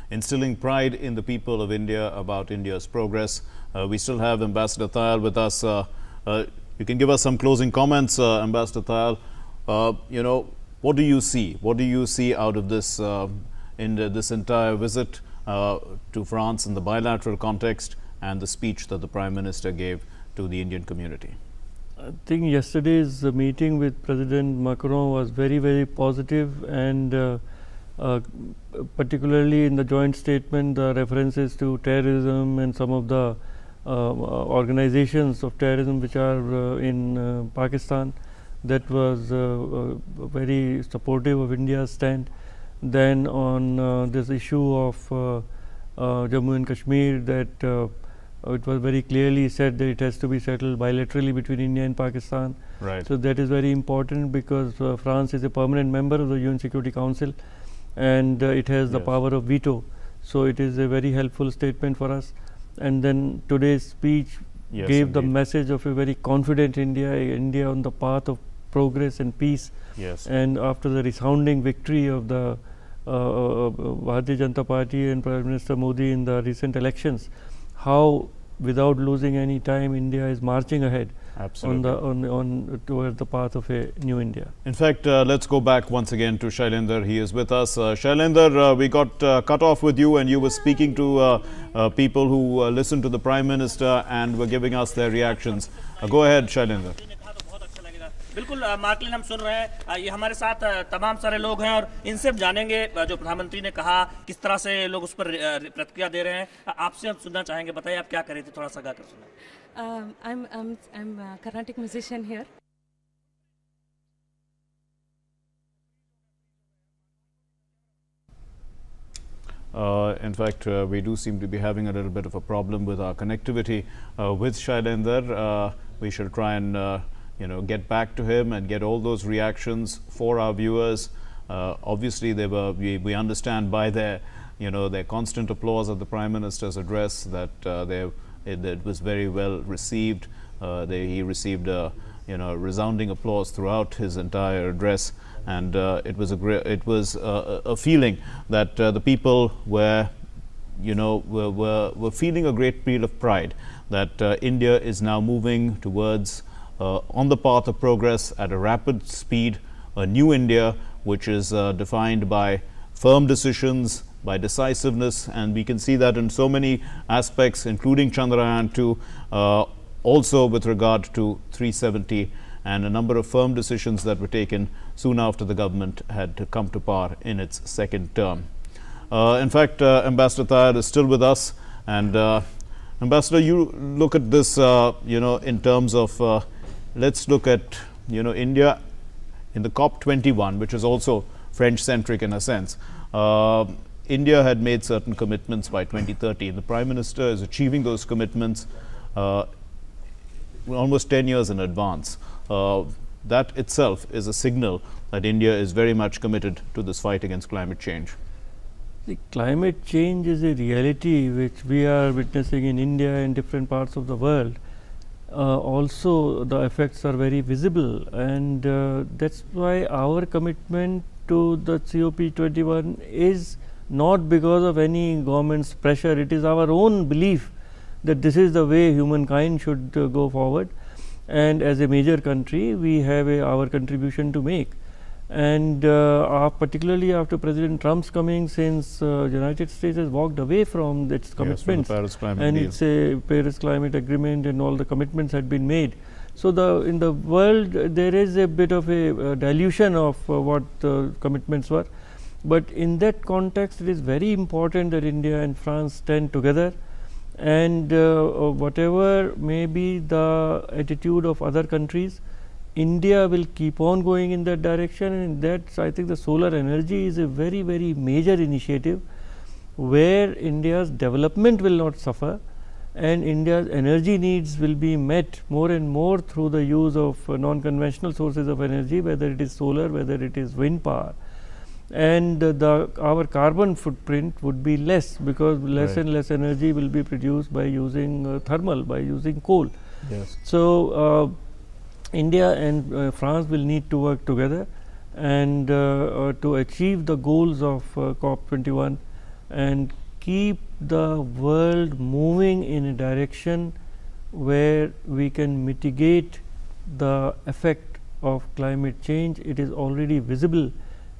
instilling pride in the people of India about India's progress. We still have Ambassador Tayal with us. You can give us some closing comments, Ambassador Tayal. You know, what do you see? What do you see out of this in this entire visit to France in the bilateral context, and the speech that the Prime Minister gave to the Indian community? I think yesterday's meeting with President Macron was very, very positive, and particularly in the joint statement, the references to terrorism and some of the organizations of terrorism which are in Pakistan, that was very supportive of India's stand. Then on this issue of Jammu and Kashmir, that it was very clearly said that it has to be settled bilaterally between India and Pakistan. Right. So that is very important, because France is a permanent member of the UN Security Council, and it has the power of veto. So it is a very helpful statement for us. And then today's speech gave the message of a very confident India on the path of progress and peace. Yes. And after the resounding victory of the Bharatiya Janata Party and Prime Minister Modi in the recent elections, how without losing any time India is marching ahead toward the path of a new India. In fact, let's go back once again to Shailendra. He is with us. Shailendra, we got cut off with you, and you were speaking to people who listened to the Prime Minister and were giving us their reactions. Go ahead, Shailendra. बिल्कुल मार्कलिन, हम सुन रहे हैं, ये हमारे साथ तमाम सारे लोग हैं और इनसे हम जानेंगे जो प्रधानमंत्री ने कहा किस तरह से लोग उस पर प्रतिक्रिया दे रहे हैं. आपसे हम सुनना चाहेंगे, बताइए आप क्या कर रहे थे, थोड़ा सा गा कर सुनाएं. I'm a Carnatic musician here. In fact, we do seem to be having a little bit of a problem with our connectivity with Shailendra. We shall try and get back to him and get all those reactions for our viewers. Obviously, we understand by their constant applause at the Prime Minister's address that it was very well received. He received resounding applause throughout his entire address, and it was a feeling that the people were feeling a great deal of pride that India is now moving towards on the path of progress at a rapid speed, a new India which is defined by firm decisions, by decisiveness, and we can see that in so many aspects, including Chandrayaan-2, also with regard to 370 and a number of firm decisions that were taken soon after the government had come to power in its second term. In fact, Ambassador Tayar is still with us, and Ambassador, you look at this, in terms of let's look at India in the COP21, which is also French-centric in a sense. India had made certain commitments by 2030. The Prime Minister is achieving those commitments almost 10 years in advance. That itself is a signal that India is very much committed to this fight against climate change. The climate change is a reality which we are witnessing in India and different parts of the world. Also, the effects are very visible, and that's why our commitment to the COP21 is not because of any government's pressure. It is our own belief that this is the way humankind should go forward, and as a major country we have our contribution to make. And particularly after President Trump's coming, since United States has walked away from its commitments, and it's a Paris Climate Agreement and all the commitments had been made. So in the world there is a bit of a dilution of what the commitments were, but in that context it is very important that India and France stand together, and whatever may be the attitude of other countries, India will keep on going in that direction. And that's, I think, the solar energy is a very, very major initiative where India's development will not suffer, and India's energy needs will be met more and more through the use of non-conventional sources of energy, whether it is solar, whether it is wind power. And our carbon footprint would be less, because less and less energy will be produced by using thermal, by using coal. Yes. So India and France will need to work together and to achieve the goals of COP21 and keep the world moving in a direction where we can mitigate the effect of climate change. It is already visible,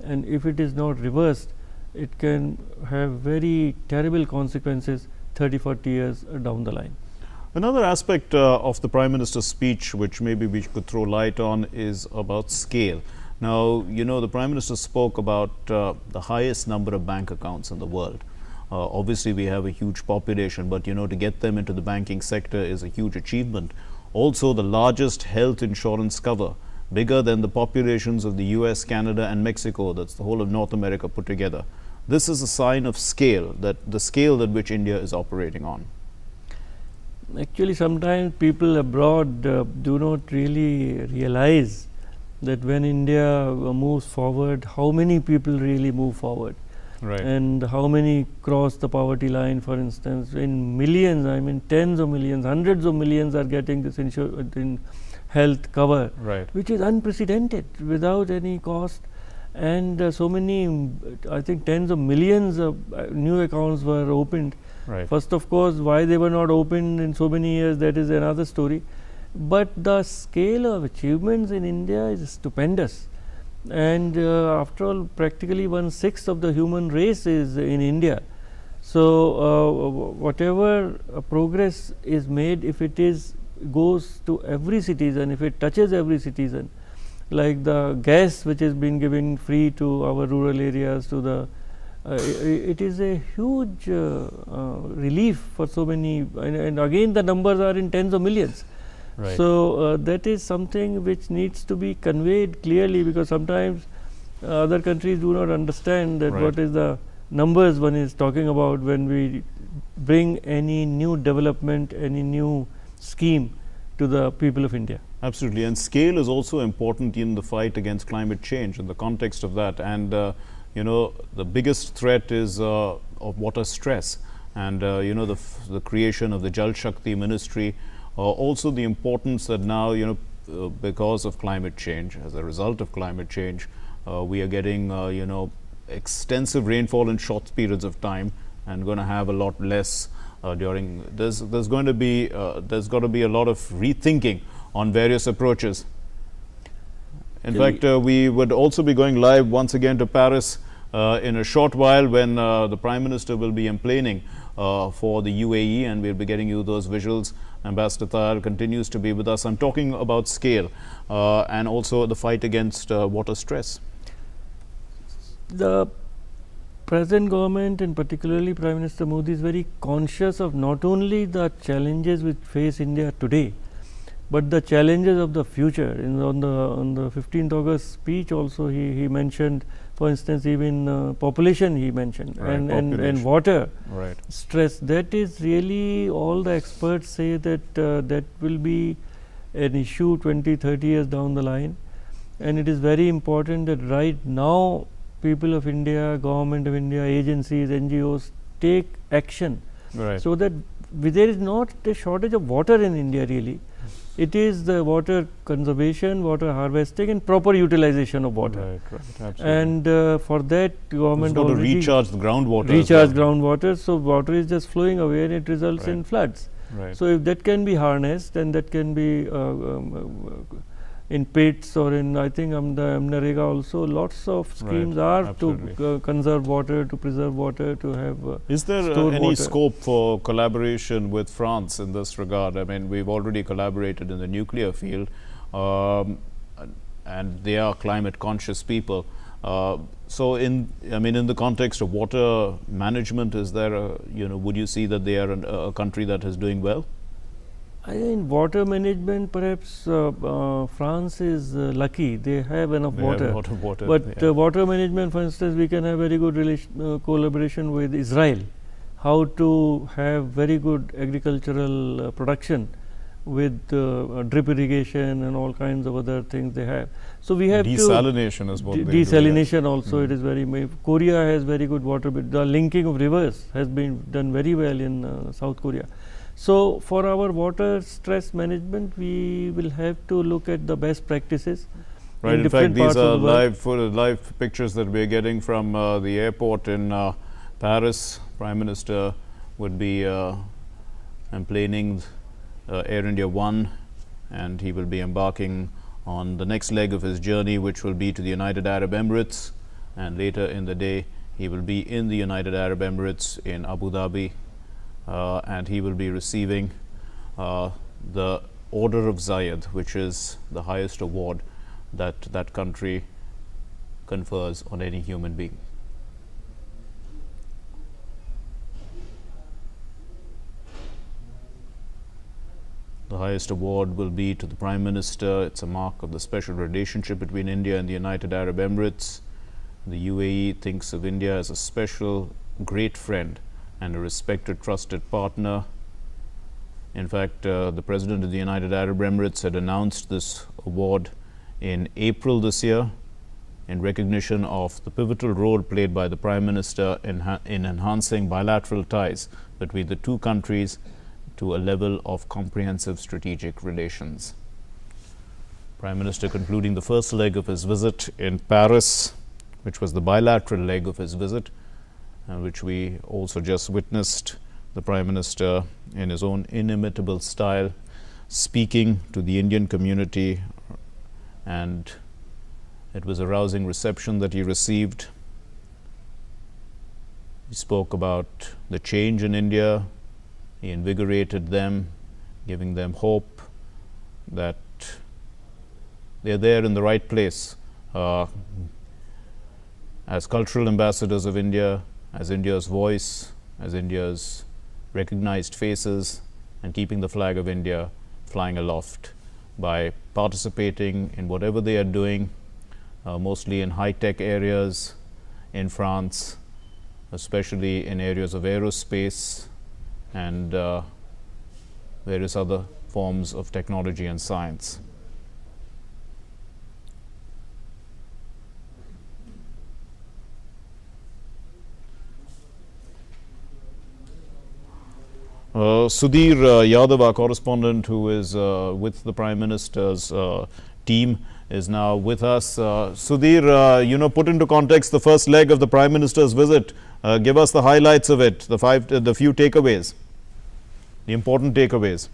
and if it is not reversed, it can have very terrible consequences 30-40 years down the line. Another aspect of the Prime Minister's speech, which maybe we could throw light on, is about scale. Now, you know, the Prime Minister spoke about the highest number of bank accounts in the world. Obviously, we have a huge population, but, you know, to get them into the banking sector is a huge achievement. Also, the largest health insurance cover, bigger than the populations of the US, Canada and Mexico. That's the whole of North America put together. This is a sign of scale, that the scale at which India is operating on. Actually, sometimes people abroad do not really realize that when India moves forward, how many people really move forward. Right. And how many cross the poverty line, for instance. In millions, I mean tens of millions, hundreds of millions are getting this health cover, right, which is unprecedented, without any cost. And so many, I think tens of millions of new accounts were opened. Right. First, of course, why they were not opened in so many years, that is another story. But the scale of achievements in India is stupendous. And after all, practically 1/6 of the human race is in India. So whatever progress is made, if it goes to every citizen, if it touches every citizen, like the gas which is being given free to our rural areas, to the it is a huge relief for so many, and again the numbers are in tens of millions. Right. So that is something which needs to be conveyed clearly, because sometimes other countries do not understand that, right, what is the numbers one is talking about when we bring any new development, any new scheme to the people of India. Absolutely, and scale is also important in the fight against climate change in the context of that. And you know, the biggest threat is of water stress, and you know, the creation of the Jal Shakti ministry. Also the importance that now, you know, because of climate change, as a result of climate change, we are getting you know, extensive rainfall in short periods of time, and going to have a lot less during. There's going to be there's got to be a lot of rethinking on various approaches. In fact, we would also be going live once again to Paris in a short while, when the Prime Minister will be emplaning for the UAE, and we'll be getting you those visuals. Ambassador Tahir continues to be with us. I'm talking about scale and also the fight against water stress. The present government, and particularly Prime Minister Modi, is very conscious of not only the challenges which face India today, but the challenges of the future. On the 15th August speech also, he mentioned, for instance, even population he mentioned, right, and water, right, stress. That is really, all the experts say that that will be an issue 20-30 years down the line, and it is very important that right now people of India, government of India, agencies, NGOs take action, right, so that there is not a shortage of water in India really. It is the water conservation, water harvesting and proper utilization of water. Right, right, absolutely. And for that, government to already recharge the groundwater. Recharge groundwater, so water is just flowing away and it results right, in floods. Right. So if that can be harnessed, and that can be in pits or in, I think the Amnarega also, lots of schemes right, are absolutely, to conserve water, to preserve water, to have Is there any water. scope for collaboration with France in this regard? I mean, we've already collaborated in the nuclear field, and they are climate conscious people. So in the context of water management, is there would you see that they are a country that is doing well? I think water management, perhaps France is lucky, they have enough water. Have a lot of water. But water management, for instance, we can have very good collaboration with Israel, how to have very good agricultural production with drip irrigation and all kinds of other things they have. So we have desalination is what they do, desalination yes. Also it is very, Korea has very good water, but the linking of rivers has been done very well in South Korea. So for our water stress management, we will have to look at the best practices. Right, in fact these are live pictures that we are getting from the airport in Paris. Prime Minister would be emplaning Air India 1, and he will be embarking on the next leg of his journey, which will be to the United Arab Emirates, and later in the day he will be in the United Arab Emirates in Abu Dhabi, and he will be receiving the Order of Zayed, which is the highest award that that country confers on any human being. The highest award will be to the Prime Minister. It's a mark of the special relationship between India and the United Arab Emirates. The UAE thinks of India as a special, great friend and a respected, trusted partner. In fact, the President of the United Arab Emirates had announced this award in April this year in recognition of the pivotal role played by the Prime Minister in enhancing bilateral ties between the two countries to a level of comprehensive strategic relations. Prime Minister concluding the first leg of his visit in Paris, which was the bilateral leg of his visit, which we also just witnessed, the Prime Minister in his own inimitable style speaking to the Indian community, and it was a rousing reception that he received. He spoke about the change in India. He invigorated them, giving them hope that they're there in the right place as cultural ambassadors of India, as India's voice, as India's recognized faces, and keeping the flag of India flying aloft by participating in whatever they are doing, mostly in high-tech areas in France, especially in areas of aerospace and various other forms of technology and science. Sudhir Yadav, our correspondent who is with the Prime Minister's team, is now with us. Sudhir, put into context the first leg of the Prime Minister's visit. Give us the highlights of it, the few takeaways, the important takeaways.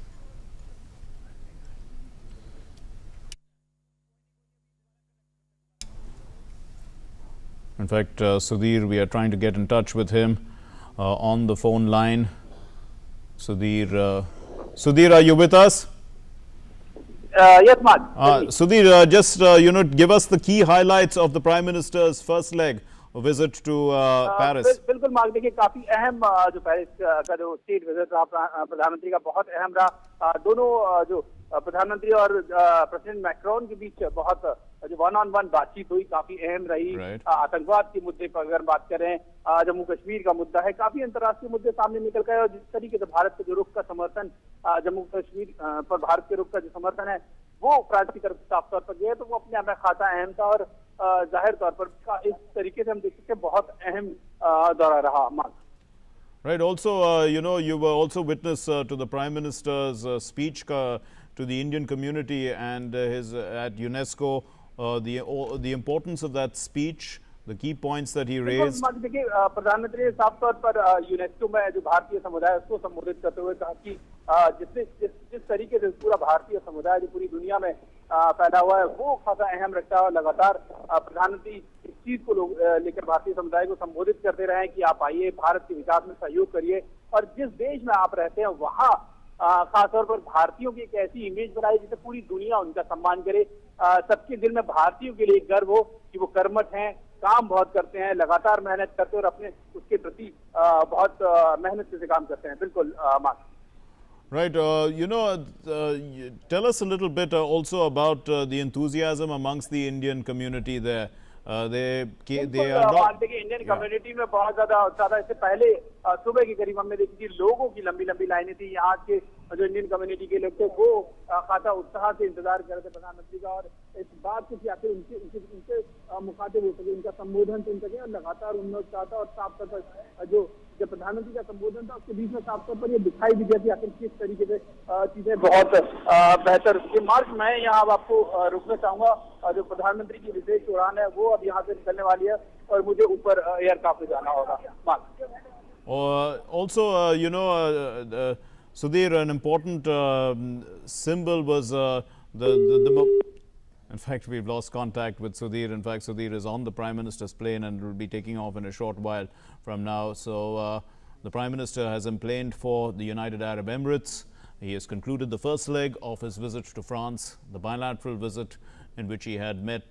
In fact, Sudhir, we are trying to get in touch with him on the phone line. Sudhir, are you with us? Yes, Mark. Sudhir, just give us the key highlights of the Prime Minister's first leg visit to Paris. बिल्कुल mark, देखिए काफी अहम जो Paris का जो state visit रहा प्रधानमंत्री का, बहुत अहम रहा। दोनों जो प्रधानमंत्री और प्रेसिडेंट मैक्रोन के बीच बहुत जो वन बातचीत हुई, काफी अहम रही। आतंकवाद के मुद्दे पर अगर बात करें, जम्मू कश्मीर का मुद्दा है, काफी अंतर्राष्ट्रीय मुद्दे सामने निकल गए और जिस तरीके से भारत के जो रुख का समर्थन, जम्मू कश्मीर पर भारत के रुख का जो समर्थन है वो फ्रांस की तरफ साफ तौर पर गया, तो वो अपने आप में खाता अहम था और जाहिर तौर पर इस तरीके से हम देख सकते हैं बहुत अहम दौरा रहा। Mark, Right. Also, you were also witness to the Prime Minister's speech to the Indian community and his at UNESCO. The importance of that speech, the key points that he raised. देखिए प्रधानमंत्री ने साफ तौर पर UNESCO में जो भारतीय समुदाय उसको संबोधित करते हुए कहा कि जिस तरीके से पूरा भारतीय समुदाय जो पूरी दुनिया में पैदा हुआ है वो खासा अहम रखता है और लगातार प्रधानमंत्री इस चीज को लेकर भारतीय समुदाय को संबोधित करते रहे कि आप आइए, भारत के विकास में सहयोग करिए और जिस देश में आप रहते हैं वहाँ खासतौर पर भारतीयों की एक ऐसी इमेज बनाई जिससे पूरी दुनिया उनका सम्मान करे, सबके दिल में भारतीयों के लिए गर्व हो कि वो कर्मठ हैं, काम बहुत करते हैं, लगातार मेहनत करते हैं और अपने उसके प्रति बहुत मेहनत से काम करते हैं। बिल्कुल mark. Right. Tell us a little bit also about the enthusiasm amongst the Indian community there. They are not. देखिए इंडियन कम्युनिटी में बहुत ज्यादा उत्साह था। इससे पहले सुबह की करीब हमने देखी थी, लोगों की लंबी लंबी लाइनें थी। यहाँ के जो इंडियन कम्युनिटी के लोग थे वो खासा उत्साह से इंतजार कर रहे थे प्रधानमंत्री का और इस बात को कि आखिर उनसे मुखातिब हो सके, उनका संबोधन सुन सके और लगातार उनमें उत्साह था और साफ तौर पर जो प्रधानमंत्री का संबोधन था उसके बीच में साफ तौर पर ये दिखाई भी दिया कि आखिर किस तरीके से चीजें बहुत बेहतर। मार्क, मैं यहाँ अब आपको रुकना चाहूंगा, जो प्रधानमंत्री की विशेष उड़ान है वो अब यहाँ से निकलने वाली है और मुझे ऊपर एयरक्राफ्ट में जाना होगा। Mark, also Sudhir, an important symbol was in fact, we've lost contact with Sudhir. In fact, Sudhir is on the Prime Minister's plane and will be taking off in a short while from now. So, The Prime Minister has emplaned for the United Arab Emirates. He has concluded the first leg of his visit to France, the bilateral visit in which he had met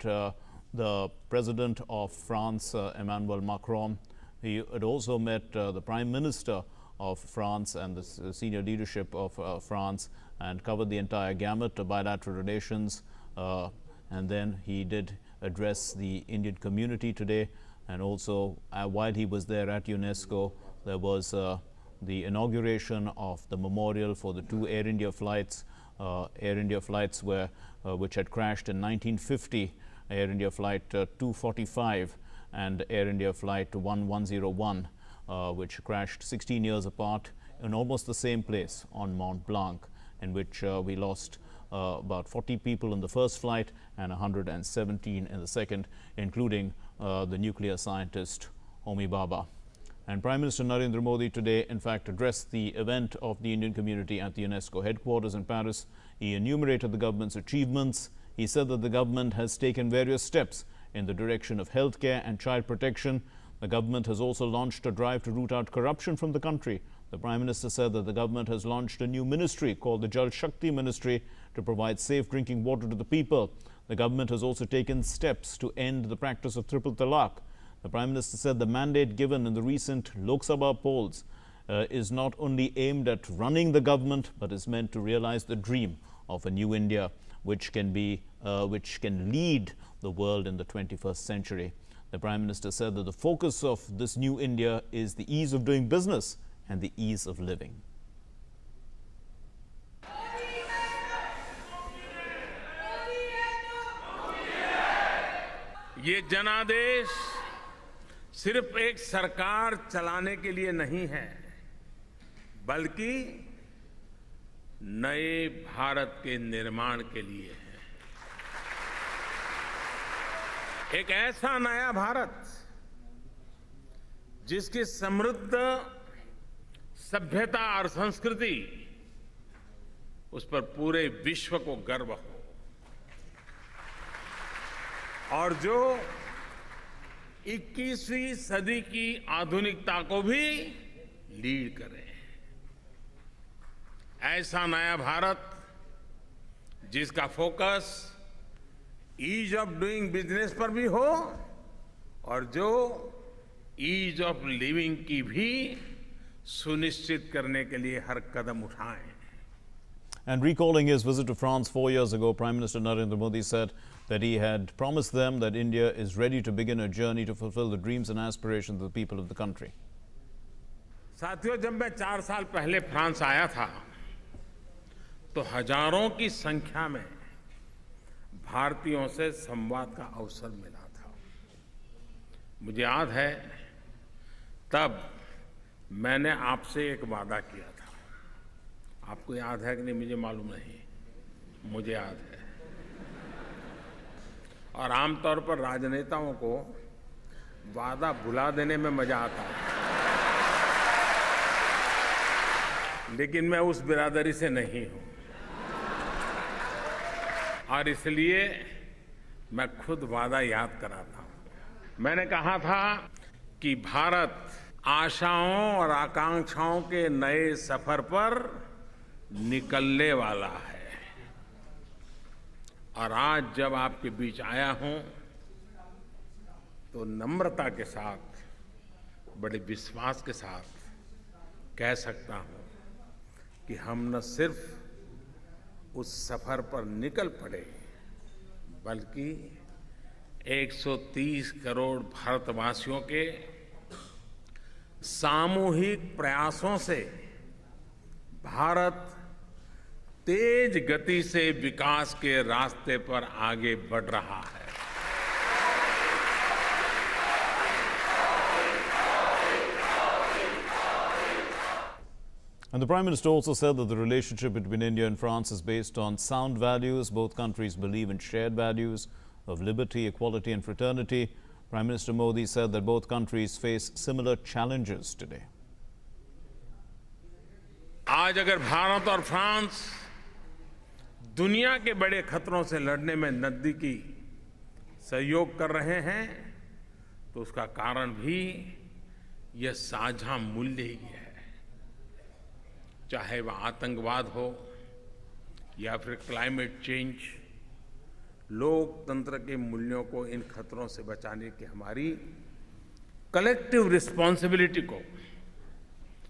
the President of France, Emmanuel Macron. He had also met the Prime Minister of France and the senior leadership of France, and covered the entire gamut of bilateral relations. And then he did address the Indian community today. And also, while he was there at UNESCO, there was the inauguration of the memorial for the two Air India flights. Which had crashed in 1950, Air India Flight 245 and Air India Flight 1101, which crashed 16 years apart in almost the same place on Mont Blanc, in which we lost about 40 people in the first flight and 117 in the second, including the nuclear scientist Homi Bhabha. And Prime Minister Narendra Modi today, in fact, addressed the event of the Indian community at the UNESCO headquarters in Paris. He enumerated the government's achievements. He said that the government has taken various steps in the direction of healthcare and child protection. The government has also launched a drive to root out corruption from the country. The Prime Minister said that the government has launched a new ministry called the Jal Shakti Ministry to provide safe drinking water to the people. The government has also taken steps to end the practice of triple talaq. The Prime Minister said the mandate given in the recent Lok Sabha polls is not only aimed at running the government, but is meant to realize the dream of a new India which can lead the world in the 21st century. The Prime Minister said that the focus of this new India is the ease of doing business and the ease of living. ये जनादेश सिर्फ एक सरकार चलाने के लिए नहीं है, बल्कि नए भारत के निर्माण के लिए है। एक ऐसा नया भारत जिसकी समृद्ध सभ्यता और संस्कृति उस पर पूरे विश्व को गर्व हो, और जो 21वीं सदी की आधुनिकता को भी लीड करे। ऐसा नया भारत जिसका focus ease of doing business पर भी हो और जो ईज ऑफ लिविंग की भी सुनिश्चित करने के लिए हर कदम उठाएं। And recalling his visit to France 4 years ago, Prime Minister Narendra Modi said that he had promised them that India is ready to begin a journey to fulfill the dreams and aspirations of the people of the country. साथियों, जब मैं 4 साल पहले France आया था तो हजारों की संख्या में भारतीयों से संवाद का अवसर मिला था। मुझे याद है तब मैंने आपसे एक वादा किया था। आपको याद है कि नहीं मुझे मालूम नहीं, मुझे याद है। और आमतौर पर राजनेताओं को वादा भुला देने में मजा आता है, लेकिन मैं उस बिरादरी से नहीं हूं, और इसलिए मैं खुद वादा याद कराता हूं। मैंने कहा था कि भारत आशाओं और आकांक्षाओं के नए सफर पर निकलने वाला है, और आज जब आपके बीच आया हूं तो नम्रता के साथ, बड़े विश्वास के साथ कह सकता हूं कि हम न सिर्फ उस सफर पर निकल पड़े, बल्कि 130 करोड़ भारतवासियों के सामूहिक प्रयासों से भारत तेज गति से विकास के रास्ते पर आगे बढ़ रहा है। And the Prime Minister also said that the relationship between India and France is based on sound values. Both countries believe in shared values of liberty, equality and fraternity. Prime Minister Modi said that both countries face similar challenges today. आज अगर भारत और France दुनिया के बड़े खतरों से लड़ने में नजदीकी सहयोग कर रहे हैं तो उसका कारण भी यह साझा मूल्य ही है, चाहे वह आतंकवाद हो या फिर क्लाइमेट चेंज। लोकतंत्र के मूल्यों को इन खतरों से बचाने की हमारी कलेक्टिव रिस्पॉन्सिबिलिटी को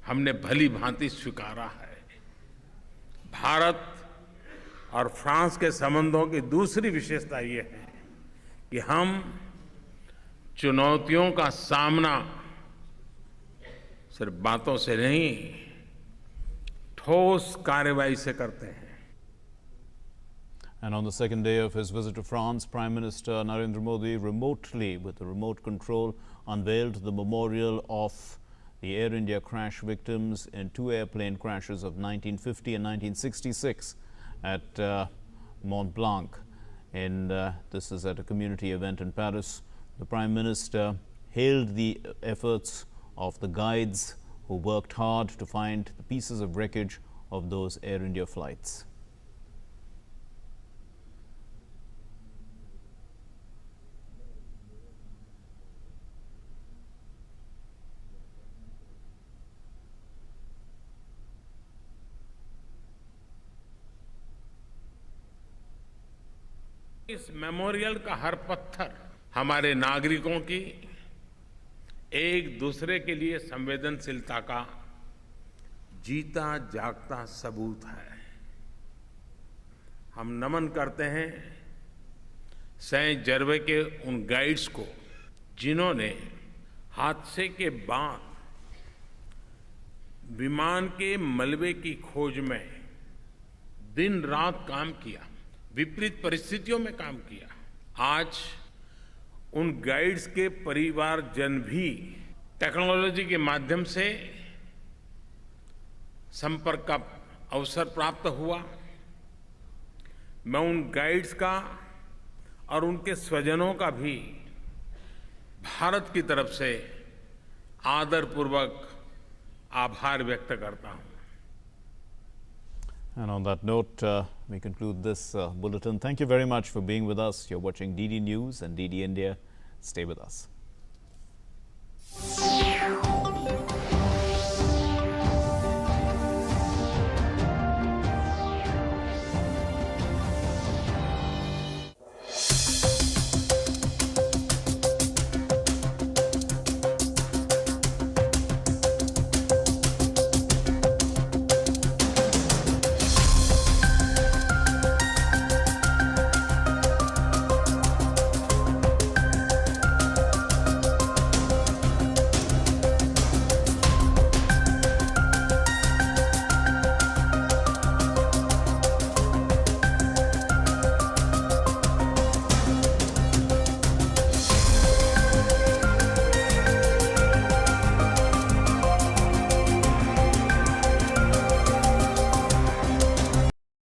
हमने भली भांति स्वीकारा है। भारत और फ्रांस के संबंधों की दूसरी विशेषता ये है कि हम चुनौतियों का सामना सिर्फ बातों से नहीं, ठोस कार्रवाई से करते हैं। And on the second day of his visit to France, Prime Minister Narendra Modi remotely, with a remote control, unveiled the memorial of the Air India crash victims in two airplane crashes of 1950 and 1966 at Mont Blanc. This is at a community event in Paris. The Prime Minister hailed the efforts of the guides who worked hard to find the pieces of wreckage of those Air India flights. इस memorial का हर पत्थर हमारे नागरिकों की एक दूसरे के लिए संवेदनशीलता का जीता जागता सबूत है। हम नमन करते हैं सेंट जर्वे के उन गाइड्स को जिन्होंने हादसे के बाद विमान के मलबे की खोज में दिन रात काम किया, विपरीत परिस्थितियों में काम किया। आज उन गाइड्स के परिवारजन भी टेक्नोलॉजी के माध्यम से संपर्क का अवसर प्राप्त हुआ। मैं उन गाइड्स का और उनके स्वजनों का भी भारत की तरफ से आदरपूर्वक आभार व्यक्त करता हूं। And on that note, we conclude this bulletin. Thank you very much for being with us. You're watching DD News and DD India. Stay with us.